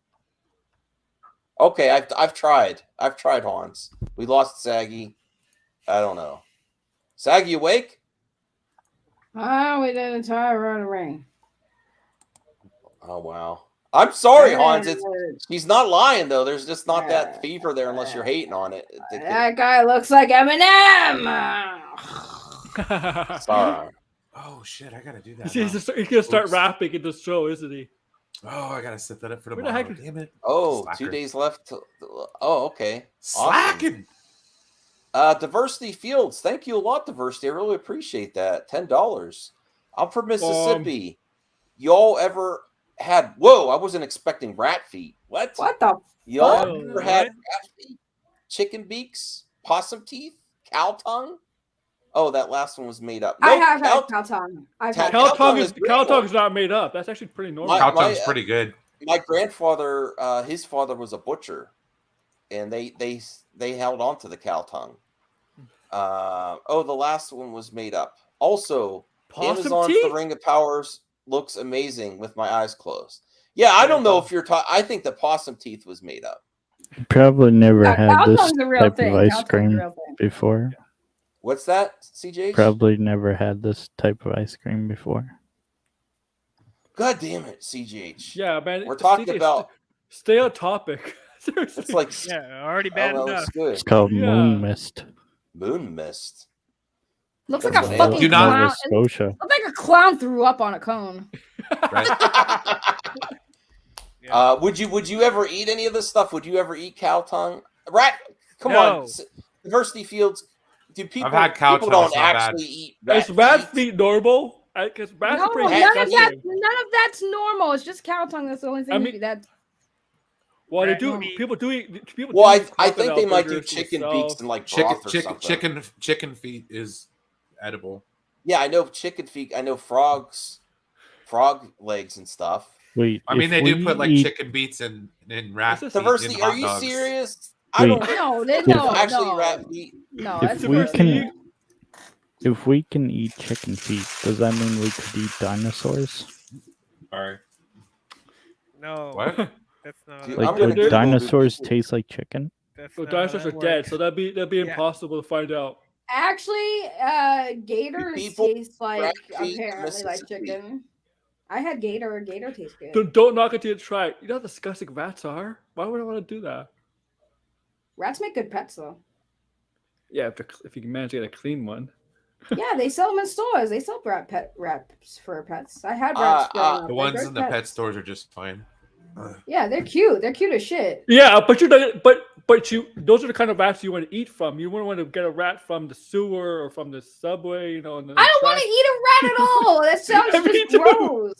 Okay, I've tried. Hans. We lost Saggy. I don't know. Saggy, you awake? Oh, we did entire Lord of the Ring. Oh wow. I'm sorry, Hans. She's not lying though. There's just not that fever there unless you're hating on it. That guy looks like Eminem. Sorry. Oh shit! I gotta do that. He's gonna start rapping in the show, isn't he? Oh, I gotta set that up for Where tomorrow. the heck? Damn it! Oh, Slacker. 2 days left. Oh, okay. Slacking. Awesome. Diversity Fields. Thank you a lot, Diversity. I really appreciate that. $10. I'm from Mississippi. Y'all ever had? Whoa! I wasn't expecting rat feet. What? What the? Y'all fuck? ever had rat feet? chicken beaks, possum teeth, cow tongue. Oh, that last one was made up. I have had cow tongue. Cow tongue is not made up. That's actually pretty normal. Cow tongue's pretty good. My grandfather, his father was a butcher, and they held on to the cow tongue. The last one was made up. Also, Possum Amazon's teeth? The Ring of Powers looks amazing with my eyes closed. Yeah, I don't know if you're talking. I think the possum teeth was made up. Probably never had cow this tongue's a real type thing. of ice Cow tongue's a cream real thing. before. What's that, CJ? Probably never had this type of ice cream before. God damn it, CGH. Yeah, man. We're talking CJ, about. Stay on topic. Seriously. It's like already bad that enough. looks good. It's called Moon Mist. Moon mist. Looks like That's a what fucking it is. clown. Nova Scotia. Looks like a clown threw up on a cone. Would you ever eat any of this stuff? Would you ever eat cow tongue? Come No. on, Diversity Fields. Do people? I've had cow people tongue, don't it's not bad. actually eat rat Is rat feet normal? Because rats No, are pretty none of disgusting. that's normal. It's just cow tongue. That's the only thing I mean- that. Well, they do. People do eat. People Well, do eat I think they crocodile might do burgers chicken themselves. beaks and like broth or something. Chicken feet is edible. Yeah, I know chicken feet. I know frog legs and stuff. Wait, I mean, if they do we put like eat- chicken beats in rat feet Diversity, in are hot you dogs. serious? I Wait. don't. No, actually no. rat feet. No, If that's we gross. can, if we can eat chicken feet, does that mean we could eat dinosaurs? Sorry. No. What? That's not. Dude, Like, I'm gonna would Google dinosaurs taste like chicken? That's Well, not how dinosaurs that are dead, works. so that'd be impossible to find out. Actually, gators People taste like rat feet apparently like Mississippi. chicken. I had gator. Gator tastes good. Don't knock it till you try it. You know how disgusting rats are. Why would I want to do that? Rats make good pets though. Yeah, if you can manage to get a clean one. Yeah, they sell them in stores. They sell rats for pets. I had rats. growing up. The They're ones great in the pets. pet stores are just fine. Yeah, they're cute. They're cute as shit. Yeah, but you don't. But you. Those are the kind of rats you want to eat from. You wouldn't want to get a rat from the sewer or from the subway. You know. I don't want to eat a rat at all. That sounds just gross.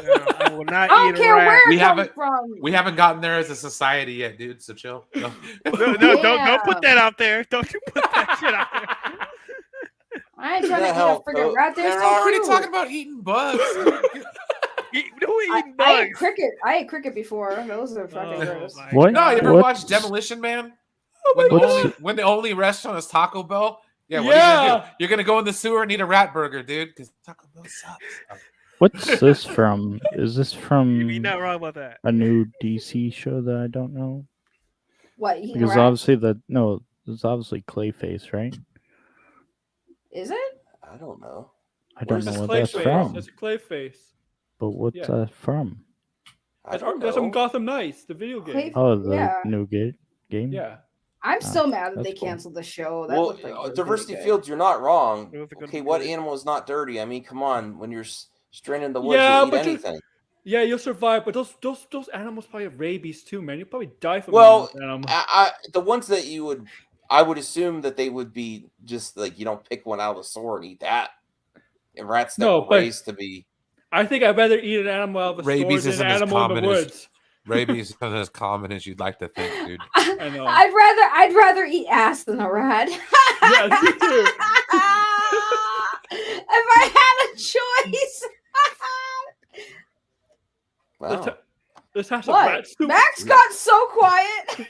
No, I will not I eat don't a care rat. where We it comes haven't- from. We haven't gotten there as a society yet, dude. So chill. No. No, don't put that out there. Don't you put that shit out there. I ain't trying to eat a hell, freaking Coke? rat. They're They're so already cute. talking about eating bugs. Who eating I ate bugs? cricket. I ate cricket before. Those are fucking Oh, gross. my What? No, you ever What's- watched Demolition Man? What's- When the only restaurant is Taco Bell? Yeah, what are you gonna do? You're gonna go in the sewer and eat a rat burger, dude, because Taco Bell sucks. What's this from? Is this from You're not wrong about that. a new DC show that I don't know? What? Eating Because rats? obviously it's obviously Clayface, right? Is it? I don't know. I don't Where's know this what clay that's face? from. It's a clay face. But what's Yeah. that from? I don't That's from know. Gotham Knights, the video game. Clay- Oh, the Yeah. new game? Yeah. I'm still mad that that's they cool. canceled the show. That Well, looked like it was gonna Diversity be good. Fields, you're not wrong. It was gonna Okay, be what good. animal is not dirty? I mean, come on. When you're stranded in the woods, Yeah, you'll eat but anything. Yeah, you'll survive, but those animals probably have rabies too, man. You'll probably die from Well, eating those animals. the ones that I would assume that they would be just like you don't pick one out of the store and eat that. And rats that No, were but- raised to be. I think I'd rather eat an animal out of the Rabies store isn't than an as animal in common the as woods. rabies isn't as common as you'd like to think, dude. I know. I'd rather eat ass than a rat. Yeah, me too. If I had a choice. Wow. Let's have some What? rat soup. Max got so quiet.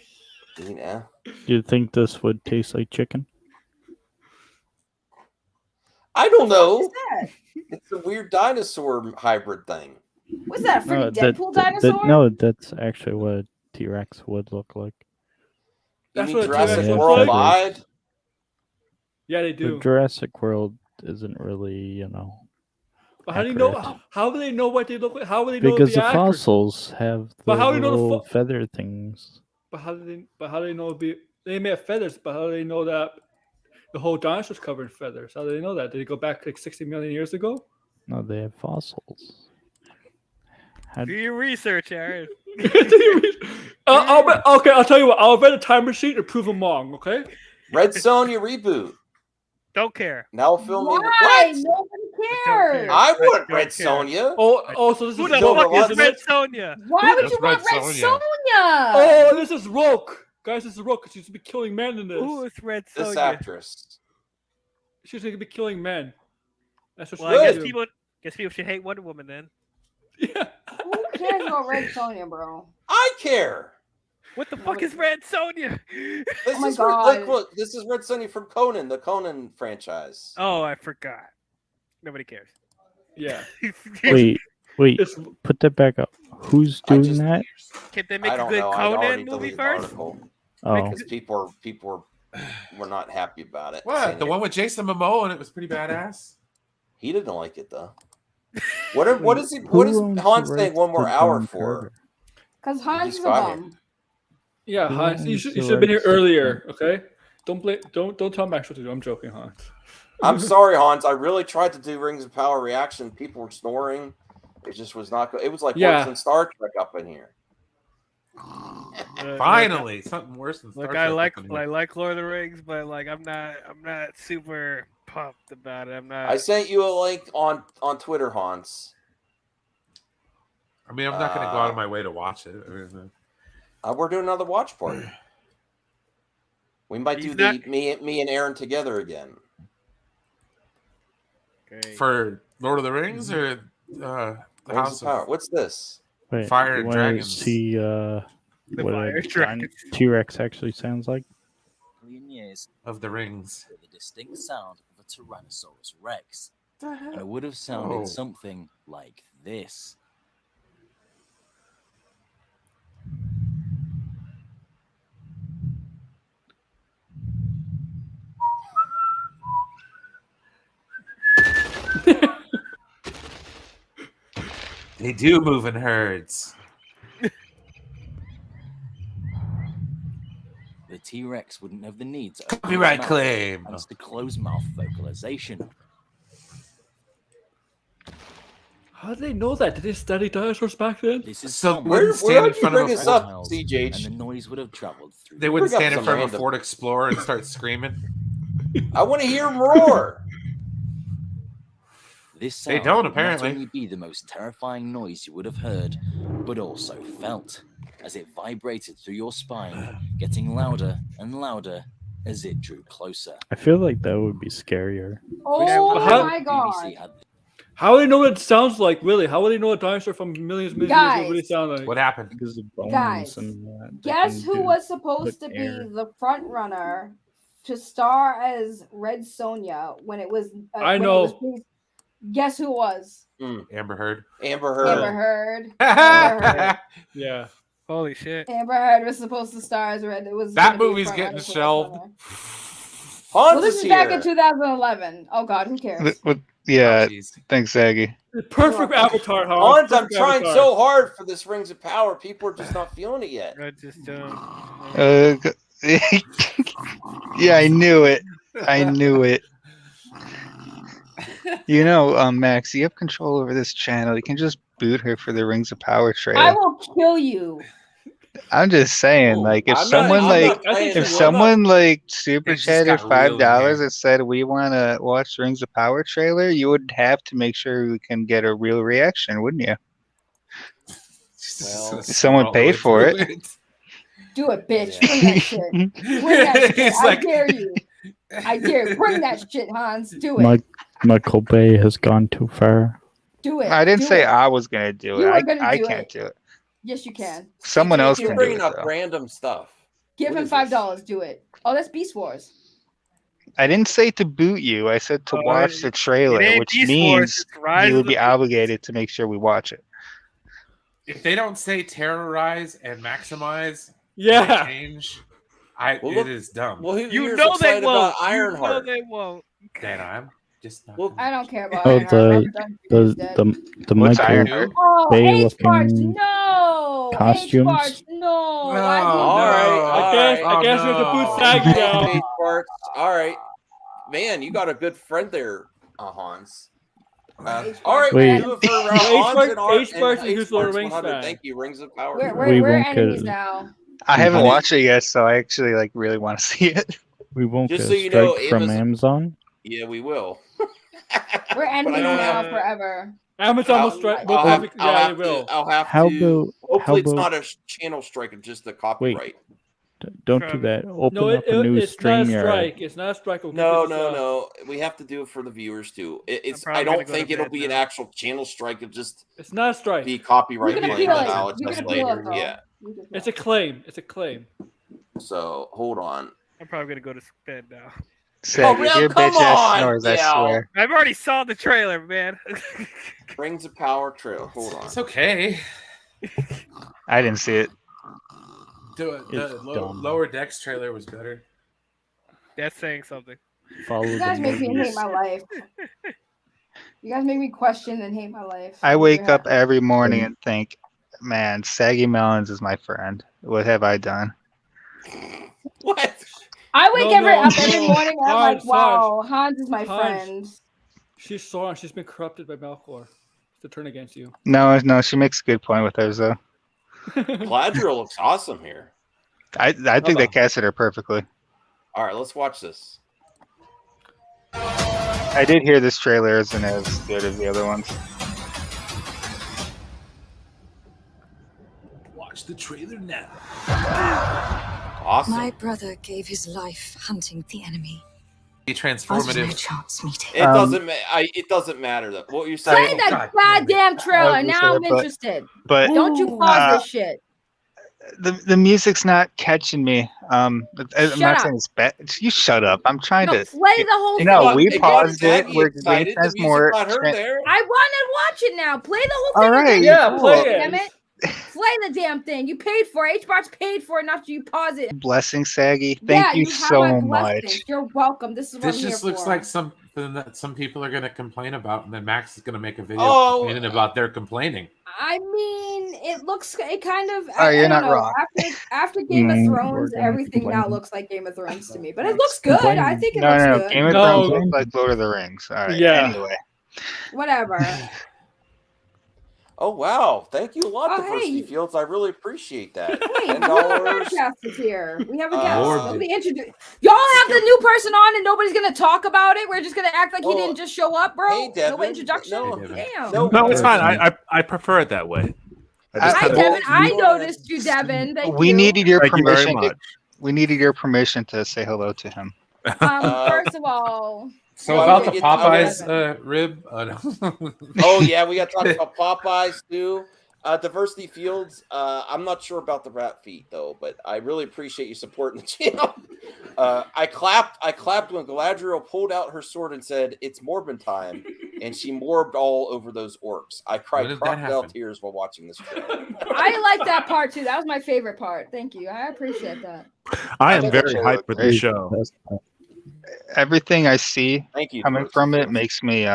Yeah. Do you think this would taste like chicken? I don't know. What's that? It's a weird dinosaur hybrid thing. What's that? A freaking Deadpool dinosaur? No, that's actually what a T-Rex would look like. You That's mean what a Jurassic T-Rex looks World like? lied? Yeah, they The do. Jurassic World isn't really, But how do you know? accurate. How do they know what they look like? How would they know? Because it'd be the accurate? fossils have the But how do you know the little feather things. But how do they? But how do they know? They may have feathers, but how do they know that the whole dinosaur's covered in feathers? How do they know that? Did they go back like 60 million years ago? No, they have fossils. How Do your research, Aaron. Okay, I'll tell you what. I'll invent a time machine to prove them wrong. Okay. Red Sonja reboot. Don't care. Now filming. Why? What? Nobody cares. I want don't Red care. Sonja. Oh, so this Who is the Silver fuck is Lux? Red Sonja? Why would That's you want Red Red Sonja. Sonja? Oh, this is Roke. Guys, this is wrong because she's gonna be killing men in this. Who is Red Sonja? This actress. She's gonna be killing men. That's what Well, I she's guess gonna do. people should hate Wonder Woman then. Who cares about Red Sonja, bro? I care. What the fuck is Red Sonja? This Oh my is God. Look, this is Red Sonja from Conan, the Conan franchise. Oh, I forgot. Nobody cares. Yeah. Wait, put that back up. Who's doing that? Can't they make I a don't good know. I'd already Conan movie deleted the first? article. Oh. Because people were not happy about it. What? saying The it- one with Jason Momoa and it was pretty badass. He didn't like it though. What is Hans saying one more hour for? Because Hans He's is a fired. bum. Yeah, Who Hans, you owns should the have been here rights to earlier. Okay. Don't tell Max what to do. I'm joking, Hans. I'm sorry, Hans. I really tried to do Rings of Power reaction. People were snoring. It just was not good. It was like worse than Star Trek up in here. Finally, something worse than Star Look, Trek. I like up in here. Lord of the Rings, but like I'm not super pumped about it. I'm not. I sent you a link on Twitter, Hans. I mean, I'm not going to go out of my way to watch it. I mean, we're doing another watch party. We might do me and Aaron together again. for Lord of the Rings or the Rings House of Power. What's this? Wait, Fire you and wanna Dragons? See what a T-Rex actually sounds like. Years of the Rings. with the distinct sound of a Tyrannosaurus Rex. And it would have sounded Oh. something like this. They do move in herds. The T-Rex wouldn't have the need to Copyright its mouth, claim. thanks to closed mouth vocalization. How did they know that? Did they study dinosaurs back then? This is So common. wouldn't stand in front of a Reptiles, CJ? and the noise would have traveled through. They wouldn't Bring up stand in some front of a random- Ford Explorer and start screaming. I want to hear roar. This They sound don't, would apparently. not only be the most terrifying noise you would have heard, but also felt, as it vibrated through your spine, getting louder and louder as it drew closer. I feel like that would be scarier. Oh How- my god. How would they know what it sounds like, really? How would they know a dinosaur from millions of years ago what it sound like? What happened? Because of bones Guys, and that. they Guess can who do- was supposed to put be air. the front runner to star as Red Sonja when it was? I when it know. was Guess who was? Amber Heard. Amber Heard. Amber Heard. Amber Heard. Yeah. Holy shit. Amber Heard was supposed to star as Red. It was That gonna be a movie's front getting runner for shelved. Red Sonja. Hans Well, this is is back here. in 2011. Oh God, who cares? Yeah, thanks, Aggie. Perfect avatar, Hans. Hans, I'm Perfect trying avatar. so hard for this Rings of Power. People are just not feeling it yet. I just Yeah, I knew it. I knew it. You know, Max, you have control over this channel. You can just boot her for the Rings of Power trailer. I will kill you. I'm just saying, like, if I'm not- someone I'm like, not playing if it. someone like super It just chatted got real in $5 here. and said we want to watch Rings of Power trailer, you would have to make sure we can get a real reaction, wouldn't you? Well, If someone paid for it. Do it, bitch. Bring that shit. Bring that shit. It's I like- dare you. I dare you. Bring that shit, Hans. Do it. Michael Bay has gone too far. Do it. I didn't Do say it. I was gonna do You it. are gonna I do can't it. do it. Yes, you can. Someone else You're can do bringing it. up Though. random stuff. Give What him is $5. Do it. Oh, that's Beast Wars. I didn't say to boot you. I said to watch the trailer, ain't which Beast Wars, means it's Rise you of would the be obligated to make sure we watch it. If they don't say terrorize and maximize, Yeah. change. Well, It look- is dumb. Well, You know they won't. about You know Ironheart. they won't. Then I'm just not. Well, I don't care about Oh, Ironheart. the What's Michael Ironheart? Oh, Bay H-Parts, looking no! costumes. H-Parts, no! No. Why would All right. I guess we have to boot no. Saggy now. Hey, Sparks. All right. Man, you got a good friend there, Hans. All right, Wait. we'll do it for Hans and Art. H-Parts and is who's Lord of the H-Parts Rings 100. fan. Thank you, Rings of Power. We're won't enemies get- now. I haven't Honey. watched it yet, so I actually like really want to see it. We won't Just get so a you strike know, from Amazon- Amazon. Yeah, we will. We're enemies don't now have- forever. Amazon will strike. I'll have, Yeah, they will. I'll have How to. about- Hopefully, how it's about- not a channel strike of just the copyright. Don't do that. Open No, up a new it's not a StreamYard. strike. It's not a strike. We'll No, kick this off. no. We have to do it for the viewers too. It's. probably I gonna don't go to think it'll bed be an now. actual channel strike. It'll just It's not a strike. be copyright You can claim appeal and it. I'll You adjust can appeal later. it, though. Yeah. It's a claim. It's a claim. So hold on. I'm probably gonna go to bed now. Say, Real, your come bitch ass on, snores, I Dale. swear. I've already saw the trailer, man. Rings of Power Trail. Hold on. It's okay. I didn't see it. The It's dumb. lower decks trailer was better. That's saying something. Follow You the guys make me hate movies. my life. You guys make me question and hate my life. I wake up every morning and think, man, Saggy Melons is my friend. What have I done? What? I wake up every morning and I'm like, Hans, wow, Hans is my Hans. friend. She's sworn. She's been corrupted by Melkor to turn against you. No, she makes a good point with hers though. Galadriel looks awesome here. I think they casted her perfectly. All right, let's watch this. I did hear this trailer isn't as good as the other ones. Watch the trailer now. Awesome. My brother gave his life hunting the enemy. Be I was no transformative. chance meeting. It doesn't. It doesn't matter though. What you're saying? Play that goddamn trailer. I was Now gonna I'm say, but- interested. but, Don't you pause this shit. The music's not catching me. I'm Shut not up. saying it's bad. You shut up. I'm trying No, to. play the whole No, thing. we It paused gets it. We're getting The music more. got her there. I want to watch it now. Play the whole All thing. right, again. yeah, play it. Damn it. Play the damn thing. You paid for it. HBot's paid for it. Not you pause it. Blessing, Saggy. Thank Yeah, you have so my much. blessings. You're welcome. This is what This I'm here just looks for. like something that some people are going to complain about, and then Max is going to make a video Oh. complaining about their complaining. I mean, it kind of. Oh, you're I don't not know. wrong. After Game of We're Thrones, gonna everything now complain. looks like Game of Thrones to me. But it looks good. I think it No, looks no, good. Game of Thrones looks like Lord of the Rings. All right. Yeah. Anyway. Whatever. Oh wow! Thank you a lot, Oh, Diversity hey. Fields. I really appreciate that. Wait, $10. podcast is here. We have a guest. Lord. Nobody introduced. Y'all have the new person on, and nobody's gonna talk about it. We're just gonna act like he Well, didn't just show up, bro. hey, Devin. No introduction. No, Damn. No, it's fine. I prefer it that way. Hi, Devin. I noticed you, Devin. Thank We you. needed your Thank you very permission. much. We needed your permission to say hello to him. First of all. So Well, about I'm the gonna get- Popeyes rib. No. Oh yeah, we got to talk about Popeyes too. Diversity Fields. I'm not sure about the rat feet though, but I really appreciate you supporting the channel. I clapped when Galadriel pulled out her sword and said, "It's Morbin time," and she morbed all over those orcs. I When cried did that crocodile happen? tears while watching this trailer. I like that part too. That was my favorite part. Thank you. I appreciate that. I I am think very the show hyped looked for the great. show. Everything I see Thank you, coming Diversity from it Fields. makes me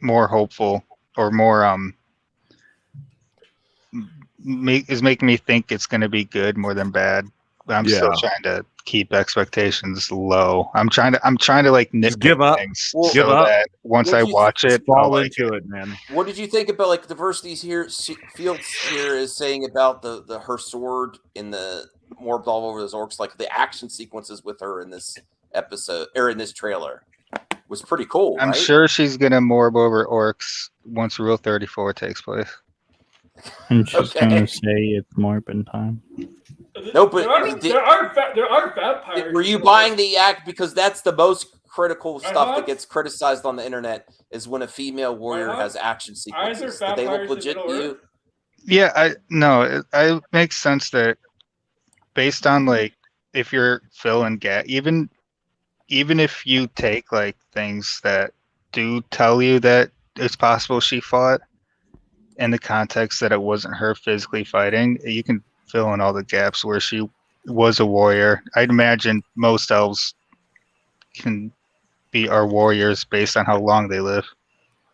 more hopeful or more is making me think it's going to be good more than bad. But I'm still Yeah. trying to keep expectations low. I'm trying to like Just nitpick give up. things Well, Give so up. that once What I do you watch Just it, I'll fall like into it. it, man. What did you think about like Diversity's here? Fields here is saying about the her sword in the morbed all over those orcs, like the action sequences with her in this episode or in this trailer was pretty cool. I'm right? sure she's gonna morb over orcs once Rule 34 takes place. I'm just Okay. gonna say it's Morbin time. No, but there are vampires. were you buying the act because that's the most critical stuff Uh-huh. that gets criticized on the internet is when a female warrior Uh-huh. has action Aren't sequences. there Did they look vampires in legit to Middle you? Yeah, it makes sense that based on like if you're Phil and Gat, even if you take like things that do tell you that it's possible she fought in the context that it wasn't her physically fighting, you can fill in all the gaps where she was a warrior. I'd imagine most elves can be our warriors based on how long they live.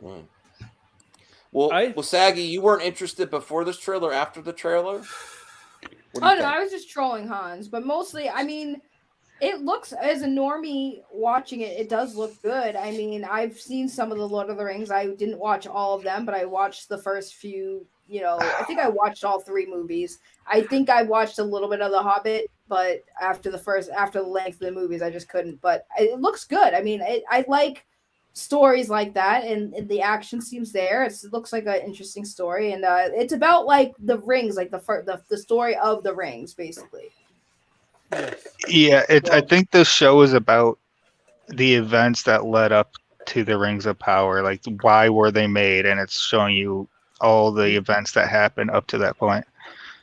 Mm. Well, Saggy, you weren't interested before this trailer, after the trailer? What do you Oh no, think? I was just trolling Hans, but mostly, I mean, it looks as a normie watching it, it does look good. I mean, I've seen some of the Lord of the Rings. I didn't watch all of them, but I watched the first few. You know, I think I watched all 3 movies. I think I watched a little bit of The Hobbit, but after the length of the movies, I just couldn't. But it looks good. I mean, I like stories like that, and the action seems there. It looks like an interesting story, and it's about like the rings, like the story of the rings, basically. Yeah, I think the show is about the events that led up to the Rings of Power. Like, why were they made? And it's showing you all the events that happened up to that point.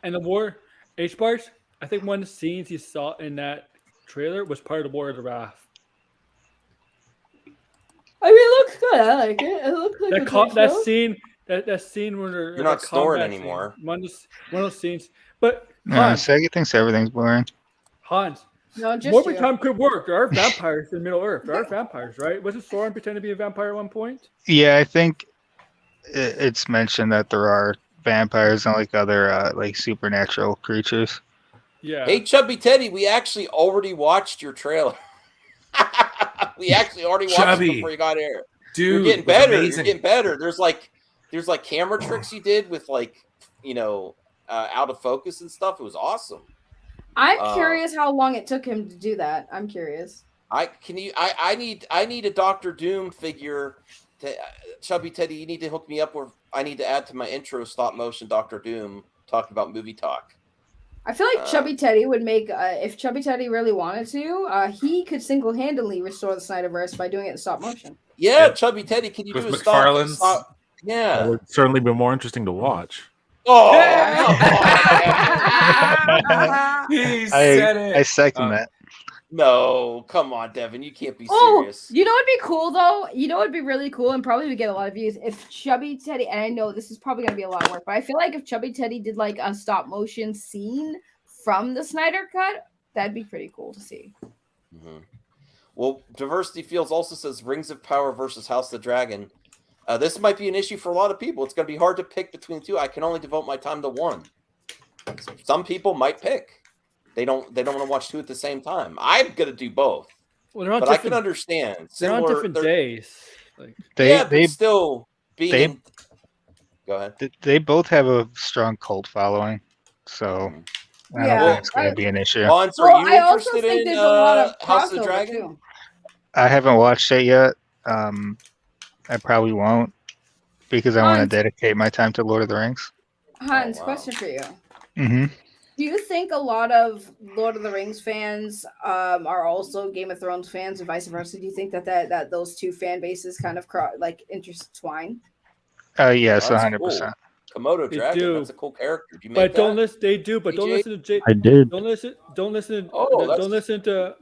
And the war, H-Bars, I think one of the scenes you saw in that trailer was part of the War of the Wrath. I mean, it looks good. I like it. It looks like that scene when they're You're not snoring combat anymore. Scene, one of those scenes. But No, Hans, Sega thinks everything's boring. Hans, no, just more you. time could work. There are vampires in Middle Earth. There are vampires, right? Wasn't Sauron pretend to be a vampire at one point? Yeah, I think it's mentioned that there are vampires and like other like supernatural creatures. Yeah. Hey, Chubby Teddy, we actually already watched your trailer. We actually already watched it before you got here. Dude, you're getting it was better. amazing. You're getting better. There's like camera tricks you did with like out of focus and stuff. It was awesome. I'm curious how long it took him to do that. I'm curious. I need a Doctor Doom figure. Chubby Teddy, you need to hook me up where I need to add to my intro stop motion Doctor Doom talking about movie talk. I feel like Chubby Teddy would make, if Chubby Teddy really wanted to, he could single-handedly restore the Snyderverse by doing it in stop motion. Yeah, Chubby Teddy, can you With do a McFarlane's? stop? Yeah. That would certainly be more interesting to watch. Oh, He said it. I second that. No, come on, Devin. You can't be Oh, serious. you know what'd be cool though? You know what'd be really cool and probably would get a lot of views if Chubby Teddy, and I know this is probably gonna be a lot of work, but I feel like if Chubby Teddy did like a stop motion scene from the Snyder Cut, that'd be pretty cool to see. Mm-hmm. Well, Diversity Fields also says Rings of Power versus House of the Dragon. This might be an issue for a lot of people. It's going to be hard to pick between the two. I can only devote my time to one. Some people might pick. They don't want to watch two at the same time. I'm going to do both. Well, they're on but I can understand. They're on different days. Like, They still being. Go ahead. They both have a strong cult following, so I don't think it's going to be an issue. Hans, are you interested in House of the Dragon? Too. I haven't watched it yet. I probably won't because I want to dedicate my time to Lord of the Rings. Hans, question for you. Mm-hmm. Do you think a lot of Lord of the Rings fans are also Game of Thrones fans, and vice versa? Do you think that those two fan bases kind of intertwine? Yes, That's 100%. cool. Komodo They Dragon. do. That's a cool character. Do you make But don't that? listen. They do, but don't PJ? listen to Jay. I did. Don't listen. Don't listen. Oh, don't listen to.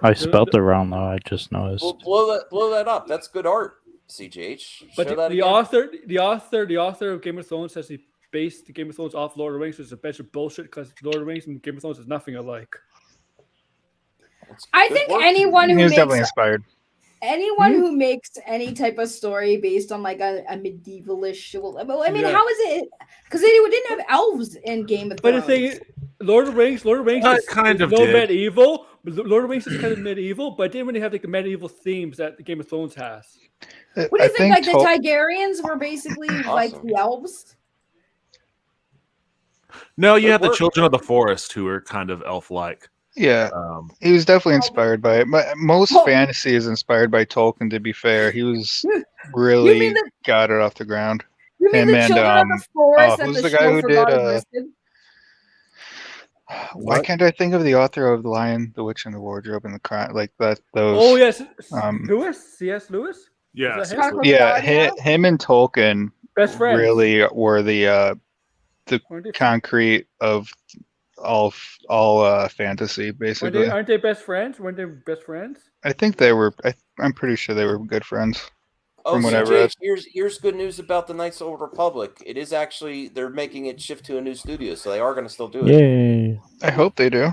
I spelled it wrong though. I just noticed. Blow that up. That's good art, CJH. But Show that the again. author of Game of Thrones says he based the Game of Thrones off Lord of the Rings, which is a bunch of bullshit because Lord of the Rings and Game of Thrones is nothing alike. I think anyone who He was makes definitely inspired. anyone who makes any type of story based on like a medievalish. I mean, Yeah. how is it? Because they didn't have elves in Game of But Thrones. the thing is, Lord of the Rings is kind of no did. medieval. Lord of the Rings is kind of medieval, but it didn't really have like the medieval themes that the Game of Thrones has. What do you think? Like the Targaryens were basically like the elves. No, you had the Children of the Forest who are kind of elf-like. Yeah, he was definitely inspired by it. Most fantasy is inspired by Tolkien. To be fair, he was really got it off the ground. You mean Him the Children of the Forest that who's the the guy show who forgot did? existed? Why can't I think of the author of The Lion, the Witch, and the Wardrobe and the Crown? Like that. Those. Oh yes, Um, Lewis. C.S. Lewis. Yeah. Is that him? yeah, him and Tolkien Best friends. really were the concrete of all fantasy, basically. Aren't they best friends? Weren't they best friends? I think they were. I'm pretty sure they were good friends. Oh, From what I CJ, read. here's good news about the Knights of the Old Republic. It is actually they're making it shift to a new studio, so they are going to still do it. Yay! I hope they do.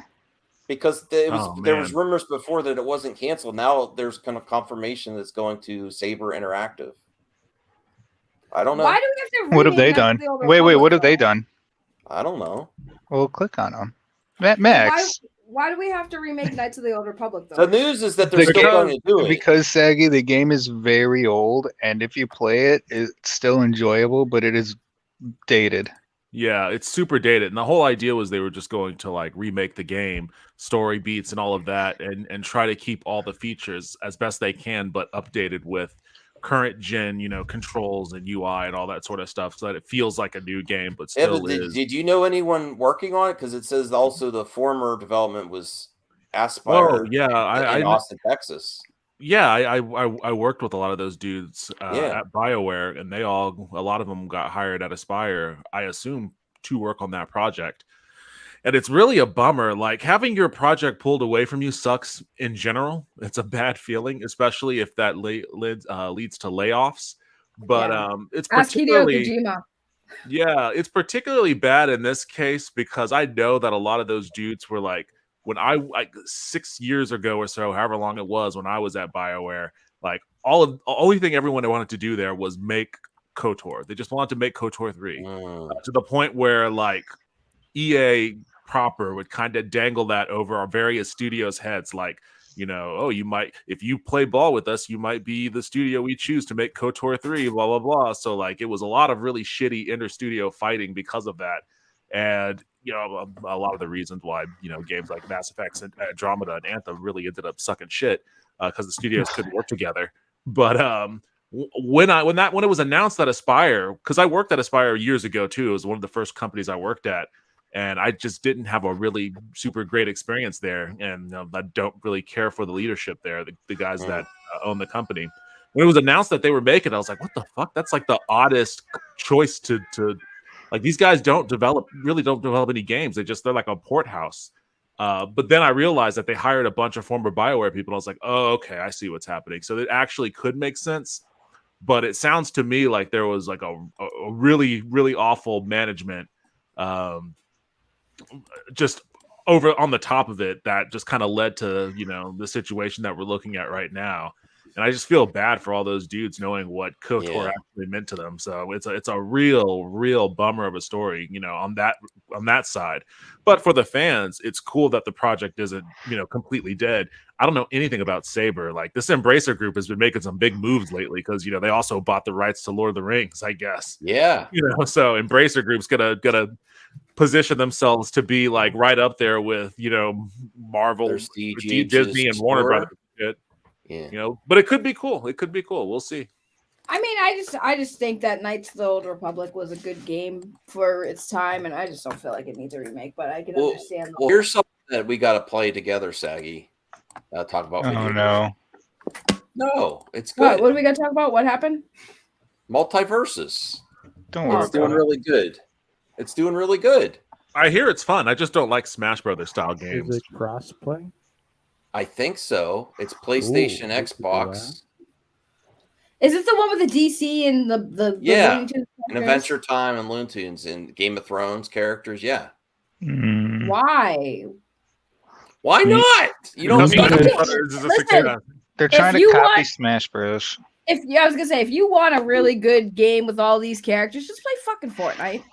Because there was man. rumors before that it wasn't canceled. Now there's kind of confirmation that's going to Saber Interactive. I don't know. Why do we have to? What have they remake Knights done? of the Old Wait, Republic, what have they though? done? I don't know. Well, click on them. Max. Why do we have to remake Knights of the Old Republic though? The news is that they're still going to do it. Because Saggy, the game is very old, and if you play it, it's still enjoyable, but it is dated. Yeah, it's super dated. And the whole idea was they were just going to like remake the game, story beats and all of that, and try to keep all the features as best they can, but updated with current gen, controls and UI and all that sort of stuff, so that it feels like a new game, but still is. Did you know anyone working on it? Because it says also the former development was Aspire. Oh yeah, in Austin, Texas. Yeah, I worked with a lot of those dudes Yeah. at BioWare, and a lot of them got hired at Aspire, I assume, to work on that project. And it's really a bummer. Like, having your project pulled away from you sucks in general. It's a bad feeling, especially if that leads to layoffs. But it's Ask Hideo particularly Kojima. yeah, it's particularly bad in this case because I know that a lot of those dudes were like, when I 6 years ago or so, however long it was, when I was at BioWare, like the only thing everyone wanted to do there was make KOTOR. They just wanted to make KOTOR 3 to the point where like EA proper would kind of dangle that over our various studios' heads, like, oh, you might, if you play ball with us, you might be the studio we choose to make KOTOR 3, blah blah blah. So like, it was a lot of really shitty inter-studio fighting because of that, and a lot of the reasons why games like Mass Effect, Andromeda, and Anthem really ended up sucking shit because the studios couldn't work together. But when it was announced that Aspire, because I worked at Aspire years ago too, it was one of the first companies I worked at. And I just didn't have a really super great experience there. And I don't really care for the leadership there, the guys that own the company. When it was announced that they were making it, I was like, what the fuck? That's like the oddest choice to like, these guys don't develop any games. They're like a port house. But then I realized that they hired a bunch of former BioWare people. And I was like, oh, okay, I see what's happening. So it actually could make sense. But it sounds to me like there was like a really, really awful management just over on the top of it that just kind of led to the situation that we're looking at right now. And I just feel bad for all those dudes knowing what KOTOR actually meant to them. So it's a real bummer of a story, on that side. But for the fans, it's cool that the project isn't completely dead. I don't know anything about Saber. Like, this Embracer group has been making some big moves lately because they also bought the rights to Lord of the Rings, I guess. Yeah. So Embracer group's gonna position themselves to be like right up there with Marvel, Disney, and Warner Brothers. Yeah. But it could be cool. It could be cool. We'll see. I mean, I just think that Knights of the Old Republic was a good game for its time, and I just don't feel like it needs a remake. But I can understand. Well, here's something that we got to play together, Saggy. Talk about. Oh no. No, it's good. What are we gonna talk about? What happened? Multiverses. Don't worry. It's doing really good. It's doing really good. I hear it's fun. I just don't like Smash Brothers style games. Is it crossplay? I think so. It's PlayStation, Xbox. Is it the one with the DC and the Looney Tunes and Adventure Time and Looney Tunes and Game of Thrones characters? Yeah. Why? Why not? You don't. They're trying to copy Smash Bros. I was gonna say, if you want a really good game with all these characters, just play fucking Fortnite.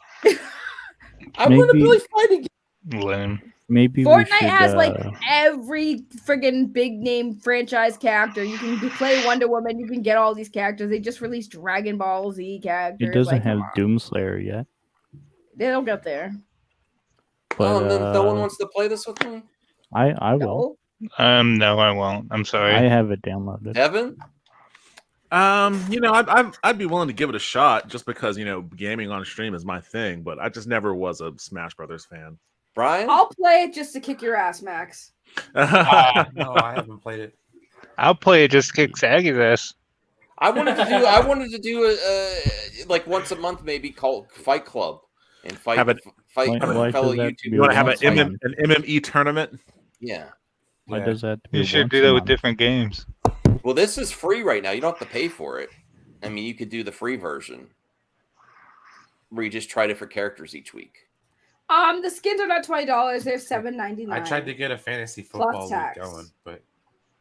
I want to play fighting games. Lame. Maybe Fortnite we should, has like every friggin' big name franchise character. You can play Wonder Woman. You can get all these characters. They just released Dragon Ball Z characters. It doesn't like, have Doomslayer yet. They don't get there. But, no one wants to play this with me. I will. No, I won't. I'm sorry. I have it downloaded. Evan? I'd be willing to give it a shot just because gaming on stream is my thing, but I just never was a Smash Brothers fan. Brian? I'll play it just to kick your ass, Max. No, I haven't played it. I'll play it just to kick Saggy's ass. I wanted to do a like once a month, maybe called Fight Club and fight fellow YouTubers. You want to have an MME tournament? Yeah. Why does that? You should do that with different games. Well, this is free right now. You don't have to pay for it. I mean, you could do the free version where you just try different characters each week. The skins are not $20. They're $7.99. I tried to get a fantasy football league going, but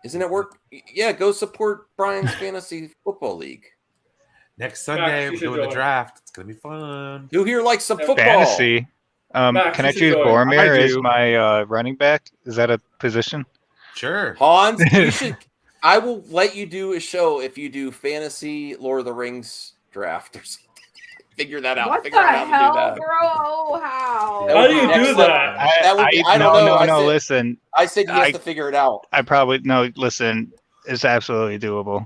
isn't it work? Yeah, go support Brian's fantasy football league. Next Sunday, we're doing the draft. It's gonna be fun. Who here likes some football? Fantasy. Can I choose Boromir as my running back? Is that a position? Sure. Hans, you should. I will let you do a show if you do fantasy Lord of the Rings draft or something. Figure that out. What Figure the out how hell, to do that. bro? How? How do you do that? That would be, I don't know. No, listen. I said you have to figure it out. Listen, it's absolutely doable.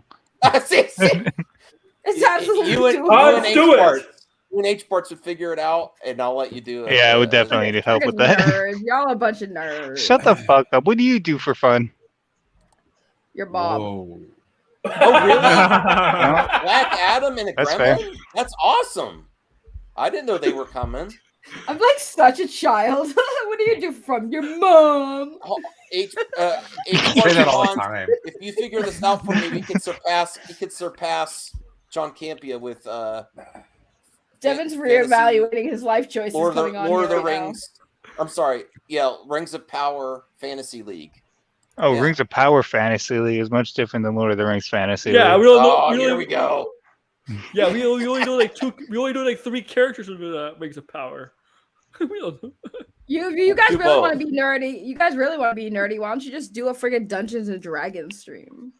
It's absolutely you and H parts would figure it out, and I'll let you do it. Yeah, I would definitely need help with that. Nerds. Y'all a bunch of nerds. Shut the fuck up. What do you do for fun? Your mom. Oh, really? Black Adam and a That's fair. gremlin? That's awesome. I didn't know they were coming. I'm like such a child. What do you do from your mom? H say that all the Bond, time. if you figure this out for me, he could surpass John Campia with Devin's reevaluating his life choices Lord coming on of the here right now. Rings. I'm sorry. Yeah, Rings of Power Fantasy League. Oh, Rings of Power Fantasy League is much different than Lord of the Rings Fantasy League. Yeah, we don't know. Here we go. Yeah, we only know like three characters in the Rings of Power. We don't know. You guys Do really want both. to be nerdy? You guys really want to be nerdy? Why don't you just do a friggin' Dungeons and Dragons stream?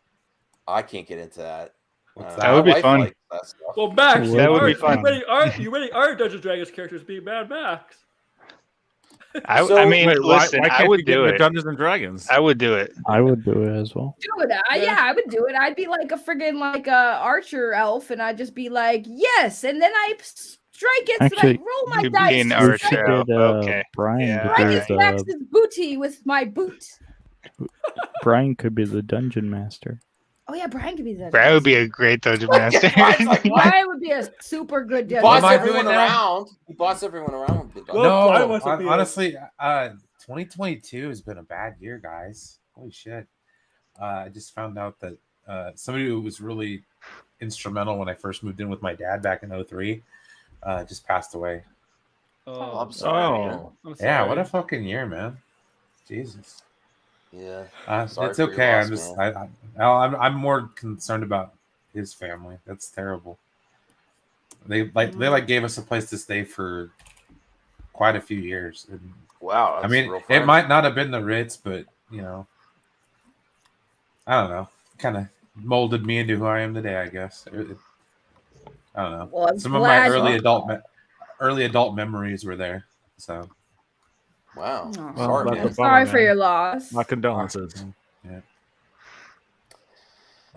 I can't get into that. That would be my wife fun. likes that stuff. Well, Max, That would be fun. You ready? Our Dungeons and Dragons characters being Mad Max. I mean, Wait, listen, why I can't would you get do into it. Dungeons and Dragons? I would do it. I would do it as well. Do it. Yeah, I would do it. I'd be like a friggin' like a archer elf, and I'd just be like, yes, and then I strike it, Actually, and I roll my you'd be dice. an to archer strike elf. Okay. Brian Yeah. to Strike do Max's the booty with my boot. Brian could be the dungeon master. Oh yeah, Brian could be that. Brad would be a great dungeon master. Brian would be a super good He dungeon. boss Am I everyone doing now? around. He boss everyone around. Big dog. No, honestly, 2022 has been a bad year, guys. Holy shit! I just found out that somebody who was really instrumental when I first moved in with my dad back in 2003 just passed away. Oh, I'm sorry. Oh, man. yeah, what a fucking year, man! Jesus. Yeah. Sorry It's for your okay. loss, I'm just man. I'm more concerned about his family. That's terrible. They gave us a place to stay for quite a few years. And, Wow. I that's mean, real it fun. might not have been the Ritz, but I don't know. Kind of molded me into who I am today, I guess. I don't know. Well, I'm Some of my glad- early adult memories were there. So. Wow. Oh, Sorry, I'm man. sorry for your loss. My condolences. Yeah.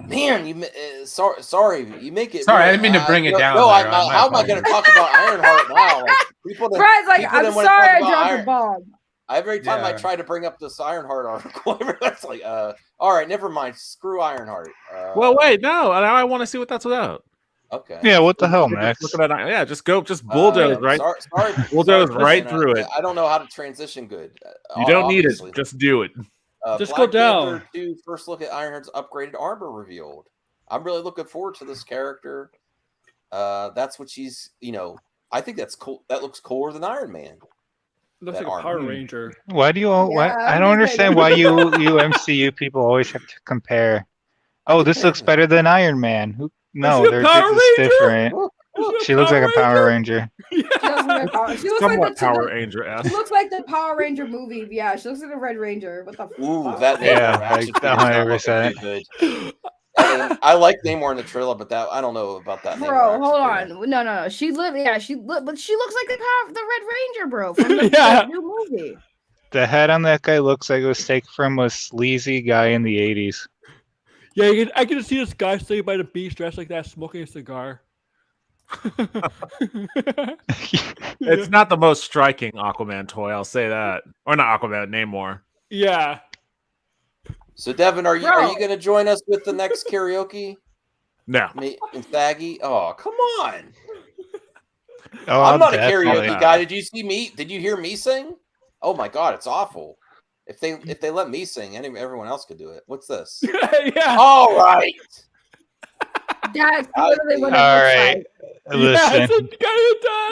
Man, sorry. You make it. Sorry, I didn't mean to bring it down No, there. how am I going to talk about Ironheart now? Like, people that, Brian's like, people I'm that wanna sorry talk I about dropped Iron- a bomb. Every time I Yeah. try to bring up this Ironheart article, everyone's like, all right, never mind. Screw Ironheart. Well, wait, no. Now I want to see what that's about. Okay. Yeah, what the hell, Just Max? looking at yeah, just bulldoze right. Sorry, bulldoze sorry, right Kristen, through it. I don't know how to transition good. You don't need obviously. it. Just do it. Just Black go down. Panther 2 first look at Ironheart's upgraded armor revealed. I'm really looking forward to this character. That's what she's. I think that's cool. That looks cooler than Iron Man. Looks That like a Power armor. Ranger. Why do you all? Why, Yeah, I don't understand why you MCU people always have to compare. Oh, this looks better than Iron Man. No, she a they're Power just Ranger? different. She looks like a Power Ranger. She doesn't look Power- she looks Somewhat like the Power Ranger. She looks like the Power Ranger movie. Yeah, she looks like the Red Ranger. What the Ooh, fuck? that Namor Yeah, action like figure is not 100%. looking too good. I like Namor in the trailer, but I don't know about that. Namor Bro, action hold figure. on. No. She literally, but she looks like the Red Ranger, bro, from the, Yeah. the new movie. The head on that guy looks like it was taken from a sleazy guy in the 80s. Yeah, I can see this guy sitting by the beach dressed like that, smoking a cigar. It's not the most striking Aquaman toy, I'll say that. Or not Aquaman, Namor. Yeah. So, Devin, are you Bro. going to join us with the next karaoke? No. Me and Staggy? Oh, come on! Oh, I'm not a definitely karaoke not. guy. Did you see me? Did you hear me sing? Oh my god, it's awful. If they let me sing, everyone else could do it. What's this? Yeah. All right. That's literally what it All looks right. like. Listen.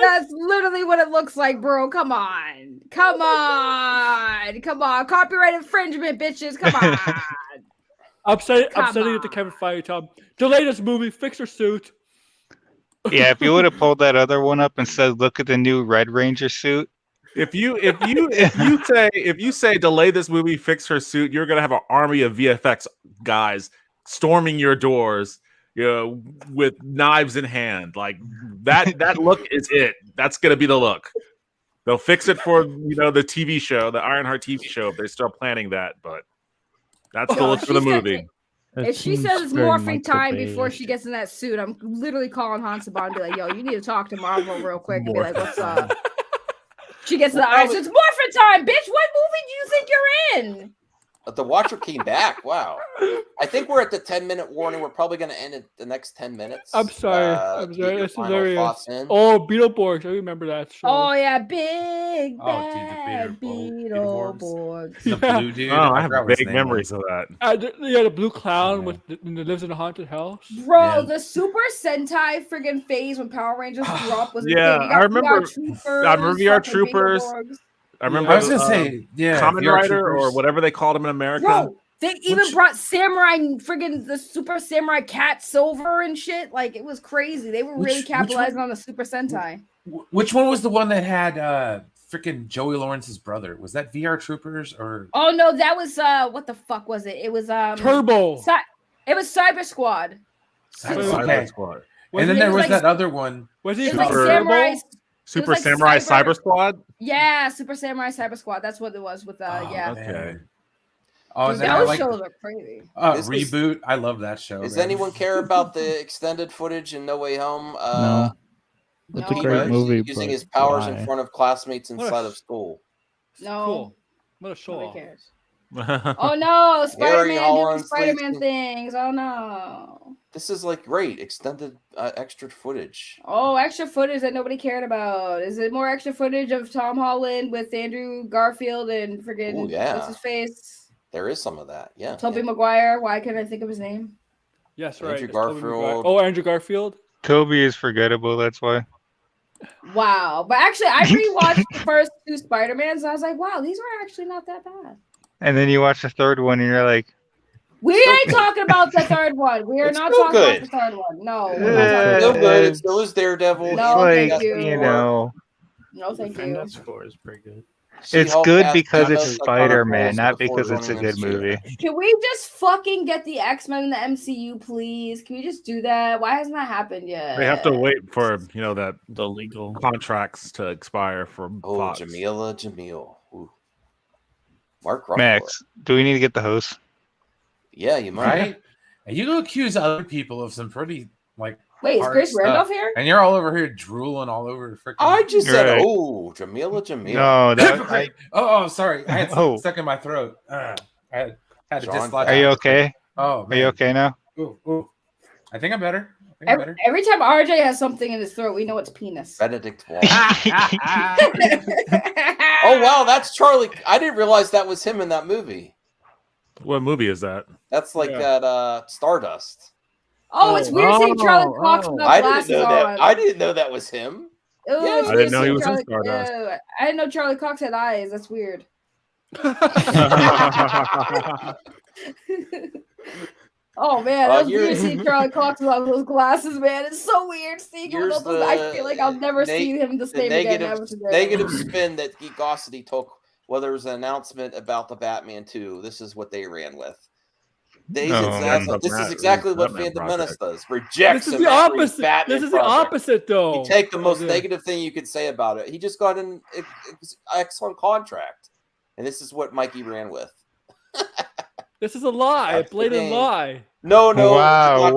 That's literally what it looks like, bro. Come on. Copyright infringement, bitches. Come on. I'm sending Come it to Kevin Feige. Tell him, delay this movie, fix her suit. Yeah, if you would have pulled that other one up and said, "Look at the new Red Ranger suit." If you say delay this movie, fix her suit, you're gonna have an army of VFX guys storming your doors, with knives in hand. Like that look is it. That's gonna be the look. They'll fix it for the TV show, the Ironheart TV show, if they're still planning that, but that's the look for the movie. If she says it's morphing time before she gets in that suit, I'm literally calling Hansaban and be like, yo, you need to talk to Marvel real quick and be like, what's up? She gets in the ice. It's morphing time, bitch. What movie do you think you're in? The Watcher came back. Wow. I think we're at the 10-minute warning. We're probably going to end in the next 10 minutes. I'm sorry. That's hilarious. Oh, Beetleborgs. I remember that show. Oh, yeah. Big bad Beetleborgs. The blue dude. Oh, I have big memories of that. Yeah, the blue clown that lives in a haunted house. Bro, the Super Sentai friggin' phase when Power Rangers grew up was a thing. I remember VR Troopers. I remember. I was gonna say, Kamen VR Rider Troopers. or whatever they called them in America. Bro, they even brought Samurai, friggin' the Super Samurai Cat Silver and shit. Like, it was crazy. They were really capitalizing on the Super Sentai. Which one was the one that had freaking Joey Lawrence's brother? Was that VR Troopers or? Oh no, that was what the fuck was it? It was Turbo. It was Cyber Squad. Cyber Squad. And then there was that other one. Was it like Samurai? Super Samurai Cyber Squad? Yeah, Super Samurai Cyber Squad. That's what it was with yeah. Okay. Oh, and those shows are crazy. Reboot. I love that show. Does anyone care about the extended footage in No Way Home? No. It's a great movie. Using but his powers why? in front of classmates inside of school. No. Cool. What a show. Nobody cares. Oh no, Spider-Man Holland, doing Spider-Man things. Oh no. This is like great extended extra footage. Oh, extra footage that nobody cared about. Is it more extra footage of Tom Holland with Andrew Garfield and friggin' what's his face? There is some of that. Yeah. Tobey Maguire. Why can't I think of his name? Yes, right. Andrew it's Tobey Garfield. Maguire. Oh, Andrew Garfield. Toby is forgettable. That's why. Wow. But actually, I rewatched the first two Spider-Mans and I was like, wow, these were actually not that bad. And then you watch the third one, and you're like, we ain't talking about the third one. We are not talking about the third one. No. Still good. It still is Daredevil. No, like, thank you. you know. No, thank you. That score is pretty good. It's good because it's Spider-Man, not because it's a good movie. Can we just fucking get the X-Men in the MCU, please? Can we just do that? Why hasn't that happened yet? They have to wait for the legal contracts to expire from Fox. Jamil. Ooh. Mark Ruffalo. Max, do we need to get the host? Yeah, you might. Right? And you accuse other people of some pretty Wait, is hard Chris stuff. Randolph here? And you're all over here drooling all over the freaking. I just said, Right. Jamil. No, that. oh, sorry. I had Oh. something stuck in my throat. I had to John, dislodge. Are you it. okay? Oh, Are man. you okay now? Ooh. I think I'm better. Every time RJ has something in his throat, we know it's penis. Benedict Wong. Oh wow, that's Charlie. I didn't realize that was him in that movie. What movie is that? That's like that Stardust. Oh, it's weird seeing Charlie Cox without I didn't glasses know on. that. I didn't know that was him. Ooh, it's I weird didn't know he seeing was in Charlie- Stardust. Ew, I didn't know Charlie Cox had eyes. That's weird. Oh man, that was weird seeing Charlie Cox without those glasses, man. It's so weird seeing him without those. I feel like I'll never see him the same again. Ever today. Negative spin that Geekosity took. Well, there was an announcement about the Batman 2. This is what they ran with. This is exactly what Phantom Menace does. Rejects This is the opposite. This is the opposite, though. You take the most negative thing you could say about it. He just got an excellent contract, and this is what Mikey ran with. This is a lie, a blatant lie. No. Wow.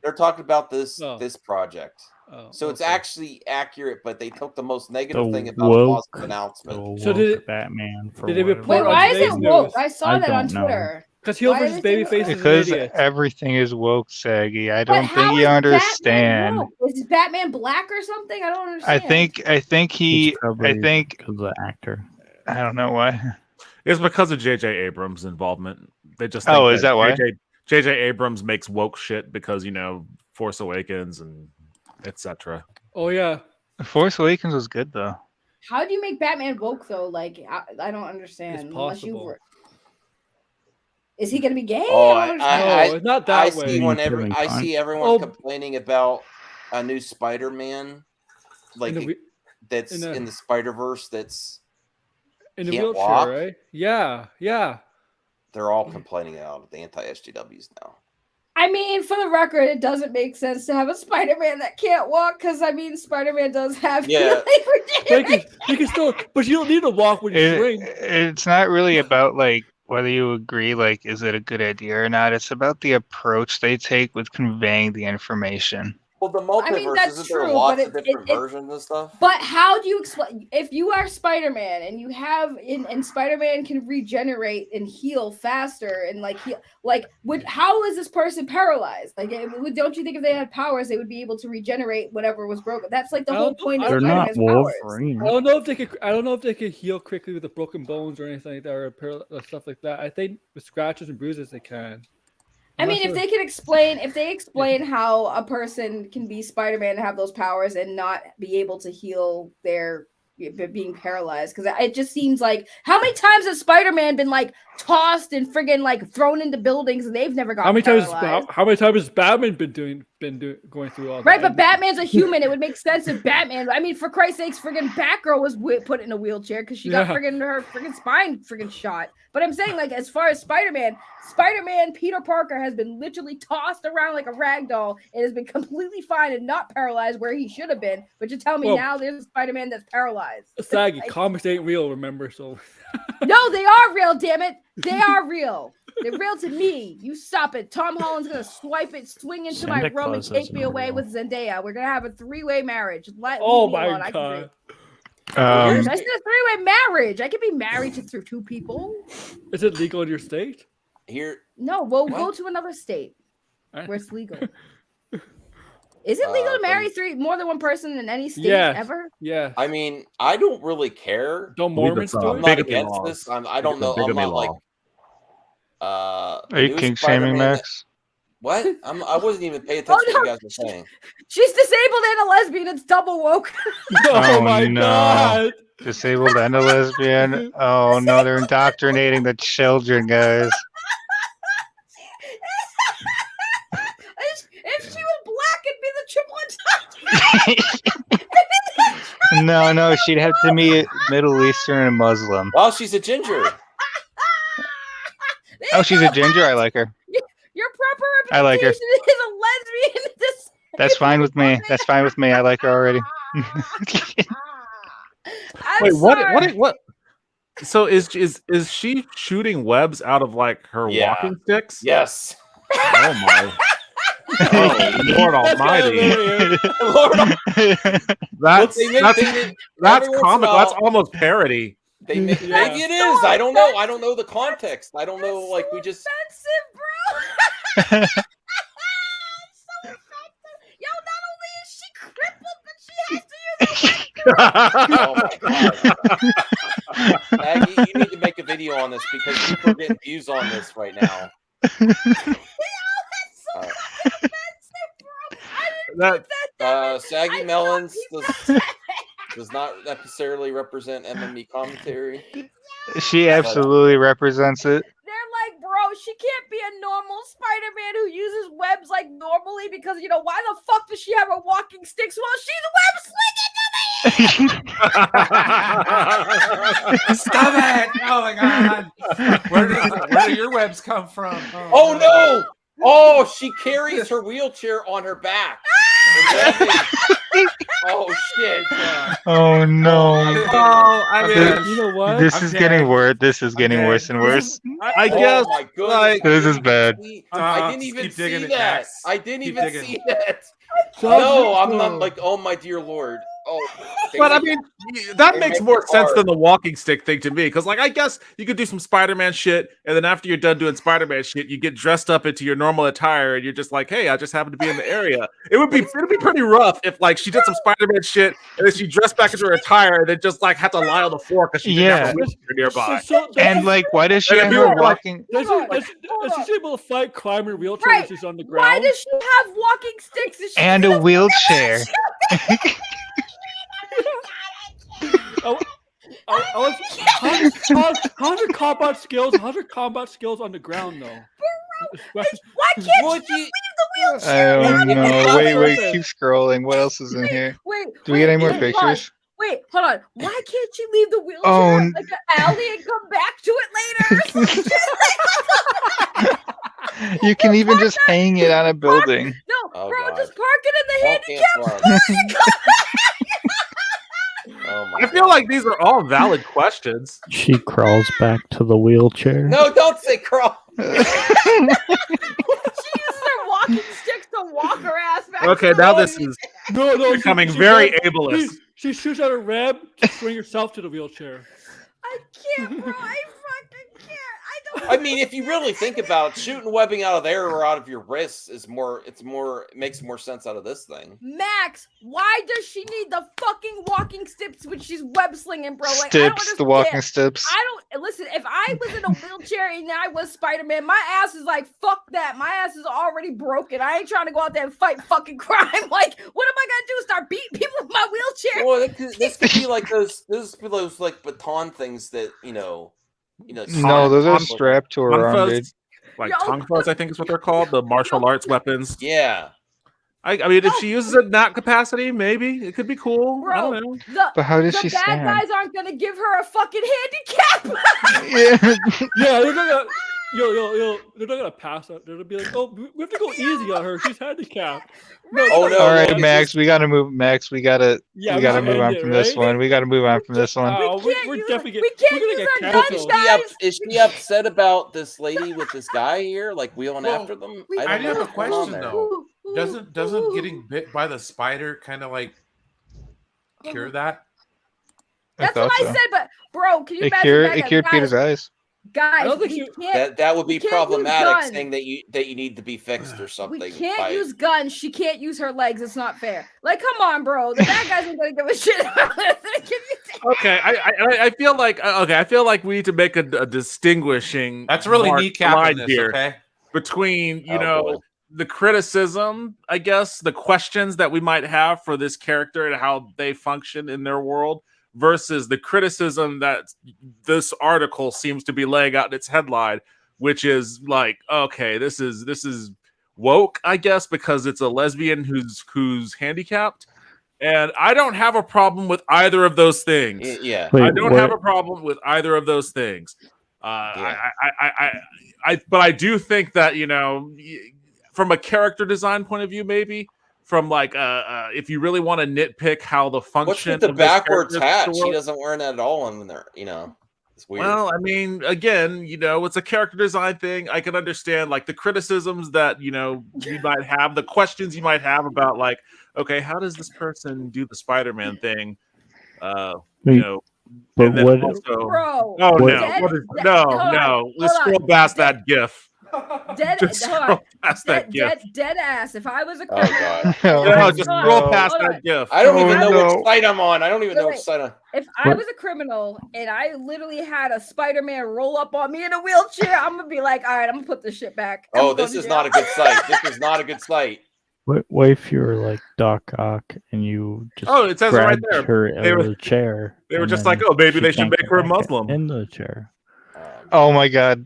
They're talking about this project. So it's actually accurate, but they took the most negative thing about the positive announcement. So did it, Batman for did they report Wait, on why is today's it woke? news? I saw that on Twitter. Because heel Why versus is it babyface is an Because idiot. everything is woke, Saggy. I But don't how think is you Batman understand. woke? Is Batman black or something? I don't I understand. think he. I think because the actor. I don't know why. It's because of J.J. Abrams' involvement. They just Oh, is that why? J.J. Abrams makes woke shit because Force Awakens and etc. Oh yeah, Force Awakens was good though. How do you make Batman woke though? Like I don't understand. It's possible. Is he gonna be gay? Oh, I don't understand. No, it's not that I way. see everyone complaining about a new Spider-Man, that's in the Spider-Verse. That's in the can't wheelchair, walk. right? Yeah. They're all complaining about the anti-SJWs now. I mean, for the record, it doesn't make sense to have a Spider-Man that can't walk because Spider-Man does have Yeah. He can still, but you don't need to walk when you swing. It's not really about like whether you agree, like, is it a good idea or not? It's about the approach they take with conveying the information. Well, the multiverse, that's isn't there true, lots but of different versions and stuff? But how do you explain if you are Spider-Man and you have and Spider-Man can regenerate and heal faster and how is this person paralyzed? Like, don't you think if they had powers they would be able to regenerate whatever was broken? That's like the whole point of They're not Spider-Man's powers. Wolverine. I don't know if they could heal quickly with the broken bones or anything like that, or stuff like that. I think with scratches and bruises they can. I mean, if they explain how a person can be Spider-Man and have those powers and not be able to heal their being paralyzed, because it just seems like how many times has Spider-Man been like tossed and friggin' like thrown into buildings and they've never got paralyzed? How many times has Batman been going through all that? Right, but Batman's a human. It would make sense if Batman. I mean, for Christ's sakes, friggin' Batgirl was put in a wheelchair because she got her spine shot. But I'm saying, like, as far as Spider-Man, Peter Parker has been literally tossed around like a rag doll and has been completely fine and not paralyzed where he should have been. But you tell me now there's a Spider-Man that's paralyzed. Saggy, comics ain't real, remember? So no, they are real. Damn it, they are real. They're real to me. You stop it. Tom Holland's gonna swing into my room and take me away with Zendaya. We're gonna have a 3-way marriage. Leave me alone. God. That's a 3-way marriage. I can be married to 2 people. Is it legal in your state? Here. No, we'll go to another state where it's legal. Is it legal to marry more than one person in any state ever? Yeah. I mean, I don't really care. Don't Mormons do it? I'm not against this. I don't know. I'm not like. Are you king shaming, Max? What? I wasn't even paying attention to what you guys were saying. She's disabled and a lesbian. It's double woke. Oh my God. Disabled and a lesbian. Oh no, they're indoctrinating the children, guys. If she was black, it'd be the triple entendre. No, she'd have to be Middle Eastern and Muslim. Well, she's a ginger. Oh, she's a ginger. I like her. Your proper I like her. representation is a lesbian. That's fine with me. That's fine with me. I like her already. Wait, what? So is she shooting webs out of like her walking sticks? Yes. Oh my. Oh, Lord Almighty! That's comic. That's almost parody. Maybe it is. I don't know. I don't know the context. I don't know. Like we just. Offensive, bro. So offensive. Yo, not only is she crippled, but she has to use a Oh my God. Maggie, you need to make a video on this because people are getting views on this right now. Saggy Melons does not necessarily represent MME commentary. She absolutely represents it. They're like, bro, she can't be a normal Spider-Man who uses webs like normally because, why the fuck does she have her walking sticks while she's web slinging to me? Stop it! Oh my God! Where do your webs come from? Oh no! Oh, she carries her wheelchair on her back. Oh shit! Oh no! I mean, you know what? This is getting worse. This is getting worse and worse. I guess. Oh my goodness! This is bad. I didn't even see that. I didn't even see that. So No, I'm not like, oh my dear Lord. Oh, but I mean, that makes more sense than the walking stick thing to me. Because, like, I guess you could do some Spider-Man shit, and then after you're done doing Spider-Man shit, you get dressed up into your normal attire, and you're just like, "Hey, I just happen to be in the area." It'd be pretty rough if, like, she did some Spider-Man shit, and then she dressed back into her attire, and then just like had to lie on the floor because she didn't have a wheelchair nearby. And like, why does she have her walking? Is she able to fight crime in wheelchair when she's on the ground? Why does she have walking sticks? And a wheelchair. How's her combat skills? How's her combat skills on the ground though? Why can't she leave the wheelchair? I don't know. Wait, keep scrolling. What else is in here? Do we get any more pictures? Wait, hold on. Why can't she leave the wheelchair like an alley and come back to it later? You can even just hang it on a building. No, bro, just park it in the handicap. Oh my I feel like these are all valid questions. She crawls back to the wheelchair. No, don't say crawl. She uses her walking sticks to walk her ass back. Okay, to now the this is No, becoming she very does- ableist. She shoots out a ramp to swing herself to the wheelchair. I can't, bro. I fucking can't. I mean, if you really think about it, shooting webbing out of there or out of your wrists is more. It makes more sense out of this thing. Max, why does she need the fucking walking sticks when she's web slinging, bro? Like, I don't Steps, the walking understand. steps. I don't listen. If I was in a wheelchair and I was Spider-Man, my ass is like, fuck that. My ass is already broken. I ain't trying to go out there and fight fucking crime. Like, what am I gonna do? Start beating people with my wheelchair? Well, this could be like those like baton things that No, those are strapped to her arm, dude. Like tongue fuzz, I think is what they're called. The martial arts weapons. Yeah. I mean, if she uses it in that capacity, maybe it could be cool. I don't know. But how does the she bad stand? guys aren't gonna give her a fucking handicap. Yeah, they're gonna they're not gonna pass out. They're gonna be like, oh, we have to go easy on her. She's handicapped. All right, Max, we gotta move. Max, we gotta Yeah, we gotta we move gotta on end from it, this right? one. We gotta move on from this one. We're definitely we can't use our guns, guys. Is she upset about this lady with this guy here, like wheeling after them? I don't do have know a what's going on question there. though. Doesn't getting bit by the spider kind of like cure that? That's what I said, but bro, can you It imagine cured. that, It cured guys? Peter's eyes. Guys, we can't. That would be we can't use problematic, guns. saying that you need to be fixed or something. We can't by- use guns. She can't use her legs. It's not fair. Like, come on, bro. The bad guys ain't gonna give a shit about this. Okay, I feel like I feel like we need to make a distinguishing. That's really kneecapping line this, here okay? between boy. the criticism, I guess, the questions that we might have for this character and how they function in their world, versus the criticism that this article seems to be laying out in its headline, which is like, okay, this is woke, I guess, because it's a lesbian who's handicapped. And I don't have a problem with either of those things. Yeah. I don't have a problem with either of those things. But I do think that, from a character design point of view, maybe from like if you really want to nitpick how the function What's with the of this backwards character hat? is She doesn't wear that at all in there. It's weird. Well, I mean, again, it's a character design thing. I can understand like the criticisms that you might have, the questions you might have about like, okay, how does this person do the Spider-Man thing? But and then what? also, Bro, oh what- no, let's scroll past that GIF. Dead, Just hold on. scroll past that dead, GIF. dead ass. If I was a Oh, criminal, God. No, just scroll past hold on. that GIF. I don't even know no. which site I'm on. I don't even know Wait, which site I'm. if I was a criminal and I literally had a Spider-Man roll up on me in a wheelchair, I'm gonna be like, all right, I'm gonna put this shit back. I'm Oh, going this to is jail. not a good site. This is not a good site. What if you were like Doc Ock and you just Oh, it says it right grabbed there. her out They of were- the chair? they were and just then like, oh, maybe she they should can't make get her a back Muslim. in the chair. Oh my god,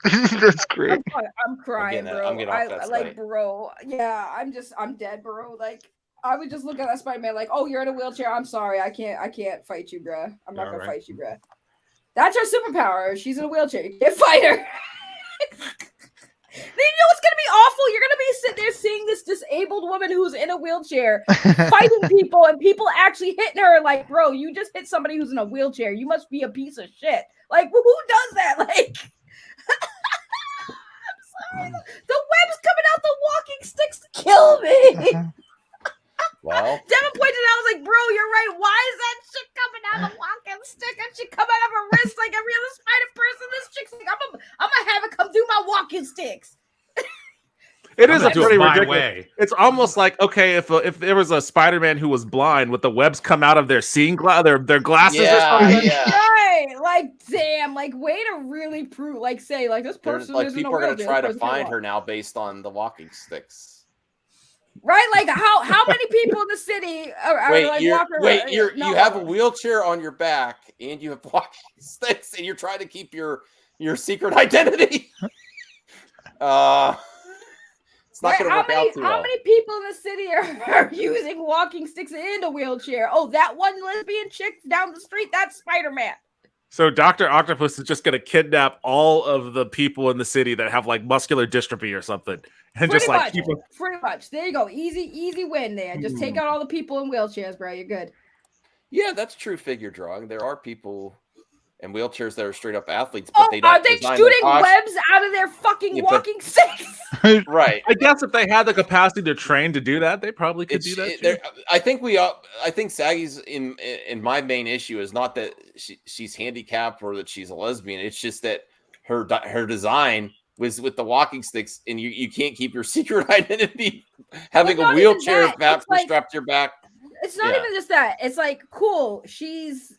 that's great. I'm crying, getting- bro. I'm getting off that like, site. bro. Yeah, I'm dead, bro. Like, I would just look at that Spider-Man like, oh, you're in a wheelchair. I'm sorry, I can't fight you, bruh. I'm not All gonna right. fight you, bruh. That's her superpower. She's in a wheelchair. You can't fight her. Then you know what's gonna be awful? You're gonna be sitting there seeing this disabled woman who's in a wheelchair fighting people, and people actually hitting her. Like, bro, you just hit somebody who's in a wheelchair. You must be a piece of shit. Like, who does that? Like, I'm sorry. The web's coming out the walking sticks to kill me. Well, Devin pointed out, I was like, bro, you're right. Why is that shit coming out the walking stick? That shit come out of her wrist like every other spider person. This chick's like, I'm gonna have it come through my walking sticks. It I'm is a gonna do it pretty my ridiculous. way. It's almost like, okay, if there was a Spider-Man who was blind, would the webs come out of their seeing their glasses or something? yeah. Right. Like, damn, like, way to really prove, like, say, like, this There's, person like is in a people are gonna wheelchair, try this to person can't find walk. her now based on the walking sticks. Right? Like, how many people in the city are Wait, like you walking around? have a wheelchair on your back and you have walking sticks and you're trying to keep your secret identity. It's not Right, going to work out too how well. many people in the city are using walking sticks in a wheelchair? Oh, that one lesbian chick down the street, that's Spider-Man. So Dr. Octopus is just going to kidnap all of the people in the city that have like muscular dystrophy or something, and just like keep them. Pretty much. There you go. Easy win there. Just take out all the people in wheelchairs, bro. You're good. Yeah, that's true figure drawing. There are people in wheelchairs that are straight up athletes, but they don't. Are they shooting webs out of their fucking walking sticks? Right. I guess if they had the capacity to train to do that, they probably could do that too. I think Saggy's in my main issue is not that she's handicapped or that she's a lesbian. It's just that her design was with the walking sticks, and you can't keep your secret identity having a wheelchair strapped to your back. It's not even just that. It's like, cool. She's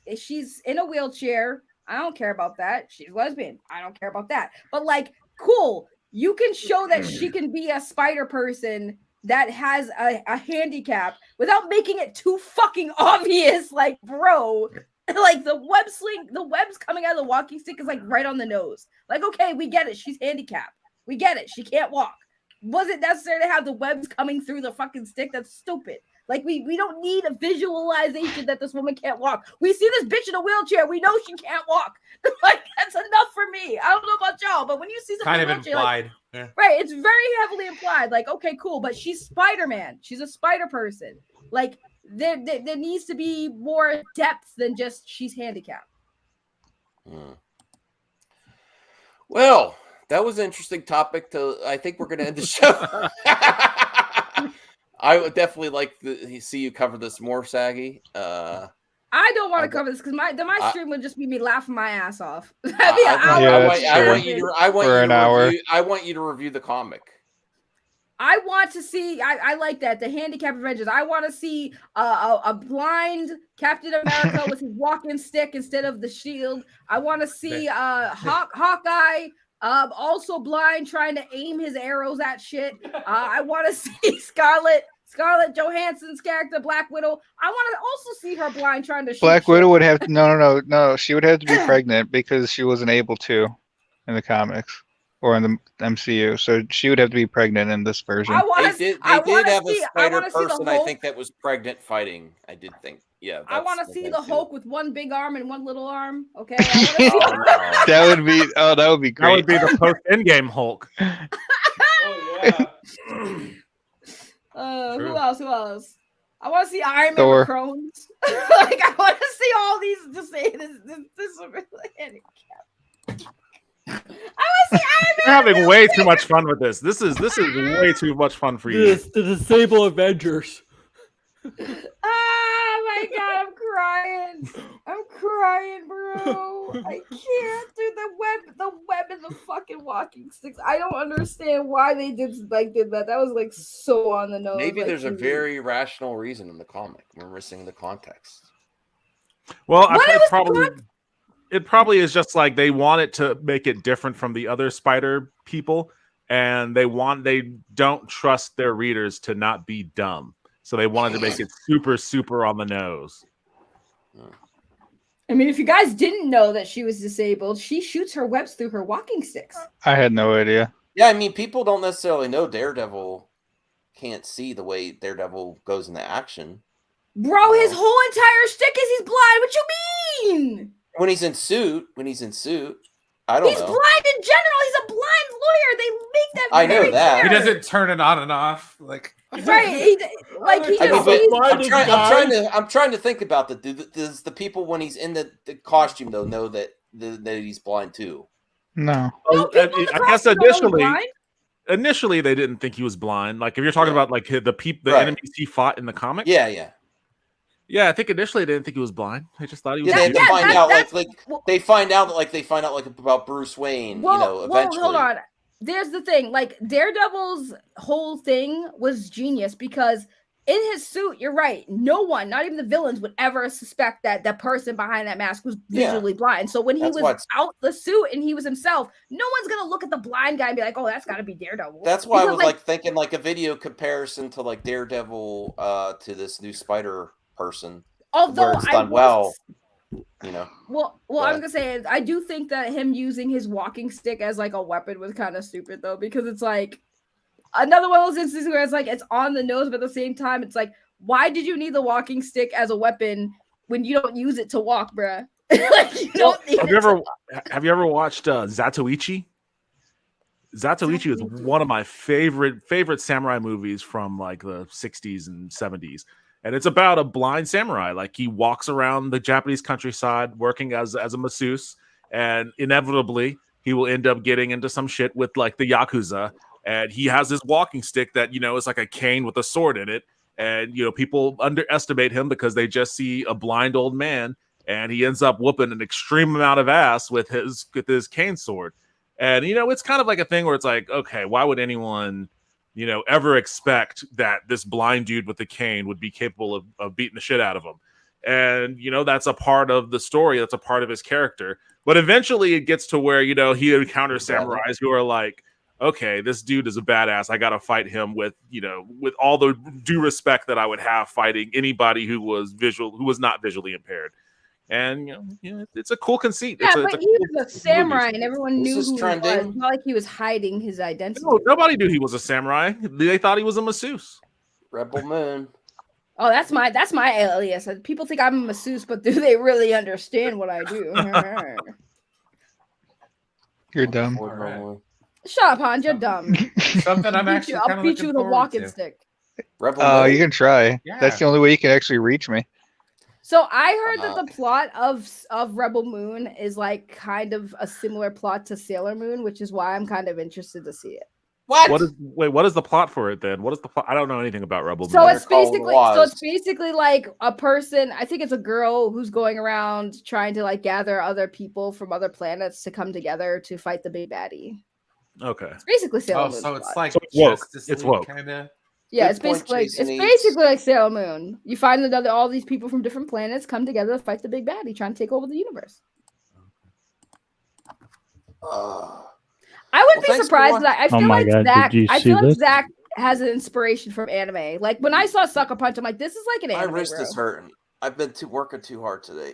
in a wheelchair. I don't care about that. She's lesbian. I don't care about that. But like, cool. You can show that she can be a spider person that has a handicap without making it too fucking obvious. Like, bro, like the webs coming out of the walking stick is like right on the nose. Like, okay, we get it. She's handicapped. We get it. She can't walk. Wasn't necessary to have the webs coming through the fucking stick. That's stupid. Like, we don't need a visualization that this woman can't walk. We see this bitch in a wheelchair. We know she can't walk. Like, that's enough for me. I don't know about y'all, but when you see something kind of implied, like, right? It's very heavily implied. Like, okay, cool, but she's Spider-Man. She's a spider person. Like, there needs to be more depth than just she's handicapped. Well, that was an interesting topic. I think we're going to end the show. I would definitely like to see you cover this more, Saggy. I don't want to cover this because my stream would just be me laughing my ass off. I want you to review the comic. I want to see. I like that, the Handicap Avengers. I want to see a blind Captain America with his walking stick instead of the shield. I want to see Hawkeye. Also blind, trying to aim his arrows at shit. I want to see Scarlett Johansson's character, Black Widow. I want to also see her blind, trying to shoot Black shit. Widow would have no. She would have to be pregnant because she wasn't able to in the comics or in the MCU. So she would have to be pregnant in this version. They did have a spider person, I think, that was pregnant fighting. I did think. Yeah, I want to see the Hulk with one big arm and one little arm. Okay, that would be great. That would be the post Endgame Hulk. Who else? I want to see Iron Man Thor. with Crohn's. Like, I want to see all these. Just say this is really handicapped. I want to see Iron You're having way too much fun with this. This is way too much fun for you. The Disabled Avengers. Oh my god, I'm crying, bro. I can't do the web and the fucking walking sticks. I don't understand why they did that. That was like so on the nose. Maybe like, there's a very rational reason in the comic. We're missing the context. Well, it probably is just like they wanted to make it different from the other Spider people, and they don't trust their readers to not be dumb. So they wanted to make it super, super on the nose. I mean, if you guys didn't know that she was disabled, she shoots her webs through her walking sticks. I had no idea. Yeah, I mean, people don't necessarily know Daredevil can't see the way Daredevil goes into action. Bro, his whole entire shtick is he's blind. What you mean? When he's in suit, I don't know. He's blind in general. He's a blind lawyer. They make that I know very that. clear. He doesn't turn it on and off. Like, right. I'm trying to think about that. Does the people when he's in the costume though know that he's blind too? No. I guess initially they didn't think he was blind. Like if you're talking about like the enemies he fought in the comic. Yeah, I think initially they didn't think he was blind. They just thought he was. Yeah, they find out about Bruce Wayne. Eventually. Well, hold on. There's the thing. Like Daredevil's whole thing was genius because in his suit, you're right. No one, not even the villains, would ever suspect that the person behind that mask was visually blind. So when he was out the suit and he was himself, no one's gonna look at the blind guy and be like, "Oh, that's got to be Daredevil." That's why I was thinking like a video comparison to like Daredevil to this new Spider person. Although it's done well. Well, I was gonna say I do think that him using his walking stick as like a weapon was kind of stupid though, because it's like another one of those instances where it's like it's on the nose, but at the same time, it's like, why did you need the walking stick as a weapon when you don't use it to walk, bruh? Like, you don't need have you ever watched Zatoichi? Zatoichi is one of my favorite samurai movies from like the 60s and 70s. and it's about a blind samurai. Like he walks around the Japanese countryside working as a masseuse, and inevitably he will end up getting into some shit with like the Yakuza. And he has this walking stick that, you know, is like a cane with a sword in it. And, you know, people underestimate him because they just see a blind old man, and he ends up whooping an extreme amount of ass with his cane sword. And, you know, it's kind of like a thing where it's like, okay, why would anyone, you know, ever expect that this blind dude with the cane would be capable of beating the shit out of him? And, you know, that's a part of the story. That's a part of his character. But eventually it gets to where, you know, he encounters samurais who are like, okay, this dude is a badass. I got to fight him with, you know, with all the due respect that I would have fighting anybody who was not visually impaired. And, you know, it's a cool conceit. Yeah, It's but a he cool was a samurai, movie. and everyone knew who he was. It's not like he was hiding his identity. No, nobody knew he was a samurai. They thought he was a masseuse. Rebel Moon. Oh, that's my alias. People think I'm a masseuse, but do they really understand what I do? You're dumb. Shut up, Hans. You're dumb. Something I'm actually I'll beat you with a walking stick. Oh, you can try. Yeah. That's the only way you can actually reach me. So I heard that the plot of Rebel Moon is like kind of a similar plot to Sailor Moon, which is why I'm kind of interested to see it. What is the plot for it then? What is the plot? I don't know anything about Rebel So Moon. it's basically like a person, I think it's a girl who's going around trying to like gather other people from other planets to come together to fight the big baddie. Okay. It's basically Sailor Moon. So it's like woke. Justice It's League woke. kind of. Yeah, it's basically like Sailor Moon. You find that all these people from different planets come together to fight the big baddie, trying to take over the universe. I wouldn't be surprised that I feel like Zach. I feel like Zach has an inspiration from anime. Like when I saw Sucker Punch, I'm like, this is like an anime. My wrist bro. is hurting. I've been working too hard today.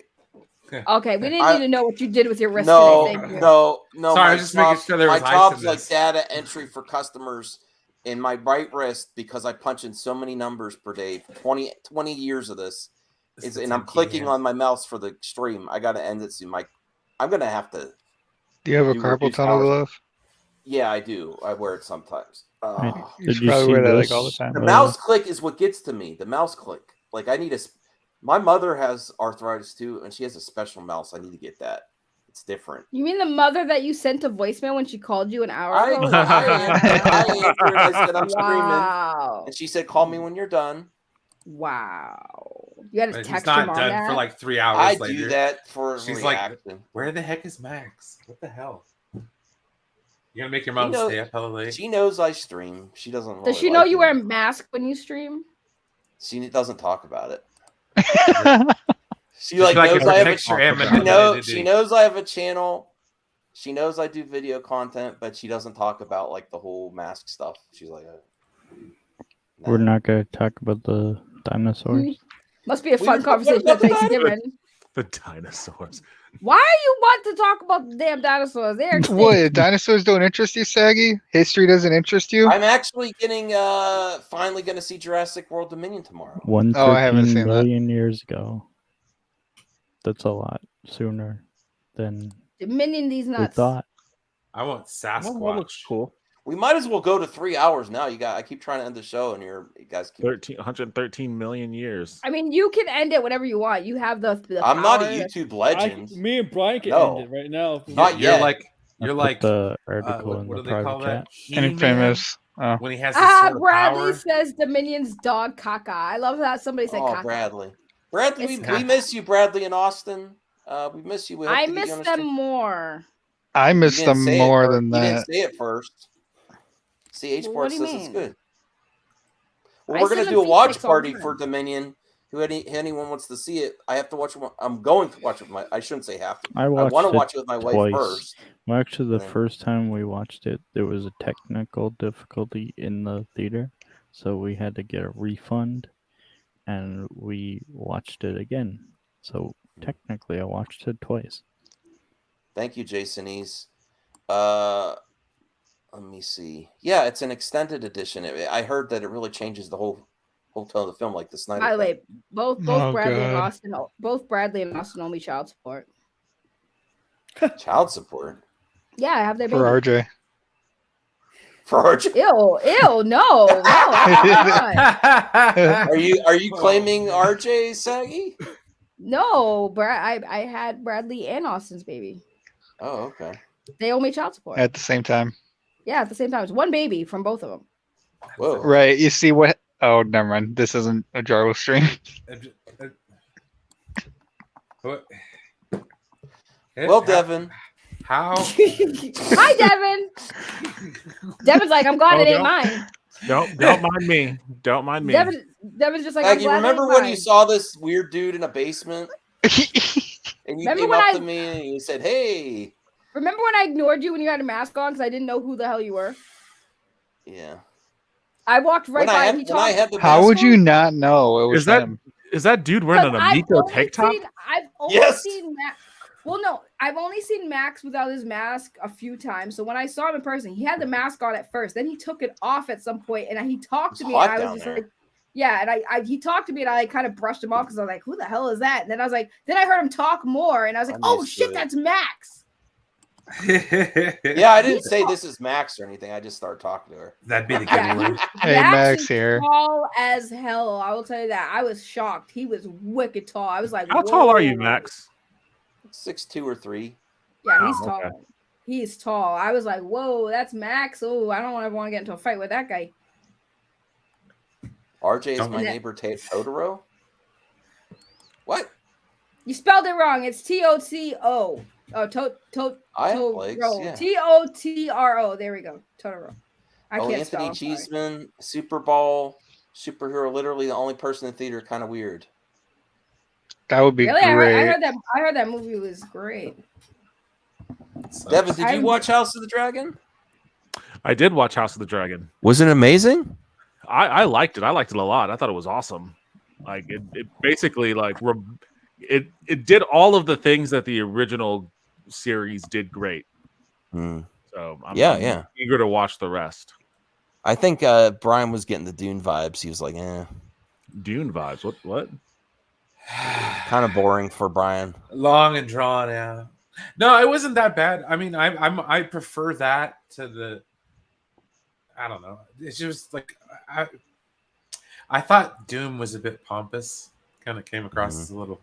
Okay, we didn't need to know what you did with your wrist No, today. Thank you. no. Sorry, my I was just making sure there was my ice job's in like this. data entry for customers in my right wrist because I punch in so many numbers per day. 20 years of this. And I'm clicking on my mouse for the stream. I got to end it soon. I'm going to have to. Do you have a carpal tunnel glove? Yeah, I do. I wear it sometimes. You should probably wear that like all the time. The mouse click is what gets to me. The mouse click. Like I need my mother has arthritis too, and she has a special mouse. I need to get that. It's different. You mean the mother that you sent a voicemail when she called you an hour ago? I answered. I said I'm Wow. screaming, and she said, "Call me when you're done." Wow. You got to But text he's your not mom done that? for like 3 hours I later. do that for She's reaction. like, where the heck is Max? What the hell? You gonna make your mom stay up hella late? She knows I stream. She doesn't. Really Does she know you wear a mask when you stream? She doesn't talk about it. She Just like like knows if her I have picture she knows I have a channel. She knows I do video content, but she doesn't talk about like the whole mask stuff. She's like, We're not going to talk about the dinosaurs. Must be a fun conversation at Thanksgiving. The dinosaurs. Why do you want to talk about the damn dinosaurs? They're extinct. What? Dinosaurs don't interest you, Saggy? History doesn't interest you? I'm actually getting finally going to see Jurassic World Dominion tomorrow. 113 million years ago. That's a lot sooner than Dominion these we nuts. thought. I want Sasquatch. That looks cool. We might as well go to 3 hours now. I keep trying to end the show, and you guys keep 113 million years. I mean, you can end it whenever you want. You have the I'm not a power. YouTube legend. Me and Brian can No. end it right now. Not You're yet. like I you're put like the article in what the do they call private that? chat. Infamous. Oh. When he has this sort of Bradley power. says Dominion's dog caca. I love that somebody said Oh, caca. Bradley. Bradley, It's we miss you, Bradley and Austin. We miss you. We hope I to get you miss on the them stream. more. I miss You didn't them say it more first. than You didn't that. say it first. CH Well, Port what do you says it's mean? good. Well, I we're gonna send do a them watch feedbacks all the party time. for Dominion. Anyone wants to see it, I have to watch it. I'm going to watch it with my. I shouldn't say have to. I want watched to watch it with my wife twice. first. Well, actually, the Then- first time we watched it, there was a technical difficulty in the theater, so we had to get a refund, and we watched it again. So technically, I watched it twice. Thank you, Jason Ease. Let me see. Yeah, it's an extended edition. I heard that it really changes the whole tone of the film, like the Snyder. By the Cut. way, both Oh, Bradley and God. Austin, both Bradley and Austin owe me child support. Child support Yeah, I have their For baby. RJ. for RJ? Ew, no. Are you claiming RJ, Saggy? No, I had Bradley and Austin's baby. Oh, okay. They owe me child support. At the same time. Yeah, at the same time. It's one baby from both of them. Whoa. Right. You see what? Oh, never mind. This isn't a Jarvis stream. What? Well, Devin. How? Hi, Devin. Devin's like, I'm glad it ain't mine. Don't mind me. Don't mind me. Devin's just like, Maggie, I'm glad remember it ain't when mine. you saw this weird dude in a basement? And you Remember came when up I- to me and you said, "Hey." Remember when I ignored you when you had a mask on because I didn't know who the hell you were? Yeah. I walked right by and he talked. How would you not know it was him? Is that dude wearing an I've Amico only tank top? I've only Yes. seen Max. Well, no, I've only seen Max without his mask a few times. So when I saw him in person, he had the mask on at first. Then he took it off at some point, and he talked to me. hot And I down was just there. like, yeah. And he talked to me, and I kind of brushed him off because I was like, who the hell is that? And then I was like, then I heard him talk more, and I was like, oh shit, that's Max. Yeah, I didn't say this is Max or anything. I just started talking to her. That'd be the Yeah, giveaway. Hey, Max Max is here. tall as hell. I will tell you that. I was shocked. He was wicked tall. I was like, How tall are you, whoa. Max? 6'2" or 3". Yeah, he's Oh, tall. okay. He's tall. I was like, whoa, that's Max. Oh, I don't want to get into a fight with that guy. RJ is my And that- neighbor Totoro. What? You spelled it wrong. It's T-O-T-O. Oh, I have legs, yeah. T-O-T-R-O. There we go. Totoro. I Oh, can't Anthony spell. I'm sorry. Cheeseman, Super Bowl superhero, literally the only person in the theater. Kind of weird. That would be Really? great. I heard that movie was great. Devin, did you watch House of the Dragon? I did watch House of the Dragon. Was it amazing? I liked it. I liked it a lot. I thought it was awesome. Like it basically it did all of the things that the original series did great. So I'm eager to watch the rest. I think Brian was getting the Dune vibes. He was like, "Eh." Dune vibes. What? Kind of boring for Brian. Long and drawn, yeah. No, it wasn't that bad. I mean, I prefer that to the. I don't know. It's just like I thought Doom was a bit pompous. Kind of came across as a little.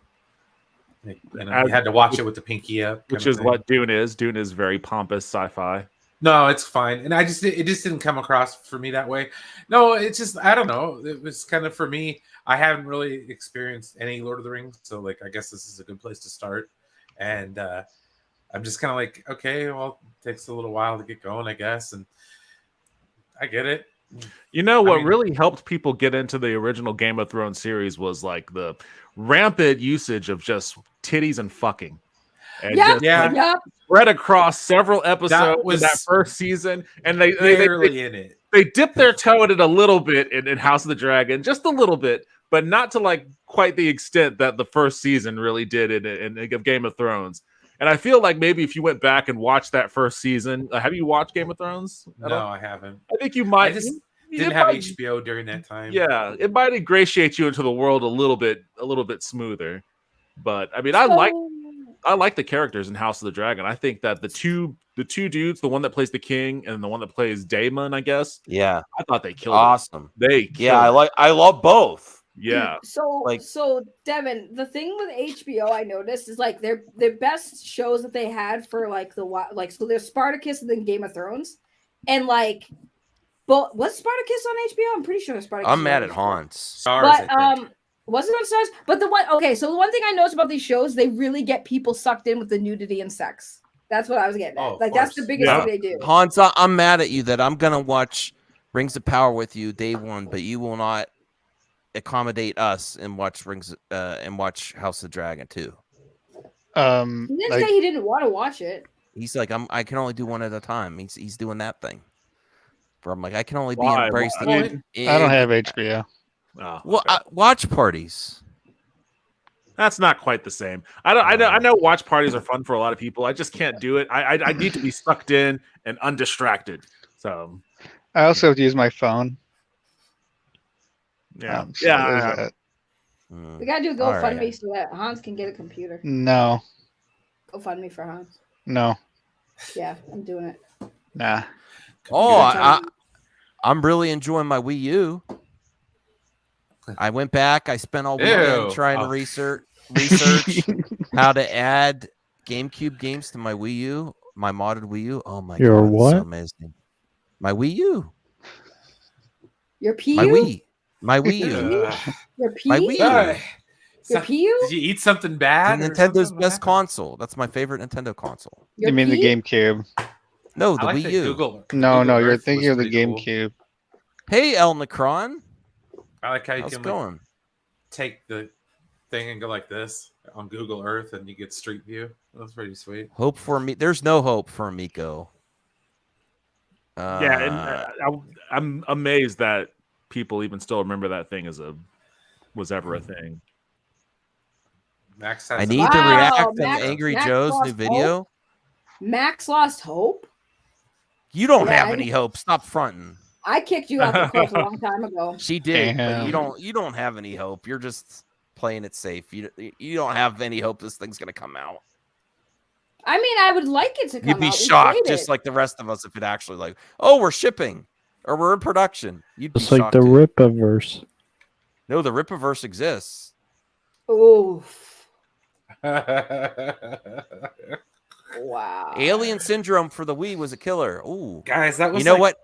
And I had to watch it with the pinky up, which is what Dune is. Dune is very pompous sci-fi. No, it's fine, and it just didn't come across for me that way. No, it's just I don't know. It was kind of for me. I haven't really experienced any Lord of the Rings, so like I guess this is a good place to start. And I'm just kind of like, okay, well, it takes a little while to get going, I guess, and I get it. You know what really helped people get into the original Game of Thrones series was like the rampant usage of just titties and fucking. And spread across several episodes in that first season, and they in it. They dipped their toe in it a little bit in House of the Dragon, just a little bit, but not to like quite the extent that the first season really did in Game of Thrones. And I feel like maybe if you went back and watched that first season, have you watched Game of Thrones? No, I haven't. I think you might. I just didn't have HBO during that time. Yeah, it might ingratiate you into the world a little bit smoother. But I mean, I like the characters in House of the Dragon. I think that the two dudes, the one that plays the king and the one that plays Daemon, I guess. Yeah, I thought they killed awesome. It. They I love both. Yeah. So Devin, the thing with HBO I noticed is like their best shows that they had for like so there's Spartacus and then Game of Thrones, and like, but was Spartacus on HBO? I'm pretty sure Spartacus. I'm mad at Hans. But wasn't on Stars. But the one thing I noticed about these shows, they really get people sucked in with the nudity and sex. That's what I was getting at. Like that's the biggest thing they do. Hans, I'm mad at you that I'm gonna watch Rings of Power with you day one, but you will not accommodate us and watch watch House of the Dragon too. He didn't say he didn't want to watch it. He's like, I can only do one at a time. He's doing that thing. But I'm like, I can only be embraced. I don't have HBO. Oh, well, watch parties. That's not quite the same. I know watch parties are fun for a lot of people. I just can't do it. I need to be sucked in and undistracted. So I also have to use my phone. Yeah. We gotta do GoFundMe so that Hans can get a computer. No. GoFundMe for Hans. No. Yeah, I'm doing it. Nah. Oh, I'm really enjoying my Wii U. I went back. I spent all weekend trying to research how to add GameCube games to my Wii U, my modded Wii U. Oh my Your god, it's what? so amazing. My Wii U. Your PU? My Wii. My Wii Your U. P? Your P? My Wii U. Your PU? Did you eat something bad? It's Nintendo's best console. That's my favorite Nintendo console. You mean the GameCube? No, I the like Wii the U. Google. No, Google you're Earth thinking was of the pretty cool. GameCube. Hey, El Necron. I like how you How's can it going? take the thing and go like this on Google Earth, and you get Street View. That's pretty sweet. Hope for me. There's no hope for Miko. Yeah, and I'm amazed that people even still remember that thing was ever a thing. Max I has need to react to Angry Joe's new video. Hope? Max lost hope? You don't Yeah, have any hope. Stop fronting. I kicked you out the course a long time ago. She did, but Damn. you don't have any hope. You're just playing it safe. You don't have any hope this thing's gonna come out. I mean, I would like it to come You'd be out. We shocked, played just it. like the rest of us, if it actually like, oh, we're shipping or we're in production. You'd be It's like shocked. the too. Ripaverse. No, the Ripaverse exists. Oof. Wow. Alien Syndrome for the Wii was a killer. Ooh, Guys, that was you know like- what?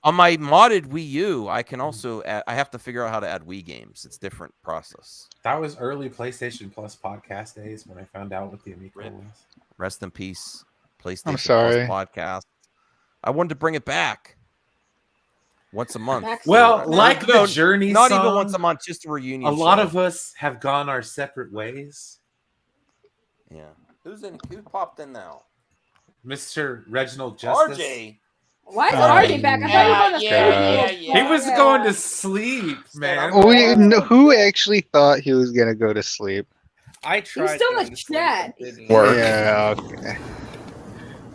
On my modded Wii U, I can also add, I have to figure out how to add Wii games. It's a different process. That was early PlayStation Plus podcast days when I found out what the Amico was. Rest in peace, PlayStation sorry. Plus podcast. I wanted to bring it back once a month. Well, like the Journey not song, even once a month, just a reunion. a lot show. of us have gone our separate ways. Yeah. Who popped in now? Mr. Reginald Justice. RJ. Why is RJ back? I thought he was on the He was going to sleep, man. Who actually thought he was gonna go to sleep? I He's tried. still in the chat. Yeah. Okay.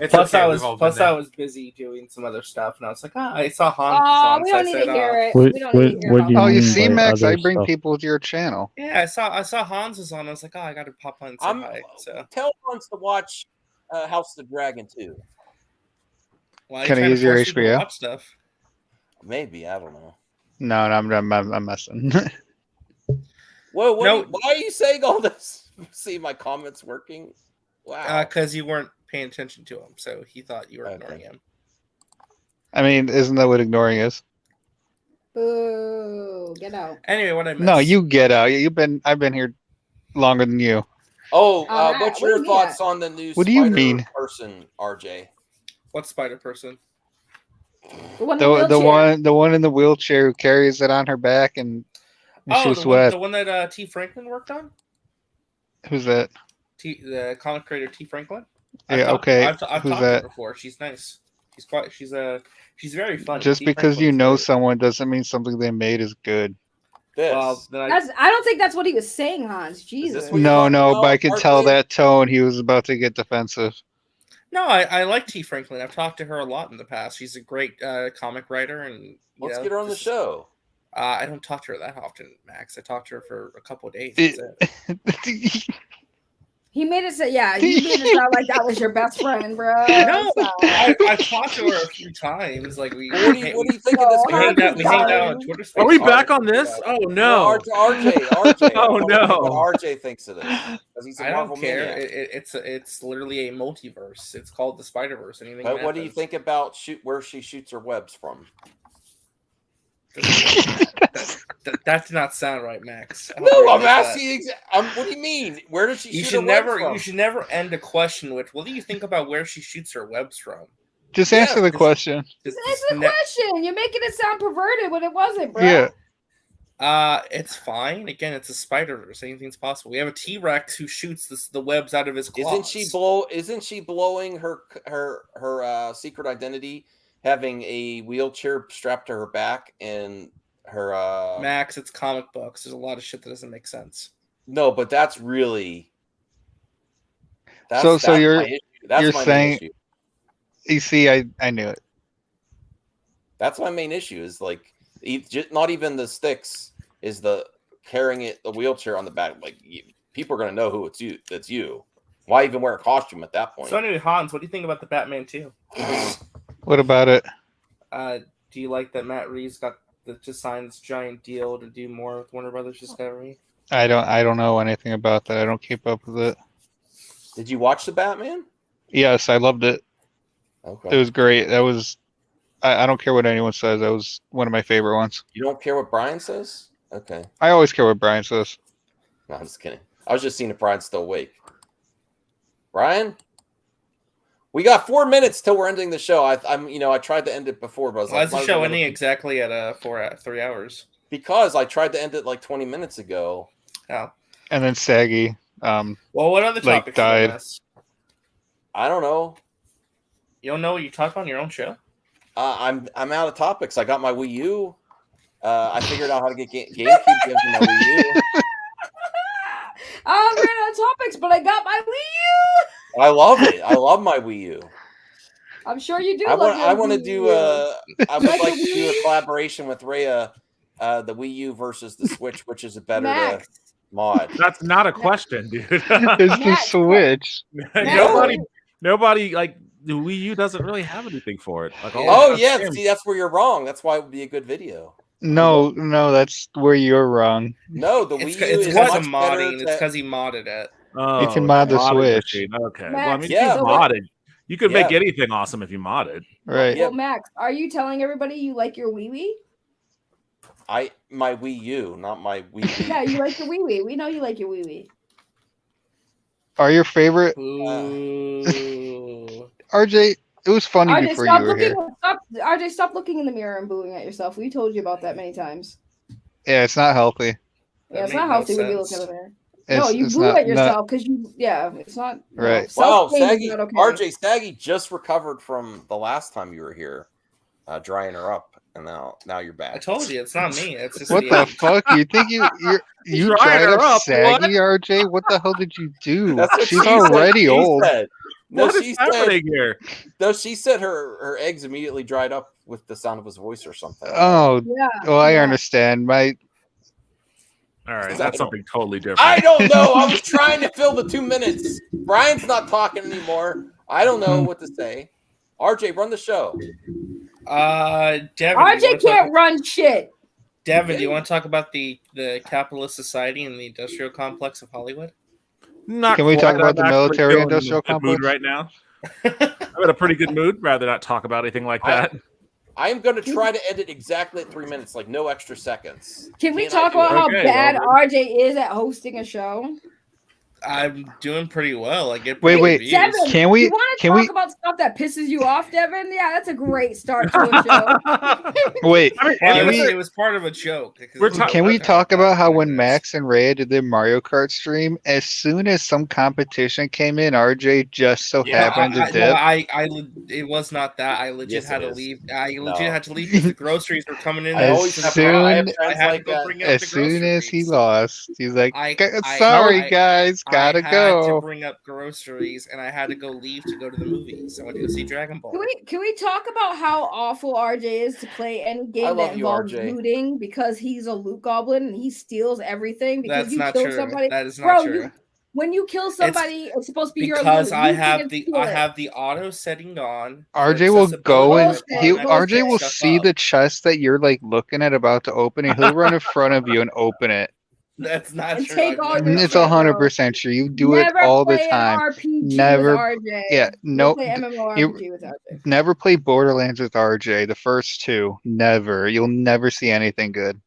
It's Plus, okay, I we've was all been there. I was busy doing some other stuff, and I was like, I saw Hans. Oh, was on, we so don't I need said, to hear it. What- We don't need to hear what about do you Oh, you mean see, by Max, I other bring stuff? people to your channel. Yeah, I saw Hans was on. I was like, I got to pop on and say hi. So Tell Hans to watch House of the Dragon too. why are you Can I trying to use your force people to HBO? watch stuff? Maybe, I don't know. No, I'm messing. Whoa, No. why are you saying all this? See my comments working? Wow. Because you weren't paying attention to him, so he thought you were ignoring him. I mean, isn't that what ignoring is? Boo. Get out. Anyway, what I missed. No, you get out. I've been here longer than you. Oh, Alright, what's what do your you thoughts mean? on the new What do you Spider mean? person, RJ? What's Spider Person? The one, in The one in the wheelchair who carries it on her back and Oh, she's the one, wet. the one that T. Franklin worked on. Who's that? The comic creator T. Franklin. Yeah, okay. I've Who's talked to her that? before. She's nice. She's very funny. Just T. because you Franklin's know great. someone doesn't mean something they made is good. Well, then I don't think that's what he was saying, Hans. Jesus. No, but I could tell that tone he was about to get defensive. No, I like T. Franklin. I've talked to her a lot in the past. She's a great comic writer, and Let's get her on the show. I don't talk to her that often, Max. I talked to her for a couple of days. That's it. He made it say, yeah, you made it sound like that was your best friend, bro. No, I've talked to her a few times. Like we. What do you think of this? We hanged out on Twitter. Are we Spaces. back on this? Oh no. RJ. Oh, no. What RJ thinks of this. 'Cause he's a I don't Marvel care. maniac. It's literally a multiverse. It's called the Spider-Verse. Anything. But what do you happens. think about where she shoots her webs from? That did not sound right, Max. I hope No, you I'm realize asking. that. What do you mean? Where does she You shoot should her webs never. from? You should never end a question with, "What do you think about where she shoots her webs from?" Just answer the question. Answer the question. You're making it sound perverted when it wasn't, bro. Yeah. It's fine. Again, it's a Spider-Verse. Anything's possible. We have a T-Rex who shoots the webs out of his claws. Isn't she blowing her secret identity, having a wheelchair strapped to her back and her Max, it's comic books. There's a lot of shit that doesn't make sense. No, but that's really So you're my issue. That's you're my main saying issue. you see, I knew it. That's my main issue. Is like not even the sticks. Is the carrying the wheelchair on the back? Like people are gonna know who it's you. That's you. Why even wear a costume at that point? So anyway, Hans, what do you think about the Batman 2? What about it? Do you like that Matt Reeves got to sign this giant deal to do more with Warner Brothers Discovery? I don't know anything about that. I don't keep up with it. Did you watch the Batman? Yes, I loved it. Okay. It was great. That was. I don't care what anyone says. That was one of my favorite ones. You don't care what Brian says? Okay. I always care what Brian says. No, I'm just kidding. I was just seeing if Brian's still awake. Brian, we got 4 minutes till we're ending the show. I tried to end it before, but I was Why is the show ending exactly at 3 hours? Because I tried to end it like 20 minutes ago. Oh. And then Saggy. Well, what other topics died. I don't know. You don't know what you talk about on your own show? I'm out of topics. I got my Wii U. I figured out how to get GameCube games on my Wii U. I'm running out of topics, but I got my Wii U. I love it. I love my Wii U. I'm sure you do. I love want to your do Wii U. I would like to do a collaboration with Rhea, the Wii U versus the Switch, which is a better mod. That's not a question, dude. It's the Switch. Nobody like the Wii U doesn't really have anything for it. Like, See, that's where you're wrong. That's why it would be a good video. No, that's where you're wrong. No, the Wii U it's is because much of better. modding. It's because he modded it. Oh, You can mod the modded Switch. machine. Okay. Max, Well, I mean, yeah, you modded. You could make Yeah. anything awesome if you modded. Right. Well, Max, are you telling everybody you like your Wii Wii? My Wii U, not my Wii Wii. Yeah, you like your Wii Wii. We know you like your Wii Wii. Are your favorite RJ? It was funny RJ, before stop you were here. RJ, stop looking in the mirror and booing at yourself. We told you about that many times. Yeah, it's not healthy. Yeah, it's made not no healthy when you look sense. in the mirror. No, you It's boo not- at yourself because it's not Right. Wow, self-hate is Saggy, not okay. RJ Saggy just recovered from the last time you were here, drying her up, and now you're back. I told you, it's not me. It's just What the fuck? You think you Drying dried her up up, Saggy, RJ? What the hell did you do? That's what She's she said. already She old. said. No, What is she happening said, here? No, she said her eggs immediately dried up with the sound of his voice or something. Oh, Yeah. well, I yeah. understand. All right, that's something totally different. I don't know. I was trying to fill the 2 minutes. Brian's not talking anymore. I don't know what to say. RJ, run the show. Devin, RJ can't run shit. Devin, do you want to talk about the capitalist society and the industrial complex of Hollywood? Not Can we quite. talk about I'm the actually military feeling in a industrial good complex? mood right now. I'm in a pretty good mood. Rather not talk about anything like that. I am going to try to end it exactly at 3 minutes, like no extra seconds. Can we Can I talk do about it? how Okay, bad well, RJ is at hosting a show? I'm doing pretty well. I get Wait, pretty wait. good Devin, views. Can we- You want to can talk we- about stuff that pisses you off, Devin? Yeah, that's a great start to a show. Wait, Well, can it we was part of a joke. because We're it was talking- can we about talk about how when this. Max and Ray did their Mario Kart stream, as soon as some competition came in, RJ just so happened to dip? It was not that. I legit Yes, had it to is. leave. I No. legit had to leave because the groceries were coming in. I always have friends I had to like go that. bring up As the soon as he groceries. lost, he's like, I- "Sorry, I- guys, gotta I had go." to bring up groceries, and I had to go leave to go to the movies. I went to go see Dragon Ball. Can we talk about how awful RJ is to play any I game love that you, involves RJ. looting because he's a loot goblin and he steals everything because That's you not kill true. somebody. That is not Bro, true. when you kill somebody, it's supposed to be your Because loot. I You have can the steal I it. have the auto setting on. for RJ will go and accessibility he and I can RJ pick will stuff see up. the chest that you're like looking at about to open, and he'll run in front of you and open it. That's not And true. take I've all never your It's done that. 100% true. You do it Never all the play time. an RPG Never, with RJ. yeah, no. Play MMORPG with RJ. Never play Borderlands with RJ. The first two, never. You'll never see anything good.